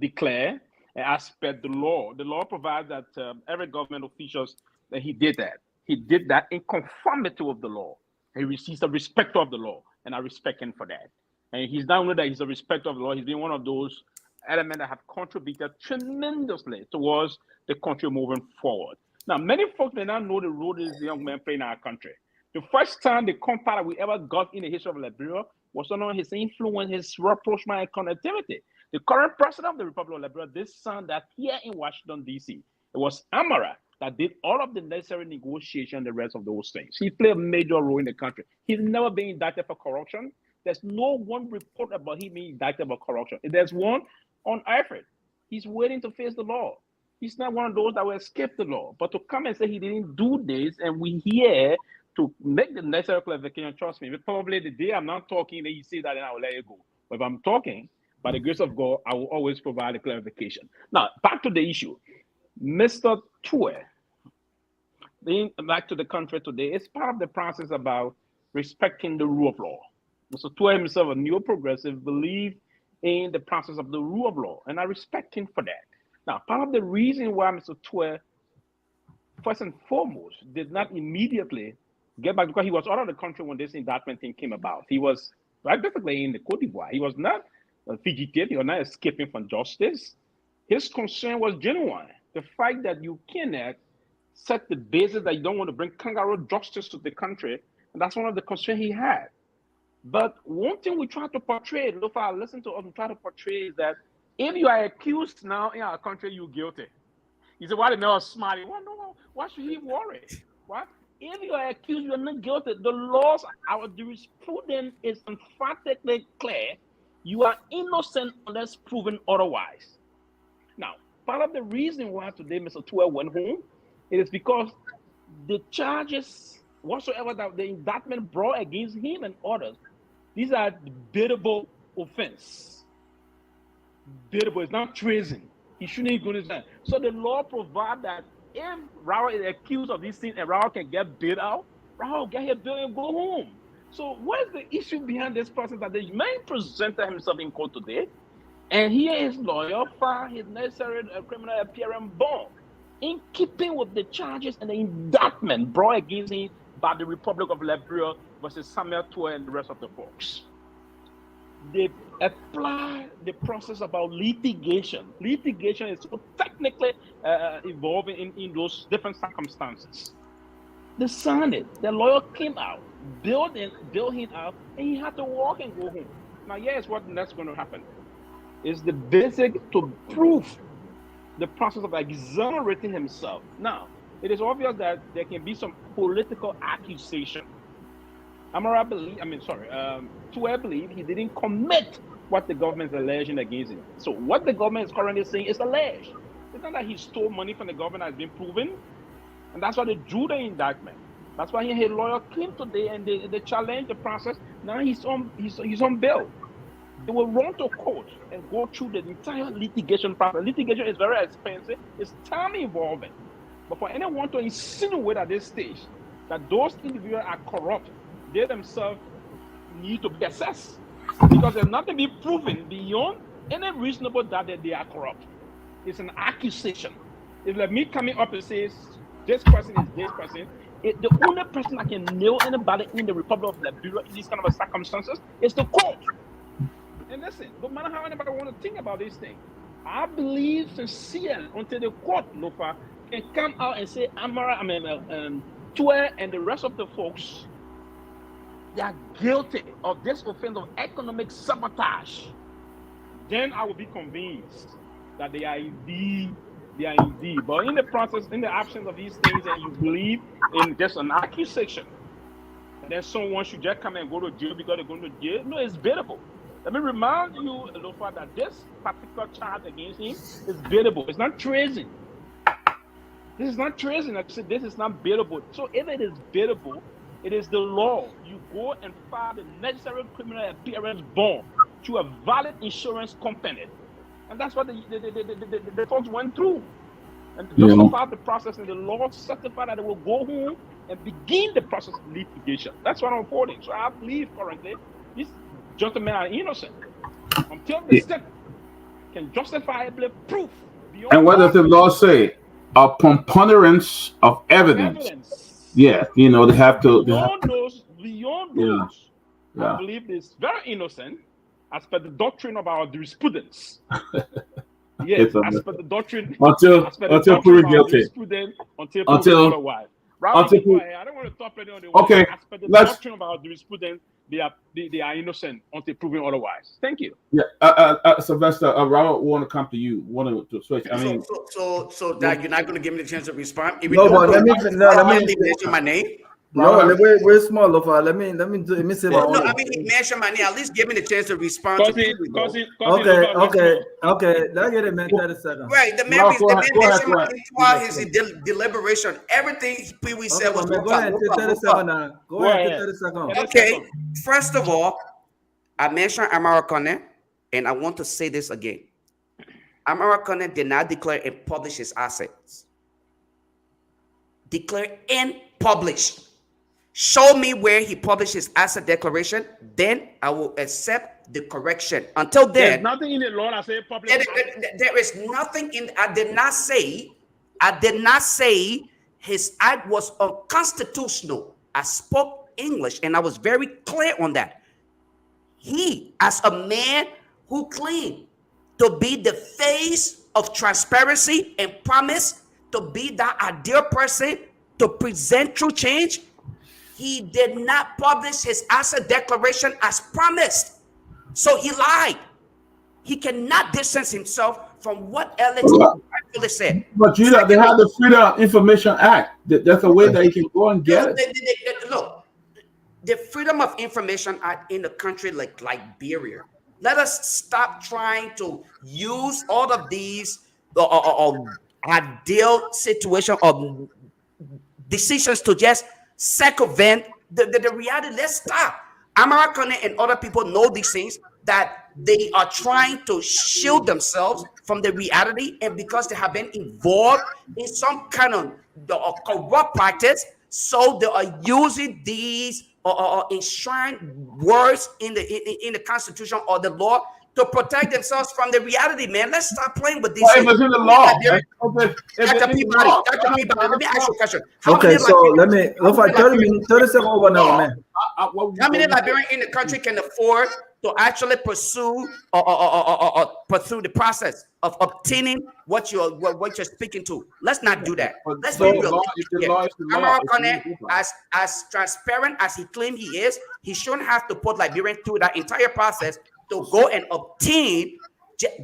declare as per the law. The law provides that every government officials that he did that. He did that in conformity with the law. He receives a respect of the law, and I respect him for that. And he's not only that he's a respect of the law, he's been one of those elements that have contributed tremendously towards the country moving forward. Now, many folks may not know the role this young man played in our country. The first time the compound we ever got in the history of Liberia was under his influence, his rapprochement and connectivity. The current president of the Republic of Liberia, this son that here in Washington, D.C., it was Amara that did all of the necessary negotiation and the rest of those things. He played a major role in the country. He's never been indicted for corruption. There's no one report about him being indicted for corruption. If there's one on Alfred, he's waiting to face the law. He's not one of those that will escape the law. But to come and say he didn't do this, and we here to make the necessary clarification, trust me, probably the day I'm not talking, then you say that, and I will let you go. But if I'm talking, by the grace of God, I will always provide a clarification. Now, back to the issue. Mr. Pewee, being back to the country today, is part of the process about respecting the rule of law. Mr. Pewee himself, a neo-progressive, believed in the process of the rule of law, and I respect him for that. Now, part of the reason why Mr. Pewee, first and foremost, did not immediately get back, because he was out of the country when this indictment thing came about. He was basically in the Côte d'Ivoire. He was not a fugitive. He was not escaping from justice. His concern was genuine. The fact that you cannot set the basis that you don't want to bring kangaroo justice to the country, and that's one of the concerns he had. But one thing we try to portray, Lofa, I listen to us, we try to portray is that if you are accused now in our country, you're guilty. You say, why the man was smiling? Well, no, why should he worry? What? If you are accused, you're not guilty. The laws, our jurisprudence is emphatically clear. You are innocent unless proven otherwise. Now, part of the reason why today Mr. Pewee went home, it is because the charges whatsoever that the indictment brought against him and others, these are debatable offense. Debatable, it's not treason. He shouldn't go to that. So the law provides that if Raul is accused of these things and Raul can get bailed out, Raul will get his bail and go home. So what is the issue behind this process that the man presented himself in court today, and here his lawyer filed his necessary criminal appearance bond in keeping with the charges and the indictment brought against him by the Republic of Liberia versus Samuel Pewee and the rest of the folks. they apply the process about litigation. Litigation is so technically evolving in those different circumstances. They signed it. The lawyer came out, bailed him out, and he had to walk and go home. Now, here's what that's going to happen. It's the basic to prove the process of exonerating himself. Now, it is obvious that there can be some political accusation. Togar believe he didn't commit what the government is alleging against him. So what the government is currently saying is alleged. It's not that he stole money from the government has been proven. And that's why they drew the indictment. That's why his lawyer came today and they challenged the process. Now he's on bail. They will run to court and go through the entire litigation process. Litigation is very expensive. It's time involving. But for anyone to insinuate at this stage that those individuals are corrupt, they themselves need to be assessed. Because there's nothing to be proven beyond any reasonable doubt that they are corrupt. It's an accusation. It's like me coming up and says, this person is this person. The only person that can nail anybody in the Republic of Liberia in these kind of circumstances is the court. And listen, no matter how anybody want to think about this thing, I believe sincerely until the court, Lofa, can come out and say, Pewee and the rest of the folks, they are guilty of this offense of economic sabotage. Then I will be convinced that they are indeed. But in the process, in the absence of these things, and you believe in just an accusation, and then someone should just come and go to jail because they're going to jail, no, it's bailable. Let me remind you, Lofa, that this particular charge against him is bailable. It's not treason. This is not treason. Like I said, this is not bailable. So if it is bailable, it is the law. You go and file the necessary criminal appearance bond to a valid insurance company. And that's what the folks went through. And just about the process, and the law certified that they will go home and begin the process of litigation. That's what I'm reporting. So I believe currently these gentlemen are innocent until the state can justifiably prove. And what does the law say? A preponderance of evidence. Yeah, they have to. Beyond those, I believe it's very innocent. As per the doctrine of our jurisprudence. Yes, as per the doctrine. Until proven guilty. Until otherwise. I don't want to talk any on the way. Okay. As per the doctrine of our jurisprudence, they are innocent until proven otherwise. Thank you. Yeah, Sylvester, Robert, want to come to you. Want to switch? I mean, so that you're not going to give me the chance to respond. No, but let me mention my name. No, we're small, Lofa. Let me say my own. No, I mean, he mentioned my name. At least give me the chance to respond. Okay. Let's get it, man. 30 seconds. Right. The man mentioned my name while his deliberation. Everything Pewee said was go ahead. 30 seconds now. Go ahead. 30 seconds. Okay. First of all, I mentioned Americone, and I want to say this again. Americone did not declare and publish his assets. Declare and publish. Show me where he published his asset declaration, then I will accept the correction. Until then, there's nothing in the law that says public. There is nothing in. I did not say his act was unconstitutional. I spoke English and I was very clear on that. He, as a man who claimed to be the face of transparency and promise to be that ideal person to present true change, he did not publish his asset declaration as promised. So he lied. He cannot distance himself from what Alex actually said. But they have the Freedom of Information Act. That's a way that he can go and get it. Look, the Freedom of Information Act in a country like Liberia. Let us stop trying to use all of these ideal situation of decisions to just circumvent the reality. Let's stop. Americone and other people know these things, that they are trying to shield themselves from the reality, and because they have been involved in some kind of corrupt practice, so they are using these enshrined words in the Constitution or the law to protect themselves from the reality, man. Let's stop playing with these things. It's in the law. Dr. Peabody, let me ask you a question. Okay, so let me, 30 seconds over now, man. How many Liberians in the country can afford to actually pursue or pursue the process of obtaining what you're speaking to? Let's not do that. Let's be realistic here. Amarokane, as transparent as he claimed he is, he shouldn't have to put Liberians through that entire process to go and obtain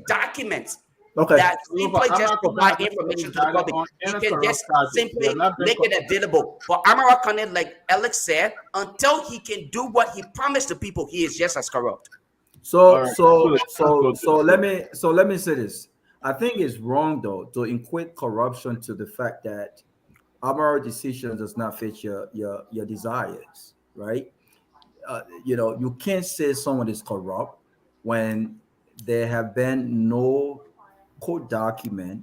documents that simply just provide information to the public. He can just simply make it available. But Amarokane, like Alex said, until he can do what he promised the people, he is just as corrupt. So let me say this. I think it's wrong though to equate corruption to the fact that our decision does not fit your desires, right? You can't say someone is corrupt when there have been no court document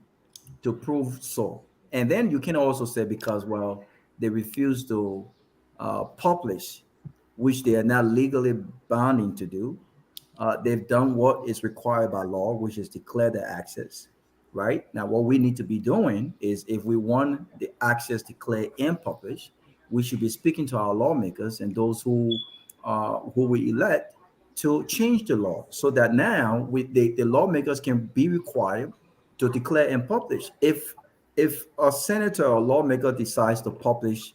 to prove so. And then you can also say because they refuse to publish, which they are not legally bounding to do. They've done what is required by law, which is declare the access. Right now, what we need to be doing is, if we want the access declared and published, we should be speaking to our lawmakers and those who we elect to change the law so that now the lawmakers can be required to declare and publish. If a senator or lawmaker decides to publish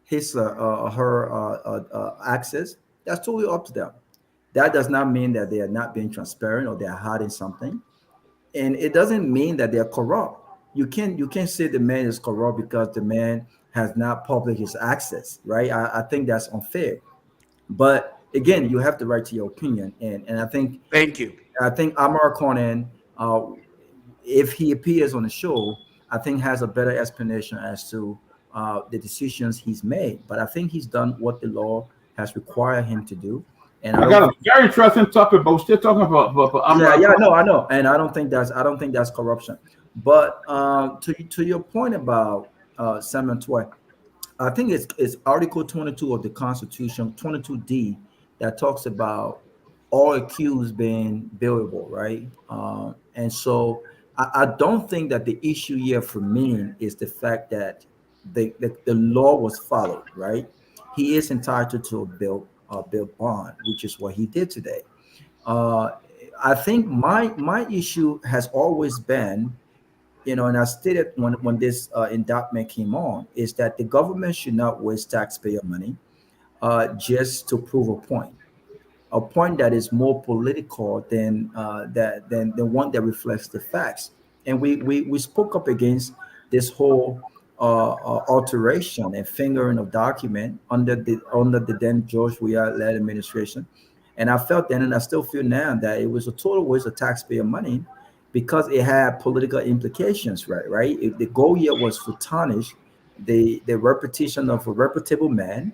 his her access, that's totally up to them. That does not mean that they are not being transparent or they are hiding something. And it doesn't mean that they're corrupt. You can't say the man is corrupt because the man has not published his access, right? I think that's unfair. But again, you have the right to your opinion, and I think. Thank you. I think Amar Conan, if he appears on the show, I think has a better explanation as to the decisions he's made. But I think he's done what the law has required him to do. And I got a very interesting topic, but we're still talking about I know, and I don't think that's corruption. But to your point about Samuel Tway, I think it's Article 22 of the Constitution, 22D, that talks about all accused being bailable, right? And so I don't think that the issue here for me is the fact that the law was followed, right? He is entitled to a bail bond, which is what he did today. I think my issue has always been, and I stated when this indictment came on, is that the government should not waste taxpayer money just to prove a point that is more political than the one that reflects the facts. And we spoke up against this whole alteration and fingering of document under the then George Weah led administration. And I felt then, and I still feel now, that it was a total waste of taxpayer money because it had political implications, right? If the goal here was to tarnish the reputation of a reputable man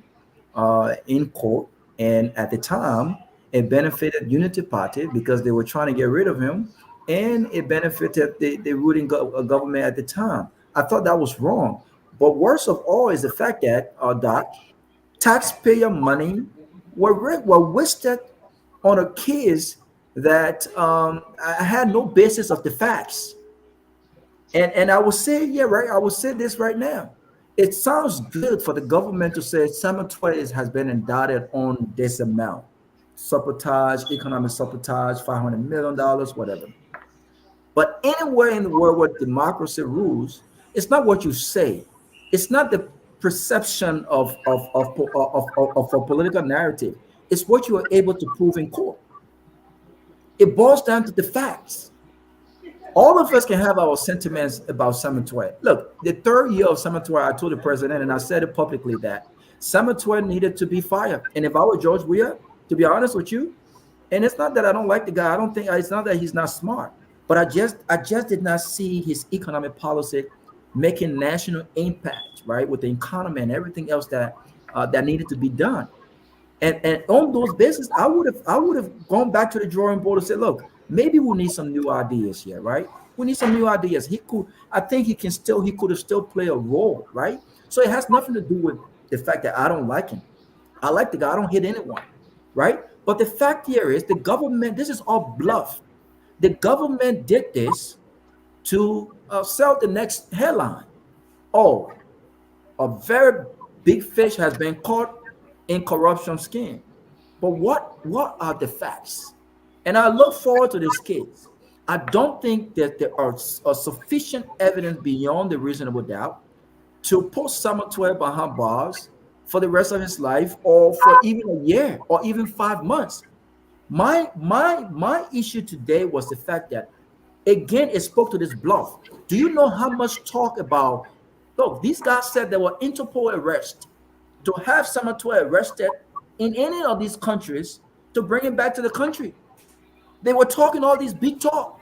in court, and at the time, it benefited Unity Party because they were trying to get rid of him, and it benefited the ruling government at the time. I thought that was wrong. But worst of all is the fact that taxpayer money were wasted on a case that had no basis of the facts. And I will say, I will say this right now. It sounds good for the government to say Samuel Tway has been indicted on this amount. Sabotage, economic sabotage, $500 million, whatever. But anywhere in the world where democracy rules, it's not what you say. It's not the perception of a political narrative. It's what you are able to prove in court. It boils down to the facts. All of us can have our sentiments about Samuel Tway. Look, the third year of Samuel Tway, I told the president, and I said it publicly, that Samuel Tway needed to be fired. And if I were George Weah, to be honest with you, and it's not that I don't like the guy. I don't think it's not that he's not smart, but I just did not see his economic policy making national impact, right, with the economy and everything else that needed to be done. And on those bases, I would have gone back to the drawing board and said, look, maybe we need some new ideas here, right? We need some new ideas. I think he could have still played a role, right? So it has nothing to do with the fact that I don't like him. I like the guy. I don't hate anyone, right? But the fact here is the government, this is all bluff. The government did this to sell the next headline. Oh, a very big fish has been caught in corruption scheme. But what are the facts? And I look forward to this case. I don't think that there are sufficient evidence beyond the reasonable doubt to put Samuel behind bars for the rest of his life, or for even a year, or even 5 months. My issue today was the fact that, again, it spoke to this bluff. Do you know how much talk about? Look, these guys said they were Interpol arrest to have Samuel arrested in any of these countries to bring him back to the country. They were talking all these big talk,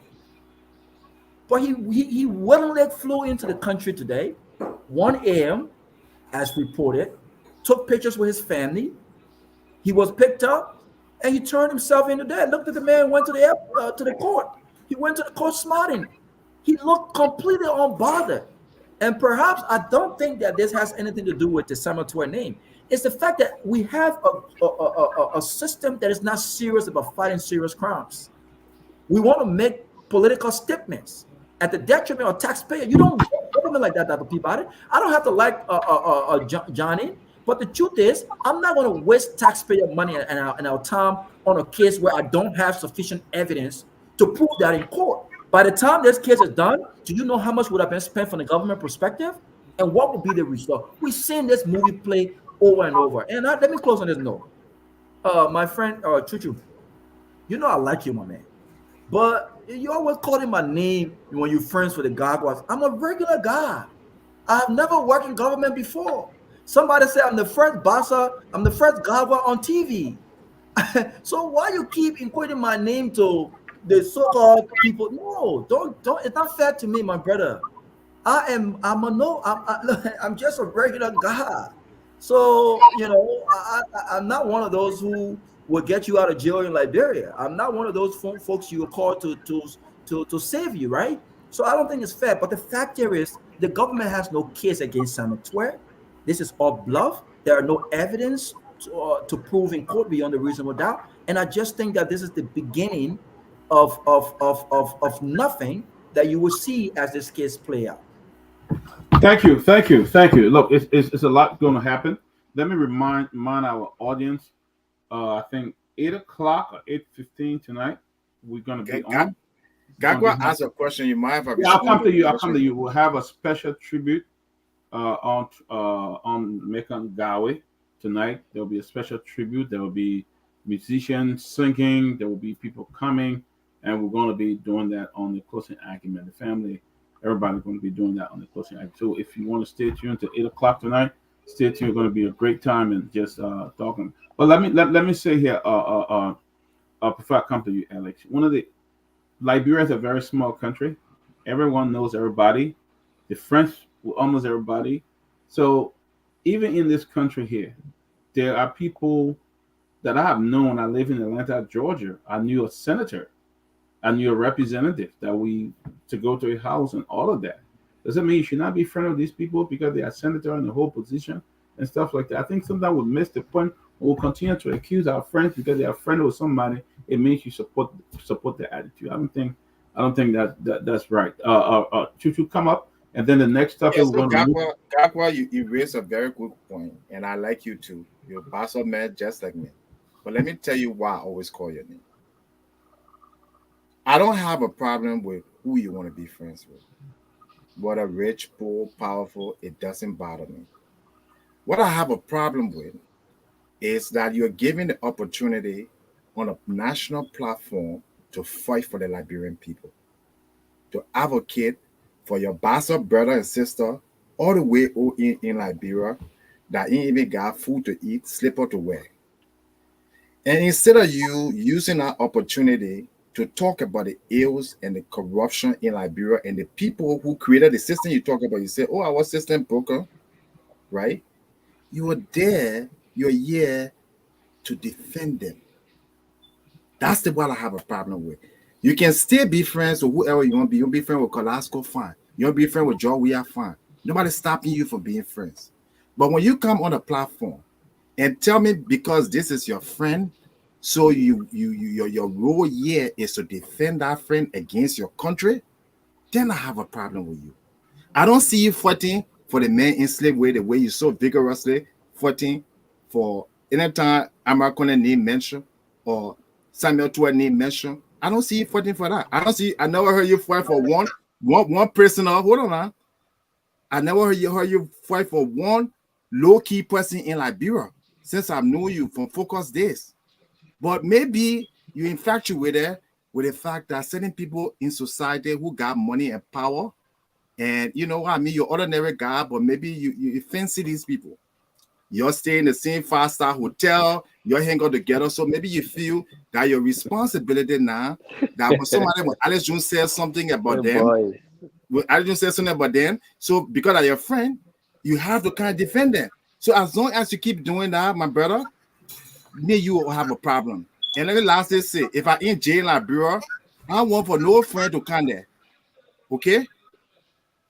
but he willingly flew into the country today, 1 a.m. as reported, took pictures with his family. He was picked up, and he turned himself into that. Looked at the man, went to the court. He went to the court smiling. He looked completely unbothered. And perhaps I don't think that this has anything to do with the Samuel name. It's the fact that we have a system that is not serious about fighting serious crimes. We want to make political statements at the detriment of taxpayer. You don't get government like that, Dr. Peabody. I don't have to like Johnny, but the truth is, I'm not going to waste taxpayer money and our time on a case where I don't have sufficient evidence to prove that in court. By the time this case is done, do you know how much would have been spent from the government perspective? And what would be the result? We've seen this movie play over and over. And let me close on this note. My friend Chuchu, you know I like you, my man. But you always calling my name when you're friends with the Garguahs. I'm a regular guy. I've never worked in government before. Somebody said I'm the first Bassa, I'm the first Garguah on TV. So why you keep equating my name to the so-called people? No, don't. It's not fair to me, my brother. I'm just a regular guy. So I'm not one of those who will get you out of jail in Liberia. I'm not one of those folks you will call to save you, right? So I don't think it's fair. But the fact here is, the government has no case against Samuel. This is all bluff. There are no evidence to prove in court beyond a reasonable doubt. And I just think that this is the beginning of nothing that you will see as this case play out. Thank you. Look, it's a lot going to happen. Let me remind our audience. I think 8:00 or 8:15 tonight. We're going to be on. Garguah asked a question. You might have. I'll come to you. We'll have a special tribute on Myean Gawe tonight. There will be a special tribute. There will be musicians singing. There will be people coming, and we're going to be doing that on the closing argument. The family, everybody's going to be doing that on the closing argument. So if you want to stay tuned to 8:00 tonight, stay tuned. It's going to be a great time and just talking. But let me say here, before I come to you, Alex, Liberia is a very small country. Everyone knows everybody. The French almost everybody. So even in this country here, there are people that I have known. I live in Atlanta, Georgia. I knew a senator. I knew a representative to go to a house and all of that. Doesn't mean you should not be friend of these people because they are senator in the whole position and stuff like that. I think sometimes we miss the point. We'll continue to accuse our friends because they are friend with somebody. It means you support their attitude. I don't think that's right. Chuchu, come up, and then the next topic we're going to. Garguah, you raised a very good point, and I like you too. You're a Bassa man just like me. But let me tell you why I always call your name. I don't have a problem with who you want to be friends with. Whether rich, poor, powerful, it doesn't bother me. What I have a problem with is that you're given the opportunity on a national platform to fight for the Liberian people, to advocate for your Bassa brother and sister all the way in Liberia that ain't even got food to eat, slipper to wear. And instead of you using that opportunity to talk about the ills and the corruption in Liberia and the people who created the system you talk about, you say, oh, our system broken, right? You are there, you're here to defend them. That's the one I have a problem with. You can still be friends with whoever you want to be. You'll be friends with Colasco, fine. You'll be friends with Joe, we are fine. Nobody's stopping you from being friends. But when you come on a platform and tell me because this is your friend, so your role here is to defend that friend against your country, then I have a problem with you. I don't see you fighting for the men enslaved way, the way you so vigorously fighting for anytime American name mentioned or Samuel Tua name mentioned, I don't see you fighting for that. I never heard you fight for one prisoner. Hold on now. I never heard you fight for one low-key person in Liberia since I've known you from Focus Days. But maybe you infatuated with the fact that certain people in society who got money and power, and you know what I mean, you're ordinary guy, but maybe you fancy these people. You're staying in the same five-star hotel, you're hanging out together. So maybe you feel that your responsibility now, that when Alex Jones says something about them, so because of your friend, you have to kind of defend them. So as long as you keep doing that, my brother, me, you will have a problem. And let me lastly say, if I in jail in Liberia, I want for no friend to come there. Okay?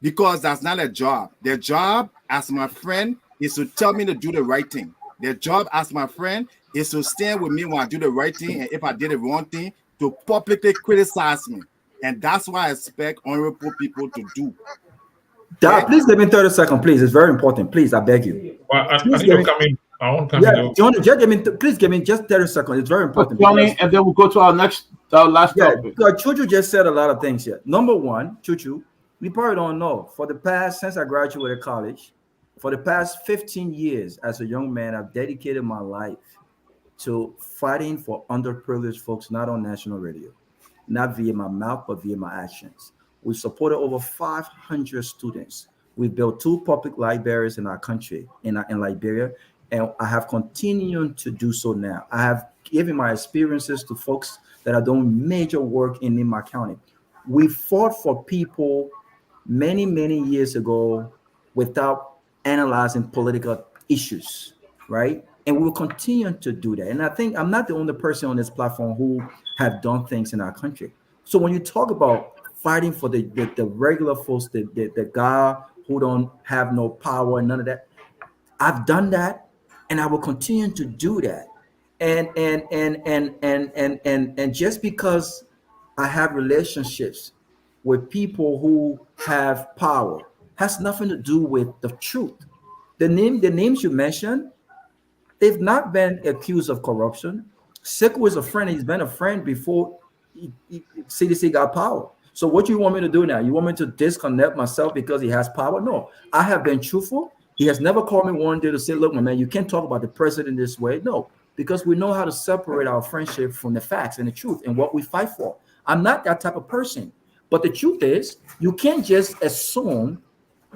Because that's not a job. Their job as my friend is to tell me to do the right thing. Their job as my friend is to stand with me when I do the right thing, and if I did the wrong thing, to publicly criticize me. And that's what I expect honorable people to do. Dad, please give me 30 seconds, please. It's very important. Please, I beg you. Well, I think you're coming. I want to come in. Johnny, please give me just 30 seconds. It's very important. Johnny, and then we'll go to our last topic. Chuchu just said a lot of things here. Number one, Chuchu, we probably don't know. Since I graduated college, for the past 15 years as a young man, I've dedicated my life to fighting for underprivileged folks, not on national radio, not via my mouth, but via my actions. We supported over 500 students. We built 2 public libraries in our country, in Liberia, and I have continued to do so now. I have given my experiences to folks that are doing major work in my county. We fought for people many, many years ago without analyzing political issues, right? And we will continue to do that. And I think I'm not the only person on this platform who have done things in our country. So when you talk about fighting for the regular folks, the guy who don't have no power, none of that, I've done that, and I will continue to do that. And just because I have relationships with people who have power has nothing to do with the truth. The names you mentioned, they've not been accused of corruption. Sekou is a friend. He's been a friend before CDC got power. So what do you want me to do now? You want me to disconnect myself because he has power? No, I have been truthful. He has never called me one day to say, look, my man, you can't talk about the president this way. No, because we know how to separate our friendship from the facts and the truth and what we fight for. I'm not that type of person. But the truth is, you can't just assume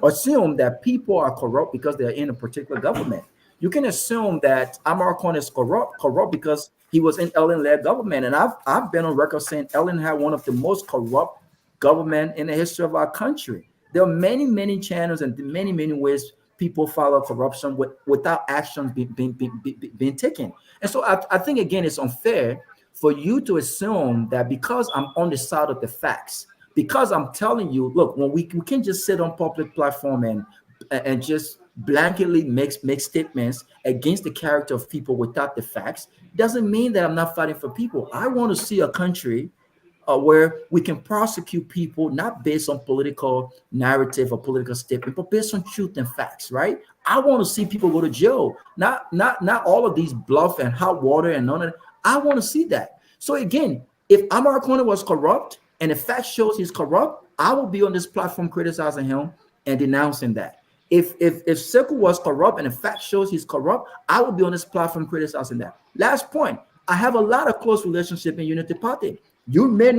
that people are corrupt because they're in a particular government. You can assume that Amar Khan is corrupt because he was in Ellen-led government. And I've been on record saying Ellen had one of the most corrupt government in the history of our country. There are many, many channels and many, many ways people follow corruption without actions being taken. And so I think, again, it's unfair for you to assume that because I'm on the side of the facts, because I'm telling you, look, when we can't just sit on public platform and just blanketly make statements against the character of people without the facts, doesn't mean that I'm not fighting for people. I want to see a country where we can prosecute people not based on political narrative or political statement, but based on truth and facts, right? I want to see people go to jail, not all of these bluff and hot water and none of that. I want to see that. So again, if Amar Kone was corrupt and the fact shows he's corrupt, I will be on this platform criticizing him and denouncing that. If Sekou was corrupt and the fact shows he's corrupt, I will be on this platform criticizing that. Last point, I have a lot of close relationship in Unity Party. You may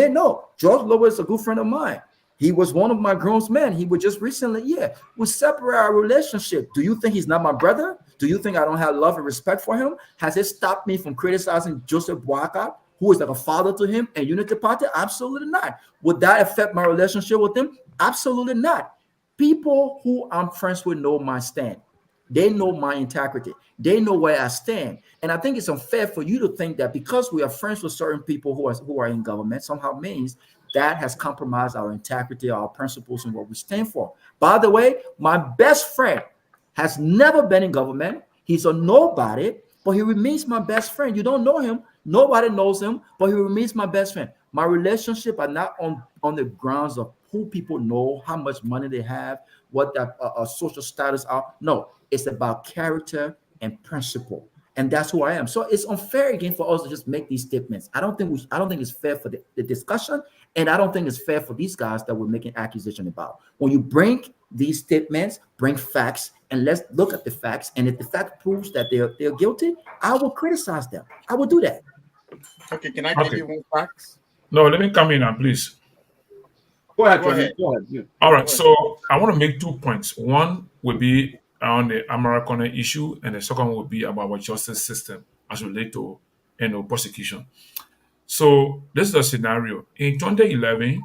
know, George Lowe is a good friend of mine. He was one of my groomsmen. He was just recently, we separate our relationship. Do you think he's not my brother? Do you think I don't have love and respect for him? Has it stopped me from criticizing Joseph Boakai, who is like a father to him and Unity Party? Absolutely not. Would that affect my relationship with him? Absolutely not. People who I'm friends with know my stand. They know my integrity. They know where I stand. And I think it's unfair for you to think that because we are friends with certain people who are in government somehow means that has compromised our integrity, our principles, and what we stand for. By the way, my best friend has never been in government. He's a nobody, but he remains my best friend. You don't know him. Nobody knows him, but he remains my best friend. My relationship are not on the grounds of who people know, how much money they have, what their social status are. No, it's about character and principle. and that's who I am. So it's unfair again for us to just make these statements. I don't think it's fair for the discussion, and I don't think it's fair for these guys that we're making accusation about. When you bring these statements, bring facts, and let's look at the facts. And if the fact proves that they're guilty, I will criticize them. I will do that. Okay, can I give Okay. you one fact? No, let me come in now, please. Go ahead, Go Johnny. ahead. Go ahead. Yeah. All right, so I want to make 2 points. One would be on the American issue, and the second would be about our justice system as related to prosecution. So this is a scenario. In 2011,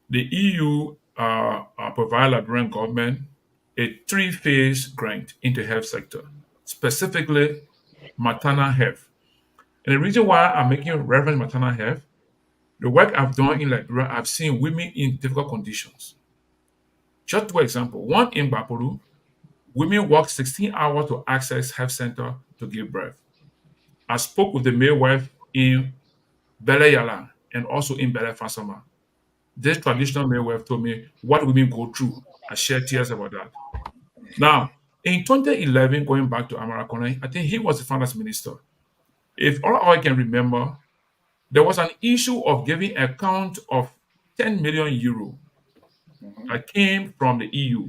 the EU provided Liberian government a 3-phase grant into health sector, specifically maternal health. And the reason why I'm making reference to maternal health, the work I've done in Liberia, I've seen women in difficult conditions. Just 2 examples. One in Bapuru, women work 16 hours to access health center to give birth. I spoke with the midwife in Bele Yala and also in Bele Fasama. This traditional midwife told me what women go through. I shed tears about that. Now, in 2011, going back to Amarakone, I think he was the finance minister. If all I can remember, there was an issue of giving a count of 10 million euro that came from the EU.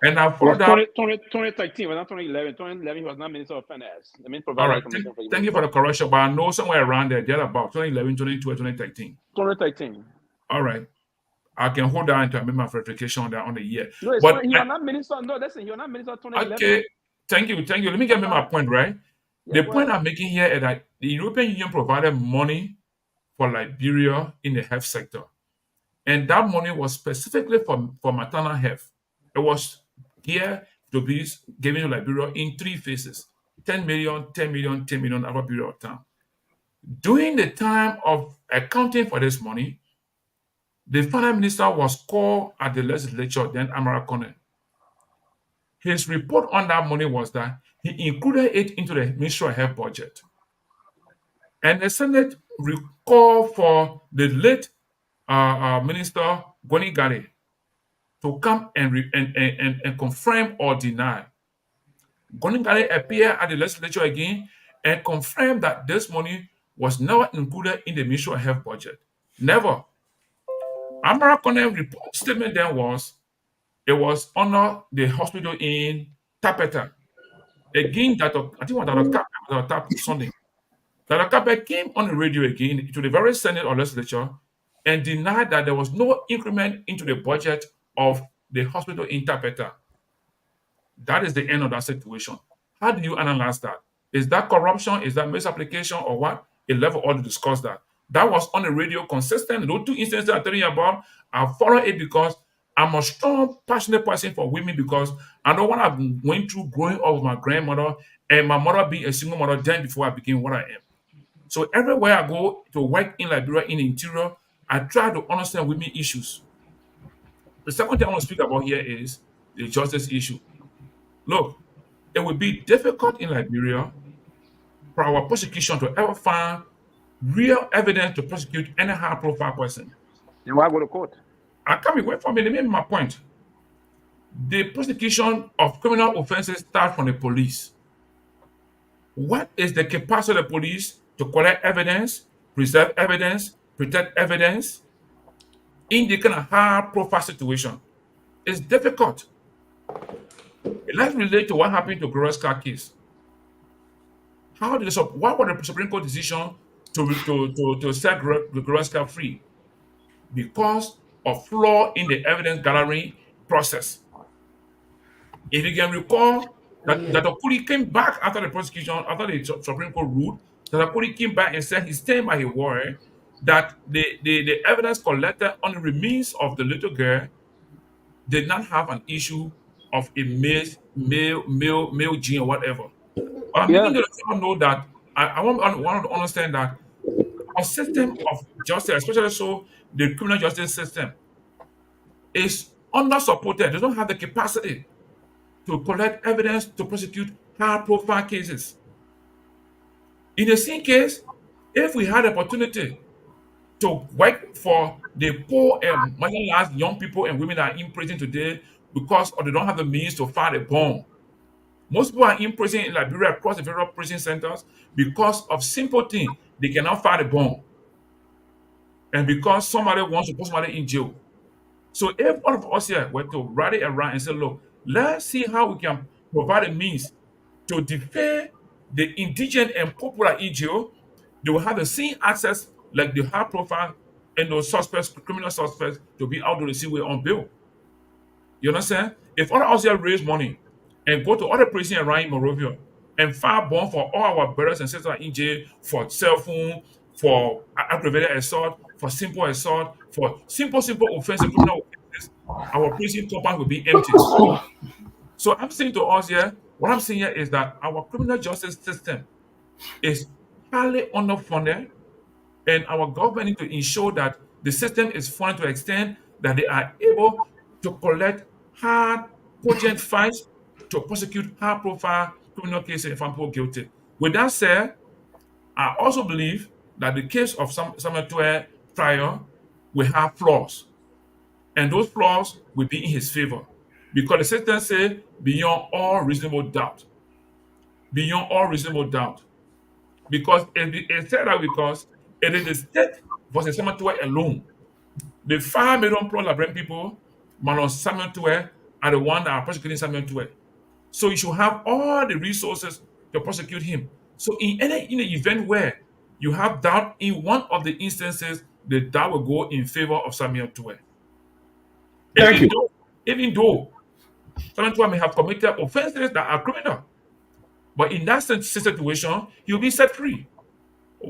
And I It was followed that. 2013, was not 2011. 2011, he was not Minister of Finance. The minister All provided right. information for you. Thank you for the correction, but I know somewhere around there, about 2011, 2012, 2013. 2013. All right. I can hold on to my verification on the year. No, it's But not, you are not minister. No, listen, you are not minister of 2011. okay, thank you. Let me get my point right. Yeah, The point I'm making here is that the European Union provided money for Liberia in the health sector, and that money was specifically for maternal health. It was here to be given to Liberia in 3 phases: 10 million, 10 million, 10 million over a period of time. During the time of accounting for this money, the finance minister was called at the legislature, then Amarakone. His report on that money was that he included it into the Ministry of Health budget. And the Senate recalled for the late Minister Goni Gare to come and confirm or deny. Goni Gare appeared at the legislature again and confirmed that this money was never included in the Ministry of Health budget. Never. Amarakone report statement then was it was under the hospital in Tapeta. Again, that I think was Tap Sunday. That Akape came on the radio again to the very Senate or legislature and denied that there was no increment into the budget of the hospital in Tapeta. That is the end of that situation. How do you analyze that? Is that corruption? Is that misapplication or what? A level ought to discuss that. That was on the radio consistent. Those 2 instances I'm telling you about, I follow it because I'm a strong, passionate person for women because I know what I've went through growing up with my grandmother and my mother being a single mother then before I became what I am. So everywhere I go to work in Liberia, in the interior, I try to understand women issues. The second thing I want to speak about here is the justice issue. Look, it would be difficult in Liberia for our prosecution to ever find real evidence to prosecute any high-profile person. Then why go to court? I can't wait for me. Let me make my point. The prosecution of criminal offenses starts from the police. What is the capacity of the police to collect evidence, preserve evidence, protect evidence in the kind of high-profile situation? It's difficult. Let's relate to what happened to Garguah case. What was the Supreme Court decision to set Garguah free? Because of flaw in the evidence gathering process. If you can recall that Okuri came back after the prosecution, after the Supreme Court ruled, that Okuri came back and said he stayed by his word that the evidence collected on the remains of the little girl did not have an issue of a male gene or whatever. But I'm making the know that I want to understand that our system of justice, especially so the criminal justice system, is under-supported. They don't have the capacity to collect evidence to prosecute high-profile cases. In the same case, if we had the opportunity to work for the poor and marginalized young people and women that are in prison today because they don't have the means to file a bond, Most people are in prison in Liberia across the federal prison centers because of simple thing. They cannot file a bond. And because somebody wants to put somebody in jail. So if all of us here were to rally around and say, look, let's see how we can provide a means to defend the indigent and popular in jail, they will have the same access like the high profile and those suspects, criminal suspects, to be out to the sea way on bail. You understand? If all of us here raise money and go to other prisons around Morovia and file bond for all our brothers and sisters in jail for cell phone, for aggravated assault, for simple assault, for simple offensive criminal offenses, our prison compound will be empty. So I'm saying to us here, what I'm saying here is that our criminal justice system is highly underfunded, and our government need to ensure that the system is funded to the extent that they are able to collect hard, cogent fines to prosecute high-profile criminal cases and find people guilty. With that said, I also believe that the case of Samuel Pewee trial will have flaws, and those flaws will be in his favor because the system say beyond all reasonable doubt, beyond all reasonable doubt. Because it said that because it is the state versus Samuel Pewee alone. The 5 million plus Liberian people, minus Samuel Pewee, are the one that are prosecuting Samuel Pewee. So you should have all the resources to prosecute him. So in the event where you have doubt in one of the instances, the doubt will go in favor of Samuel Pewee. Thank you. Even though Samuel Pewee may have committed offenses that are criminal, but in that situation, he'll be set free.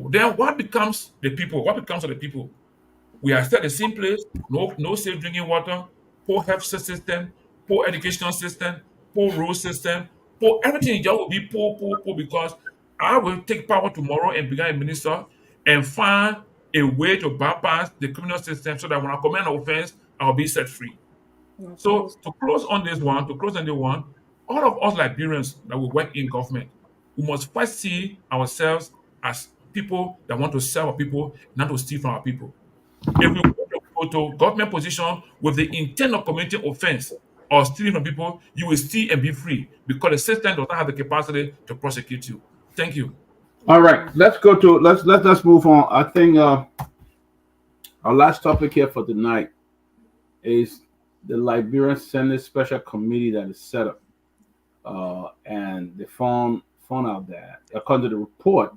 Then what becomes the people? What becomes of the people? We are still at the same place, no safe drinking water, poor health system, poor educational system, poor road system, poor everything just will be poor because I will take power tomorrow and become a minister and find a way to bypass the criminal system so that when I commit an offense, I'll be set free. So to close on this one, all of us Liberians that we work in government, we must first see ourselves as people that want to serve our people, not to steal from our people. If we go to government position with the intent of committing offense or stealing from people, you will steal and be free because the system does not have the capacity to prosecute you. Thank you. All right, let's move on. I think our last topic here for tonight is the Liberian Senate Special Committee that is set up, and they found out that according to the report,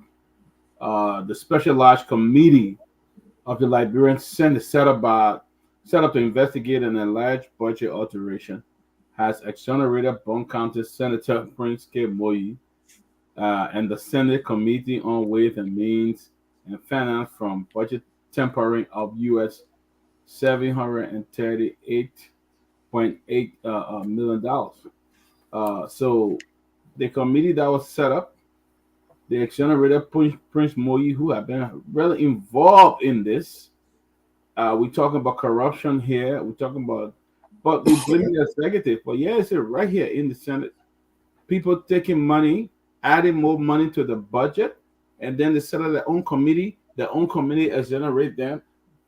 the specialized committee of the Liberian Senate set up to investigate an alleged budget alteration has exonerated Bone County Senator Prince Kehleboe and the Senate Committee on Ways and Means and Finance from budget tampering of U.S. $738.8 million. So the committee that was set up, they exonerated Prince Moyi, who have been really involved in this. We're talking about corruption here. We're talking about, but we blame the executive. But yeah, it's right here in the Senate. People taking money, adding more money to the budget, and then they set up their own committee. Their own committee exonerate them.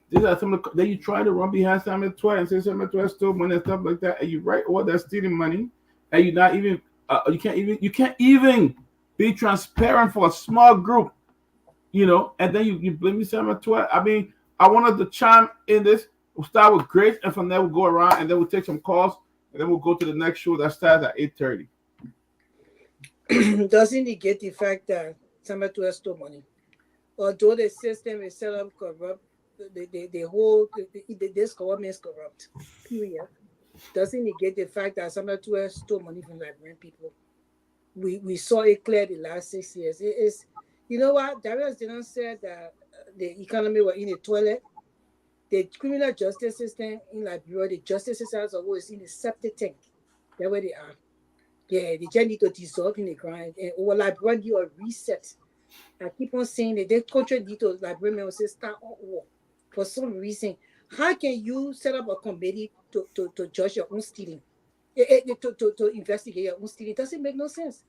These are some of the, then you try to run behind Samuel Pewee and say Samuel Pewee stole money and stuff like that, and you write all that stealing money, and you're not even, you can't even be transparent for a small group, and then you blame me Samuel Pewee. I mean, I wanted to chime in this. We'll start with Grace, and from there we'll go around, and then we'll take some calls, and then we'll go to the next show that starts at 8:30. Doesn't negate the fact that Samuel Pewee stole money, although the system is set up corrupt. This government is corrupt. Period. Doesn't negate the fact that Samuel Pewee stole money from Liberian people. We saw it clear the last 6 years. It is, you know what? Darius didn't say that the economy was in the toilet. The criminal justice system in Liberia, the justice system as a whole is in the septic tank. That's where they are. Yeah, they just need to dissolve in the ground and over Liberia do a reset. I keep on saying that they contradict to Liberian say start war. For some reason, how can you set up a committee to judge your own stealing? To investigate your own stealing? It doesn't make no sense.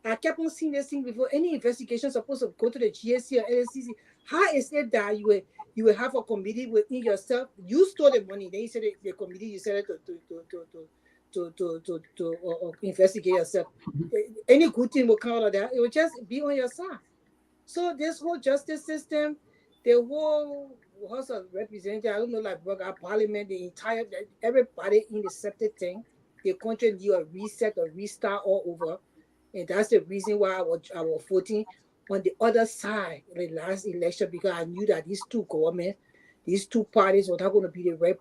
I kept on seeing this thing before. Any investigation supposed to go to the GSC or LSCC. How is it that you will have a committee within yourself? You stole the money. Then you said the committee you said it investigate yourself. Any good thing will come out of that. It will just be on your side. So this whole justice system, the whole House of Representatives, I don't know, like our parliament, the entire, everybody in the separate thing, the country need a reset, a restart all over. And that's the reason why I was voting on the other side in the last election, because I knew that these two governments, these two parties were not going to be the right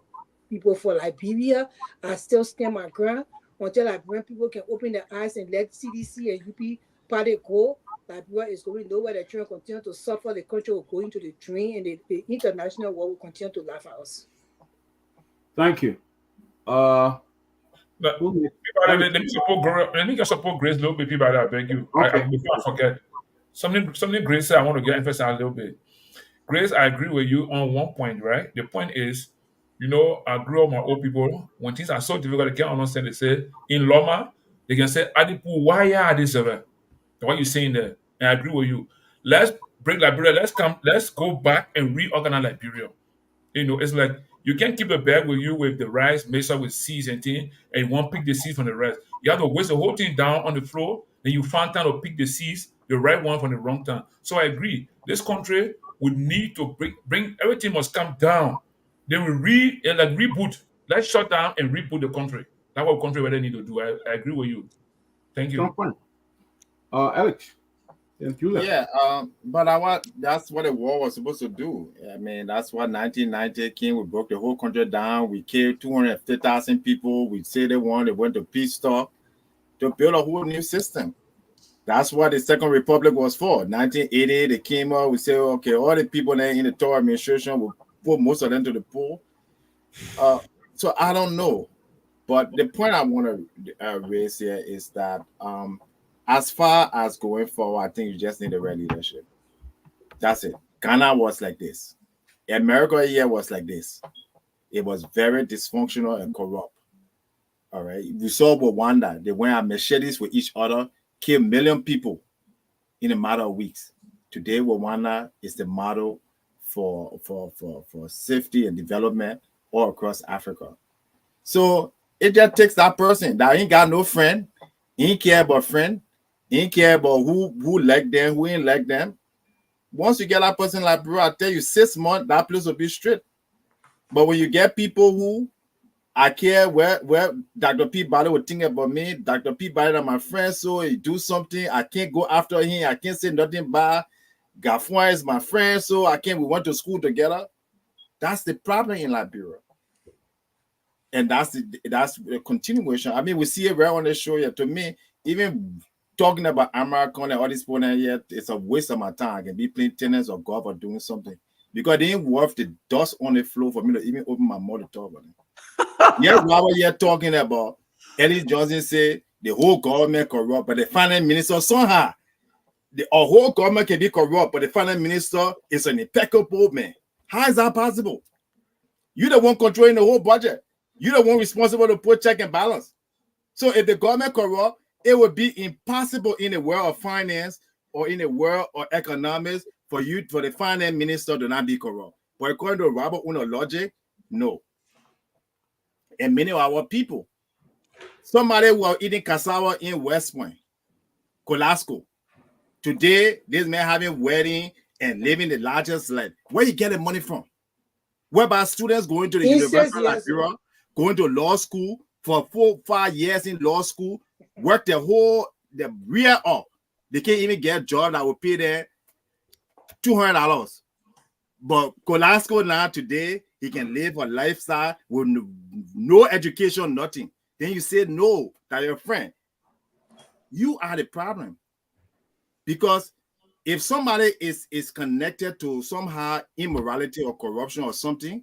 people for Liberia. I still stand my ground until Liberian people can open their eyes and let CDC and UP party go. Liberia is going nowhere. The children continue to suffer. The country will go into the drain, and the international world will continue to laugh at us. Thank you. Let me just support Grace a little bit, people. I beg you. Okay. Before I forget something Grace said, I want to get emphasis on a little bit. Grace, I agree with you on one point, right? The point is, I grew up with my old people. When things are so difficult, they can't understand. They say in Loma, they can say, "Adipu, why are this ever?" What you saying there? And I agree with you. Let's break Liberia. Let's go back and reorganize Liberia. It's like you can't keep a bag with you with the rice mixed up with seeds and things, and you won't pick the seeds from the rest. You have to waste the whole thing down on the floor, then you find time to pick the seeds, the right one from the wrong time. So I agree. This country would need to bring everything must come down. Then we reboot. Let's shut down and reboot the country. That's what the country really need to do. I agree with you. Thank you. Alex. Yeah, but that's what the war was supposed to do. I mean, that's what 1990 came. We broke the whole country down. We killed 250,000 people. We say they went to peace talk to build a whole new system. That's what the Second Republic was for. 1980, they came up. We said, okay, all the people there in the Togar administration, will put most of them to the pool. So I don't know. But the point I want to raise here is that as far as going forward, I think you just need the right leadership. That's it. Ghana was like this. America here was like this. It was very dysfunctional and corrupt. All right. We saw Rwanda. They went at machetes with each other, killed 1 million people in a matter of weeks. Today, Rwanda is the model for safety and development all across Africa. So it just takes that person that ain't got no friend, ain't care about friend, ain't care about who like them, who ain't like them. Once you get that person like, bro, I tell you, 6 months, that place will be straight. But when you get people who I care where Dr. Peabody would think about me, Dr. Peabody is my friend, so he do something, I can't go after him, I can't say nothing bad. Garguah is my friend, so we went to school together. That's the problem in Liberia. And that's the continuation. I mean, we see it right on the show here. To me, even talking about American and all this point here, it's a waste of my time. I can be playing tennis or golf or doing something. Because they ain't worth the dust on the floor for me to even open my mouth to talk about it. Yeah, while we're here talking about Ellis Johnson said the whole government corrupt, but the finance minister somehow, our whole government can be corrupt, but the finance minister is an impeccable man. How is that possible? You're the one controlling the whole budget. You're the one responsible to put check and balance. So if the government corrupt, it would be impossible in the world of finance or in the world of economics for the finance minister to not be corrupt. But according to Robert Uno logic, no. And many of our people, somebody who are eating cassava in West Point, Colasco. Today, this man having wedding and living the largest life. Where you get the money from? Whereby students going to the University of Liberia, going to law school for 4-5 years in law school, work the rear up. They can't even get a job that will pay them $200. But Colasco now today, he can live a lifestyle with no education, nothing. Then you say no to your friend. You are the problem. Because if somebody is connected to somehow immorality or corruption or something,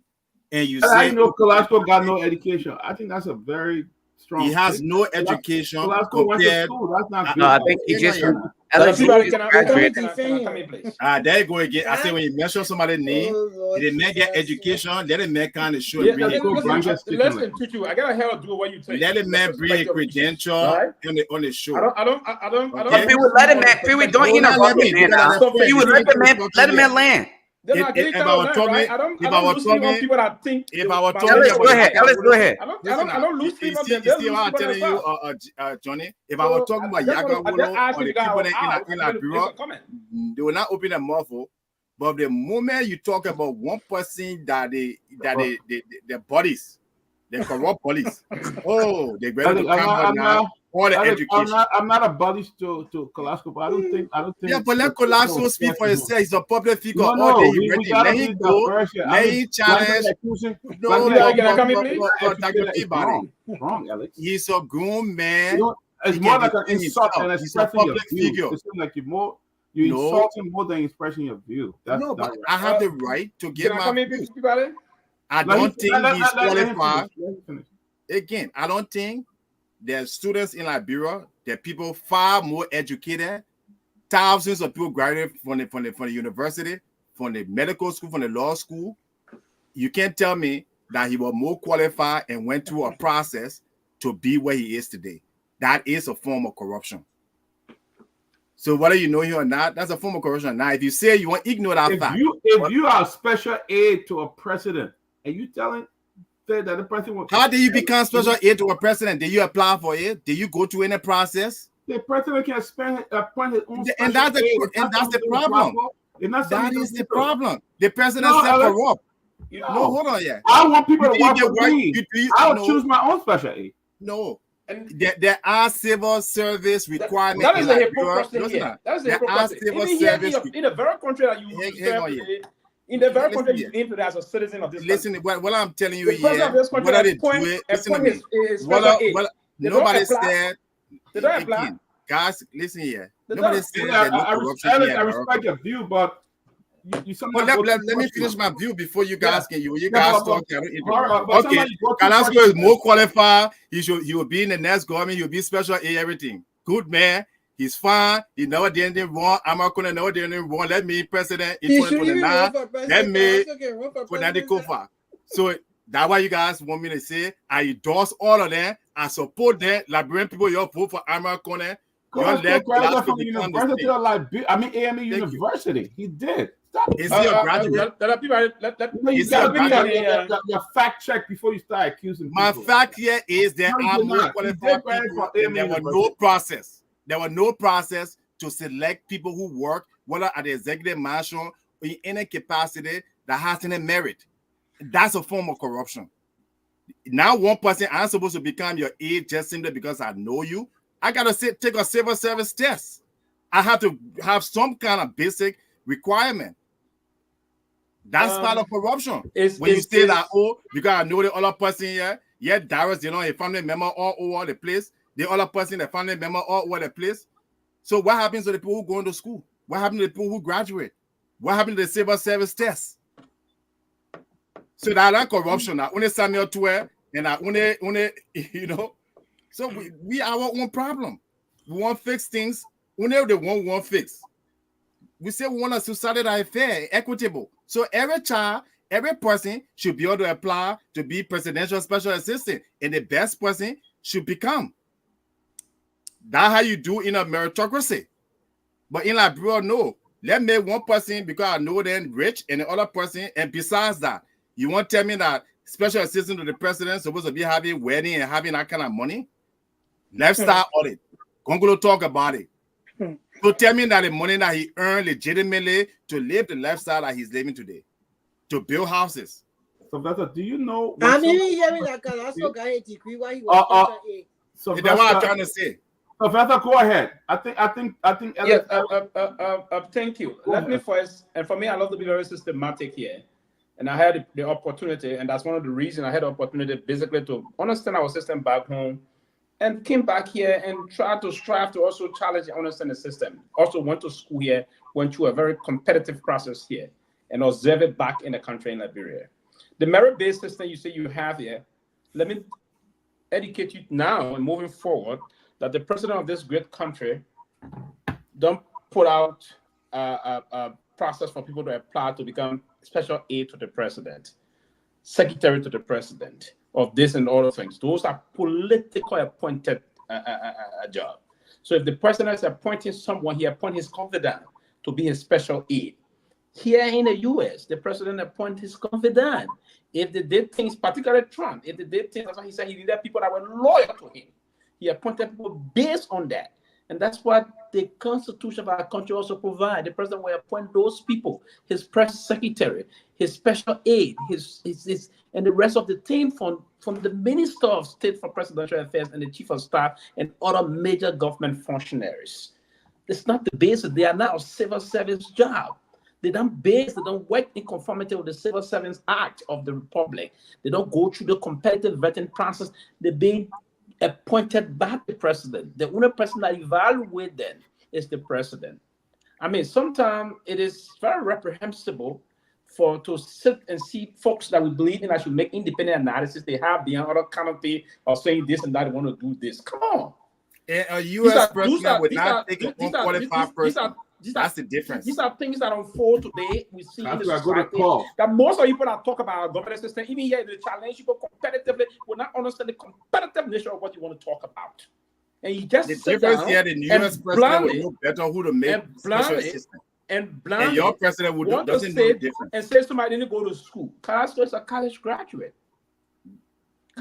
and you say, I know Colasco got no education. I think that's a very strong. He has no education. Colasco went to school. That's not good. I think he just. There you go again. I say when you mention somebody's name, they may get education. Let the man kind of show. Listen, Tutu, I gotta help do what you take. Let the man bring a credential on the show. I don't. If we would let him, Pewee, don't interrupt him, man. If you would let the man land. They're not if glitched I out, was right? talking, I don't if I was lose sleep on talking, people that think. if I was talking Ellis, about go ahead. Ellis, go ahead. I don't lose sleep on them. You see They lose what I'm sleep on telling you, themselves. Johnny? If I was talking about Yagawolo or the people in Liberia, they will not open their mouth. But the moment you talk about one person that their bodies, the corrupt bodies, oh, they're ready to come out now. All the education. I'm not a buddy to Kolasco, but I don't think. Yeah, but let Kolasco speak for himself. He's a public figure. No, All day we ready. gotta Let him go. Let him challenge. No, Dr. Peabody. Wrong, Alex. He's a grown man. It's more like an insult than He's a expressing your public view. figure. It seems like you're insulting more than expressing your view. No, but I have the right to give my view. I Let don't think him- he's let him qualified. finish. Let him finish. Again, I don't think there's students in Liberia, there are people far more educated. Thousands of people graduated from the university, from the medical school, from the law school. You can't tell me that he was more qualified and went through a process to be where he is today. That is a form of corruption. So whether you know him or not, that's a form of corruption. Now, if you say you want to ignore that fact, if you are special aid to a president, and you say that the president will, how do you become special aid to a president? Did you apply for it? Did you go through any process? The president can appoint his own and that's the problem. That is the problem. The president said corrupt. No, hold on, yeah. I want people to work for me. I will choose my own special aid. No. There are civil service requirements. That is a hypocrisy here. That is a hypocrisy. Even here in the very country that you serve today, in the very country you live today as a citizen of this country. Listen, what I'm telling you here, whether they do it, listen to me. Nobody said, again, guys, listen here. Nobody said that no corruption here. I respect your view, but let me finish my view before you guys can. You guys talk. Okay, Kalasco is more qualified. He will be in the next government. He'll be special aid, everything. Good man. He's fine. He never did anything wrong. I'm not gonna never did anything wrong. Let me president in 2029. Let me put that in Kofa. So that's why you guys want me to say I endorse all of them. I support them. Liberian people, you vote for American. From the University of Liberia. I mean AME University. He did. Is he a graduate? Your fact check before you start accusing people. My fact here is there are more qualified people, and there was no process. There was no process to select people who work, whether at the executive mansion or in any capacity that has any merit. That's a form of corruption. Now, one person, I'm supposed to become your aide just simply because I know you. I gotta take a civil service test. I have to have some kind of basic requirement. That's part of corruption. When you say that, because I know the other person here, Darius, a family member all over the place. The other person, a family member all over the place. So what happens to the people who go into school? What happens to the people who graduate? What happens to the civil service test? So that's corruption. Now, only Samuel 12, and only, So we our own problem. We want to fix things. Only the one we want fix. We say we want a society that is fair, equitable. So every child, every person should be able to apply to be presidential special assistant, and the best person should become. That's how you do in a meritocracy. But in Liberia, no. Let me one person because I know them rich, and the other person, and besides that, you want to tell me that special assistant to the president is supposed to be having wedding and having that kind of money? Lifestyle audit. Gongloe talk about it. So tell me that the money that he earned legitimately to live the lifestyle that he's living today, to build houses. So do you know? I'm even hearing that Kalasco got a degree while he was special aid. So that's what I'm trying to say. Professor, go ahead. I think. Yes. Thank you. Let me first, and for me, I love to be very systematic here. And I had the opportunity, and that's one of the reasons I had the opportunity basically to understand our system back home, and came back here and tried to strive to also challenge and understand the system. Also went to school here, went through a very competitive process here, and observe it back in the country in Liberia. The merit-based system you say you have here, let me educate you now and moving forward that the president of this great country don't put out a process for people to apply to become special aid to the president, secretary to the president of this and other things. Those are politically appointed job. So if the president is appointing someone, he appoints his confidant to be his special aid. Here in the US, the president appointed his confidant. If they did things, particularly Trump, if they did things, that's why he said he needed people that were loyal to him. He appointed people based on that. And that's what the Constitution of our country also provides. The president will appoint those people, his press secretary, his special aide, his and the rest of the team from the Minister of State for Presidential Affairs and the Chief of Staff and other major government functionaries. It's not the basis. They are now a civil service job. They don't work in conformity with the Civil Service Act of the Republic. They don't go through the competitive vetting process. They're being appointed by the president. The only person that evaluates them is the president. I mean, sometimes it is very reprehensible to sit and see folks that we believe in that should make independent analysis. They have the other canopy of saying this and that, they want to do this. Come on. And a U.S. president would not take an unqualified person. That's the difference. These are things that unfold today. We see in the society that most of the people that talk about our government system, even here in the challenge people competitively, will not understand the competitive nature of what you want to talk about. And you just the sit difference down here, the U.S. president would know better who to make special assistant. And your president doesn't know the difference. And say somebody didn't go to school. Castro is a college graduate.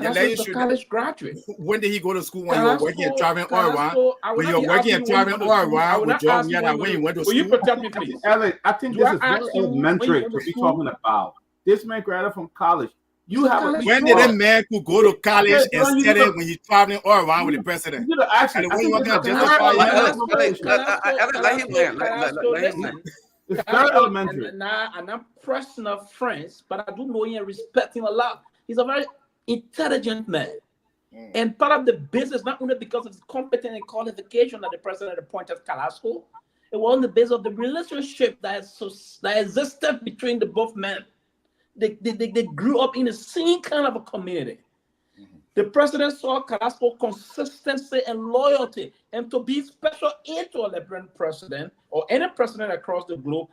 College graduate. When did he go to school? When you were working at traveling oil? When you were working at traveling oil with John Myean, when you went to school? Will you protect me, please? Alex, I think this is very elementary to be talking about. This man graduated from college. You have when did a man who go to college and study when you're traveling all around with the president? You know, actually, when you want to justify let him land. It's very elementary. And I'm personal friends, but I do know him and respect him a lot. He's a very intelligent man. And part of the business, not only because of his competence and qualification that the president appointed Carrasco, it was on the basis of the relationship that existed between the both men. They grew up in the same kind of a community. The president saw Carrasco consistency and loyalty, and to be special aid to a Liberian president or any president across the globe,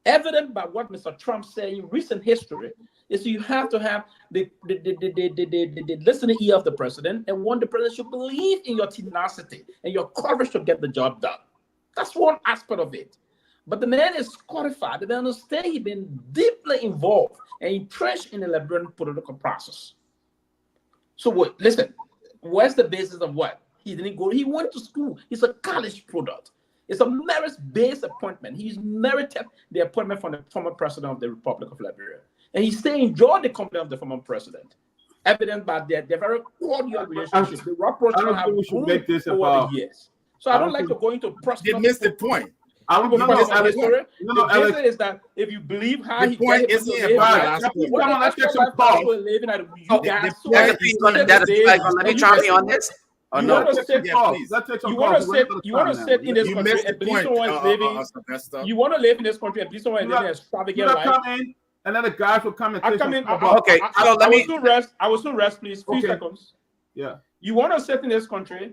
evident by what Mr. Trump said in recent history, is you have to have the listening ear of the president, and one, the president should believe in your tenacity and your courage to get the job done. That's one aspect of it. But the man is qualified. They understand he's been deeply involved and entrenched in the Liberian political process. So what? Listen, where's the basis of what? He didn't go. He went to school. He's a college product. It's a merit-based appointment. He's merited the appointment from the former president of the Republic of Liberia. And he still enjoyed the company of the former president, evident by their very cordial relationship. The rapprochement have grown over the years. So I don't like to go into personal. You missed the point. The is that if you believe how he point is let me try me on this. You want to sit in this country and believe someone is living. You want to live in this country and believe someone is living an extravagant life. And then the guys will come and okay. So let me rest. I will soon rest, please. Few seconds. Yeah. You want to sit in this country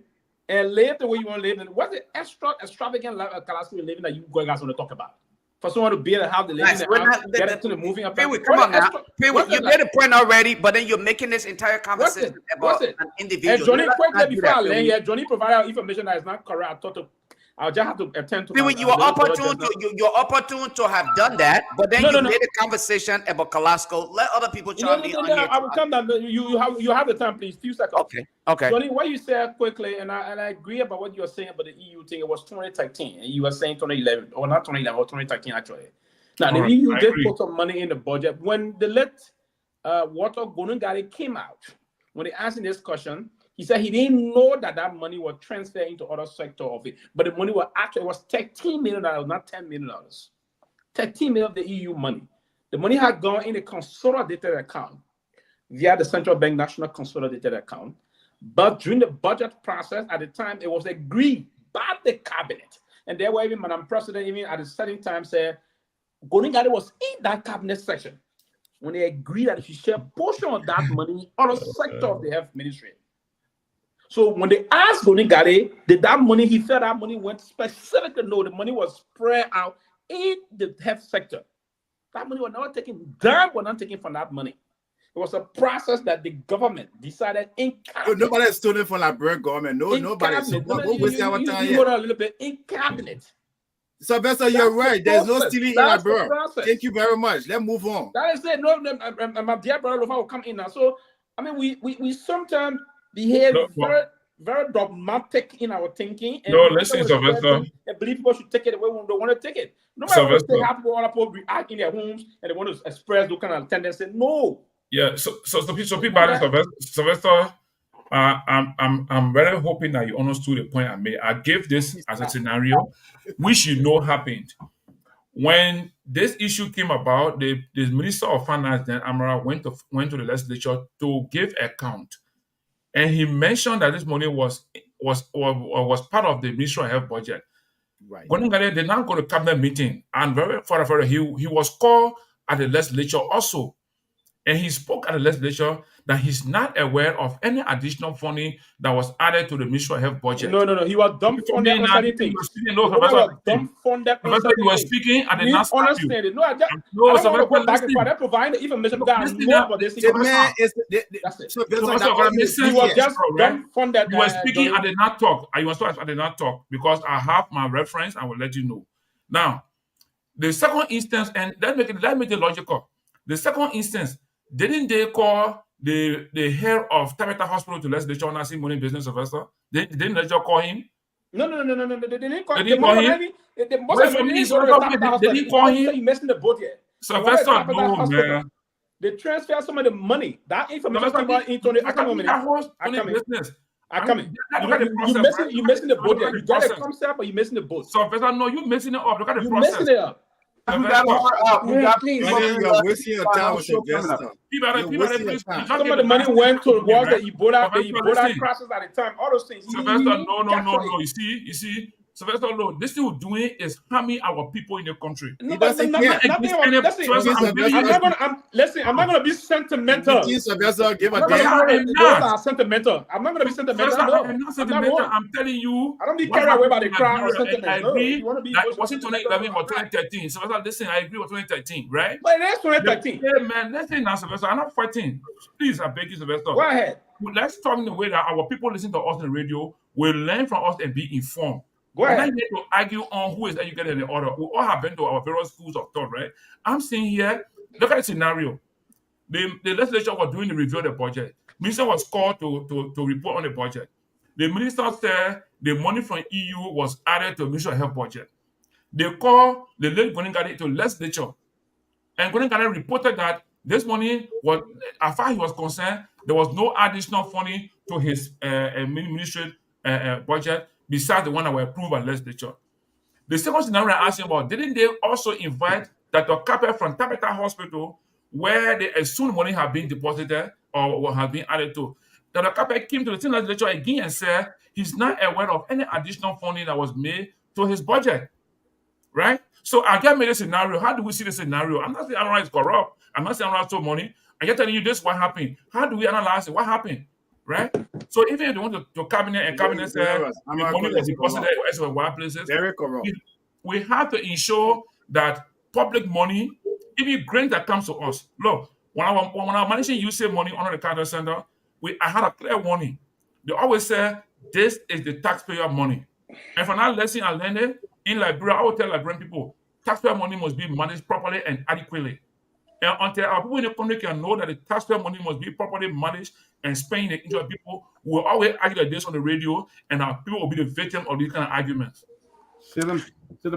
and live the way you want to live. And what's the extravagant life of Carrasco living that you guys want to talk about? For someone to be able to have the living get into the moving up. Come on now. You made a point already, but then you're making this entire conversation about an individual. And Johnny, quickly before I land here, Johnny provided information that is not correct. I'll just have to attend to it. You're opportune to have done that, but then you made a conversation about Carrasco. Let other people chime in on here. I will come down. You have the time, please. Few seconds. Okay. Johnny, what you said quickly, and I agree about what you were saying about the EU thing. It was 2013, and you were saying 2011, or not 2011, or 2013 actually. Now the EU did put some money in the budget when the Walter Gonungari came out. When they asked in this question, he said he didn't know that money was transferred into other sector of it, but the money was actually $13 million, not $10 million. $13 million of the EU money. The money had gone in a consolidated account via the Central Bank National Consolidated Account. But during the budget process at the time, it was agreed by the cabinet. And there were even Madam President, even at a certain time, said Gonungari was in that cabinet section when they agreed that he should share a portion of that money on a sector of the health ministry. So when they asked Gonungari, did that money, he felt that money went specifically, no, the money was spread out in the health sector. That money was not taken, were not taken from that money. It was a process that the government decided in cabinet. Nobody is stolen from Liberian government. Nobody. Hold on a little bit. In cabinet. Sylvester, you're That's the right. There's no process. stealing in That's the Liberia. process. Thank you very much. Let's move on. That is it. No, my dear brother Lofa will come in now. So I mean, we sometimes behave No, very very dogmatic in our thinking, and no, we listen, enter with Sylvester. certain and believe people should take it the way they want to take it. No matter what Sylvester. they have, people all people react in their homes and they want to express those kind of tendency. No. Yeah, so people, Sylvester, I'm very hoping that you understood the point I made. I gave this as a scenario, which you know happened. When this issue came about, the Minister of Finance, then Amara, went to the legislature to give account. And he mentioned that this money was part of the Ministry of Health budget. Right. They now go to cabinet meeting, and very further, he was called at the legislature also. And he spoke at the legislature that he's not aware of any additional funding that was added to the Ministry of Health budget. No. He was dumbfounded on certain things. Dumbfounded. You were speaking at the last time. Understand it. No, I don't want to go back and forth. That providing the information that I know about this. The man is That's it. you was just dumbfounded. You were speaking at the not talk. I was at the not talk because I have my reference. I will let you know. Now, the second instance, and let me be logical. The second instance, didn't they call the head of Tabitha Hospital to legislature on asking money business investor? Didn't the legislature call him? No. They didn't call him. Did he call him? You're missing the boat here. Sylvester, no, man. They transfer some of the money. That information came out into the business. I come in. You're missing the boat here. You got the concept, but you're missing the boat. Sylvester, no, you're missing it up. Look at the You're process. missing it up. You're wasting your time with Sylvester. Some of the money went to wars the Ebola crisis at the time. All those things. Sylvester, no. You see, Sylvester, no. This thing we're doing is harming our people in the country. I'm not gonna be sentimental. Sylvester, give a Those are sentimental. I'm not gonna be sentimental. I'm not sentimental. I'm telling you. I don't be carried away by the crowd or sentiment. I agree that wasn't 2011 or 2013. Sylvester, listen, I agree with 2013, right? But it is 2013. Hey, man, listen now, Sylvester. I'm not fighting. Please, I beg you, Sylvester. Go ahead. Let's talk in the way that our people listen to us on the radio will learn from us and be informed. Go ahead. We're not here to argue on who is educated in the order. We all have been to our various schools of thought, right? I'm saying here, look at the scenario. The legislature was doing the review of the budget. Minister was called to report on the budget. The minister said the money from EU was added to the Ministry of Health budget. They called the late Goningade to legislature. And Goningade reported that this money was, as far as he was concerned, there was no additional funding to his ministry budget besides the one that were approved by legislature. The second scenario I asked him about, didn't they also invite Dr. Capper from Tabitha Hospital, where they assumed money had been deposited or had been added to? Dr. Capper came to the same legislature again and said he's not aware of any additional funding that was made to his budget, right? So I get made a scenario. How do we see the scenario? I'm not saying Anwar is corrupt. I'm not saying Anwar stole money. I'm just telling you this is what happened. How do we analyze it? What happened? Right? So even if they want to cabinet and cabinet said the money was deposited in wild places, we have to ensure that public money, even grant that comes to us. Look, when I'm managing USAID money under the Carter Center, I had a clear warning. They always say this is the taxpayer money. And for that lesson I learned in Liberia, I will tell Liberian people taxpayer money must be managed properly and adequately. And until our people in the country can know that the taxpayer money must be properly managed and spent in the interest of people, we will always argue like this on the radio, and our people will be the victim of these kind of arguments. Thank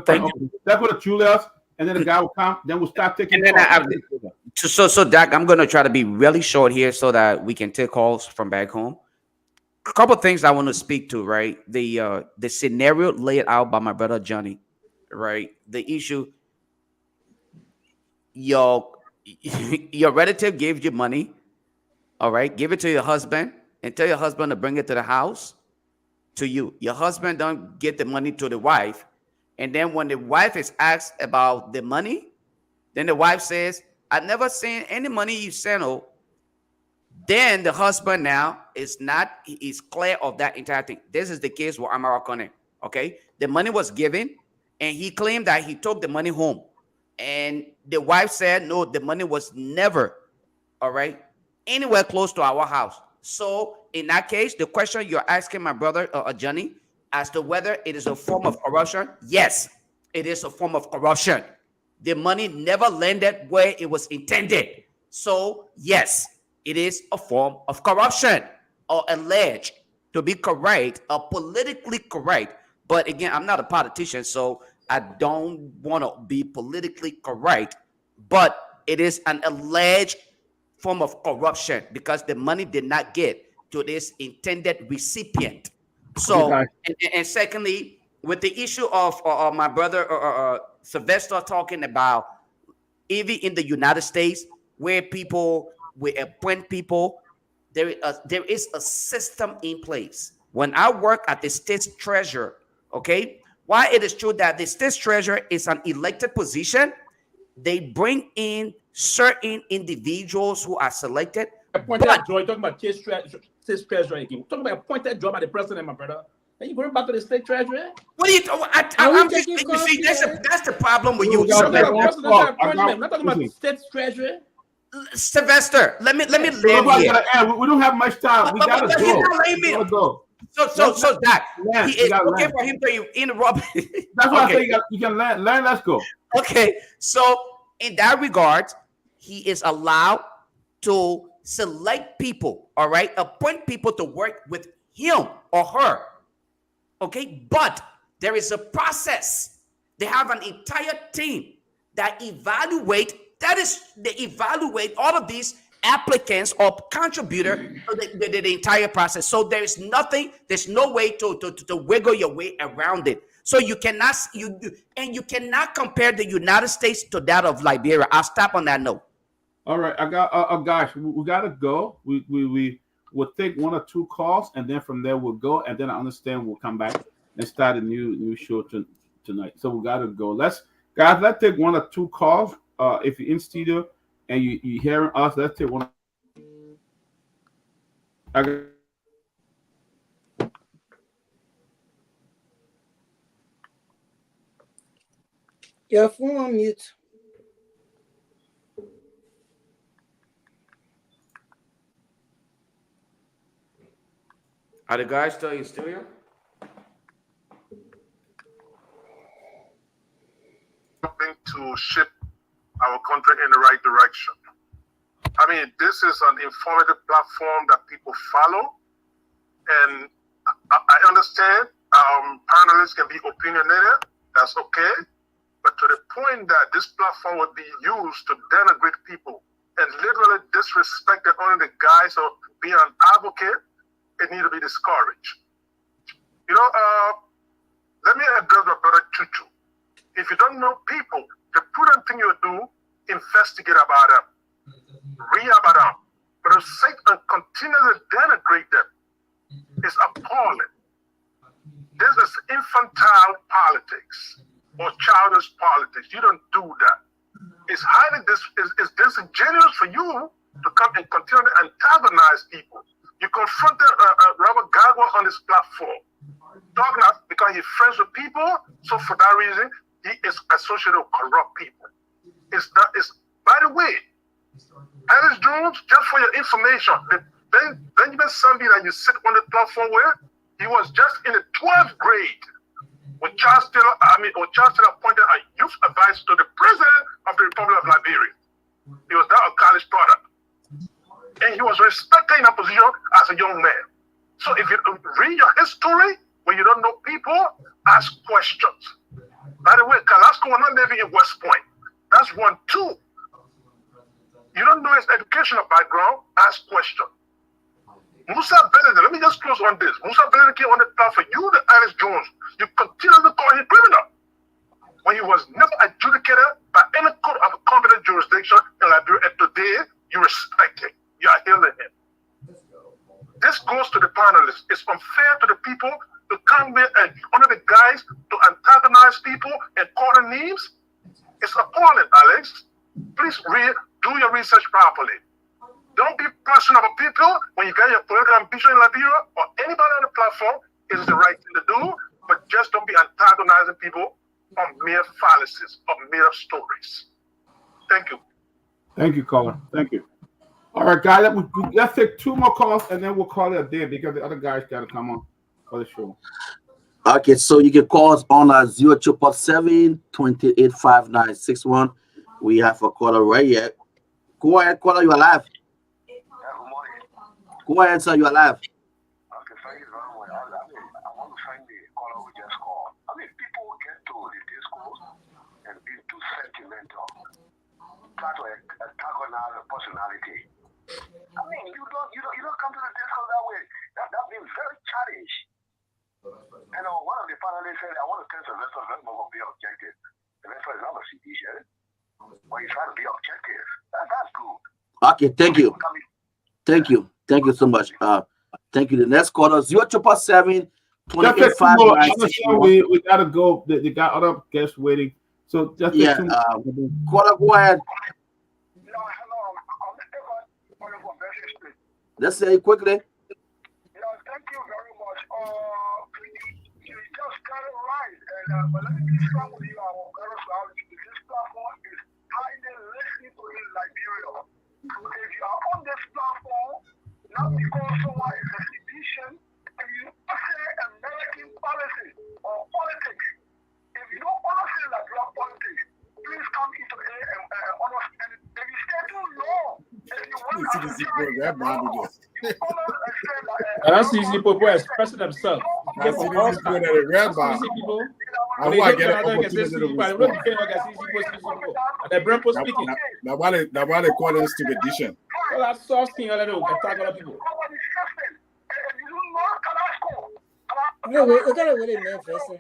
you. Let's go to Julius, and then the guy will come. Then we'll start taking. And then so Dak, I'm going to try to be really short here so that we can take calls from back home. A couple of things I want to speak to, right? The scenario laid out by my brother Johnny, right? The issue. Your relative gave you money, all right? Give it to your husband and tell your husband to bring it to the house to you. Your husband don't get the money to the wife. And then when the wife is asked about the money, then the wife says, I've never seen any money you sent. Then the husband now is clear of that entire thing. This is the case with Amara Kone, okay? The money was given and he claimed that he took the money home. And the wife said, no, the money was never, all right, anywhere close to our house. So in that case, the question you're asking my brother, Johnny, as to whether it is a form of corruption, yes, it is a form of corruption. The money never landed where it was intended. So, yes, it is a form of corruption, or alleged to be correct, or politically correct. But again, I'm not a politician, so I don't want to be politically correct. But it is an alleged form of corruption because the money did not get to this intended recipient. So, and secondly, with the issue of my brother Sylvester talking about, even in the United States, where people will appoint people, there is a system in place. When I work at the state treasurer, okay, while it is true that the state treasurer is an elected position, they bring in certain individuals who are selected. Appointed job, talking about state treasurer again. Talking about appointed job by the president, my brother. Are you going back to the state treasury? What are you? I'm just, you see, that's the problem with you. I'm not talking about state treasury. Sylvester, let me land here. We don't have much time. We gotta go. So that he is okay for him to interrupt. That's why I say you can learn. Let's go. Okay, so in that regard, he is allowed to select people. All right, appoint people to work with him or her. Okay, but there is a process. They have an entire team that evaluate. They evaluate all of these applicants or contributor to the entire process. So there's no way to wiggle your way around it. So you cannot compare the United States to that of Liberia. I'll stop on that note. All right, I got guys, we gotta go. We'll take one or two calls, and then from there we'll go, and then I understand we'll come back and start a new show tonight. So we gotta go. Let's take one or two calls. If you're in studio and you hearing us, let's take one. Your phone on mute. Are the guys still in studio? Something to shape our country in the right direction. I mean, this is an informative platform that people follow, and I understand panelists can be opinionated. That's okay, but to the point that this platform would be used to denigrate people and literally disrespect the only the guise of being an advocate, it needs to be discouraged. You know, let me address my brother Chuchu. If you don't know people, the prudent thing you do, investigate about them, read about them. But to sit and continually denigrate them is appalling. This is infantile politics or childish politics. You don't do that. It's highly disingenuous for you to come and continue to antagonize people. You confronted Robert Garguah on this platform, talking about because he's friends with people, so for that reason, he is associated with corrupt people. By the way, Alice Jones, just for your information, the Benjamin Sanvee that you sit on the platform with, he was just in the 12th grade when Charles Taylor appointed a youth advisor to the president of the Republic of Liberia. He was now a college product. And he was respected in a position as a young man. So if you read your history, when you don't know people, ask questions. By the way, Kalasco was not living in West Point. That's 1, 2. You don't know his educational background, ask questions. Musa Bealded, let me just close on this. Musa Bealded came on the platform. You, the Alice Jones, you continue to call him criminal when he was never adjudicated by any court of competent jurisdiction in Liberia. And today, you respect him. You are healing him. This goes to the panelists. It's unfair to the people to come here and under the guise to antagonize people and call them names. It's appalling, Alex. Please do your research properly. Don't be personal about people when you get your political ambition in Liberia or anybody on the platform. It's the right thing to do, but just don't be antagonizing people on mere fallacies, on mere stories. Thank you. Thank you, caller. Thank you. All right, guys, let's take two more calls and then we'll call it a day because the other guys got to come on for the show. Okay, so you can call us on 077-285961. We have a caller right here. Go ahead, caller, you are live. Go ahead, sir, you are live. Okay, thank you very much. I want to thank the caller who just called. I mean, people get to the discourse and be too sentimental. Try to antagonize a personality. I mean, you don't come to the discourse that way. That means very childish. And one of the panelists said, I want to tell Sylvester to be objective. Sylvester is not a seditious, but he's trying to be objective. That's good. Okay, thank you. Thank you. Thank you so much. Thank you. The next caller, 077-285961. We gotta go. They got other guests waiting. So just caller, go ahead. Let's say it quickly. Thank you very much. You just got it right. And but let me be strong with you. This platform is highly listening to in Liberia. If you are on this platform, not because someone is a sedition, and you don't say American policy or politics. If you don't understand that black politics, please come into A and understand it. If you stay too long, if you want to That's easy people expressing themselves. That's easy people that are rabbi. Now why they call us to edition? Well, that's soft thing. I don't know. Attack other people. No, we gotta wait a minute first.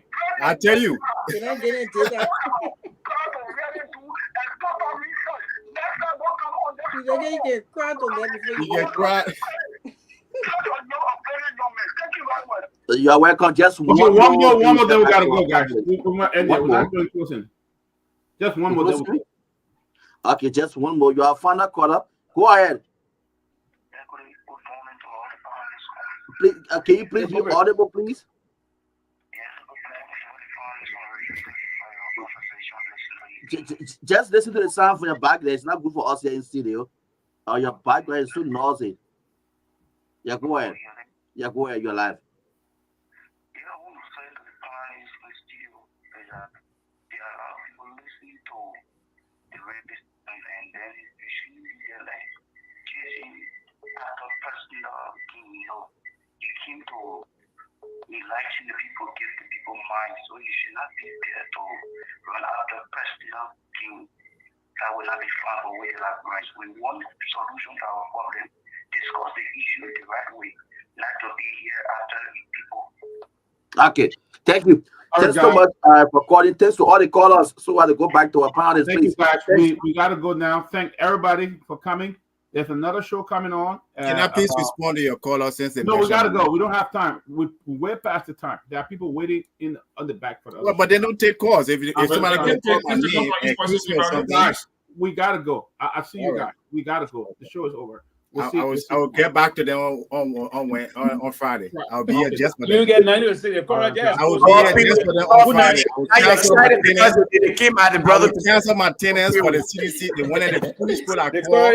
I tell you. Can I get into that? You get cried on that before you get cried. You are welcome. Just one more, then we gotta go, guys. Just one more. Okay, just one more. You are final caller. Go ahead. Please, can you please be audible, please? Just listen to the sound from your background. It's not good for us here in studio. Your background is so noisy. Yeah, go ahead. Yeah, go ahead. You're live. Election the people, give the people mind, so you should not be there to run after personal king. That will not be fun for way like rights. We want solution to our problem, discuss the issue the right way, not to be here after the people. Okay, thank you. Thanks so much for calling. Thanks to all the callers. So I to go back to our panelists. Thank you, guys. We got to go now. Thank everybody for coming. There's another show coming on. Can I please respond to your caller since they we gotta go. We don't have time. We're way past the time. There are people waiting on the back for the but they don't take calls. If somebody can call my name, guys, we gotta go. I see you guys. We gotta go. The show is over. I will get back to them on Friday. I'll be here just for them. You get 90 to see the caller. I will be here just for them on Friday. I'm excited because they came out, the brother. Cancel my tenants for the CDC. They wanted to finish what I call.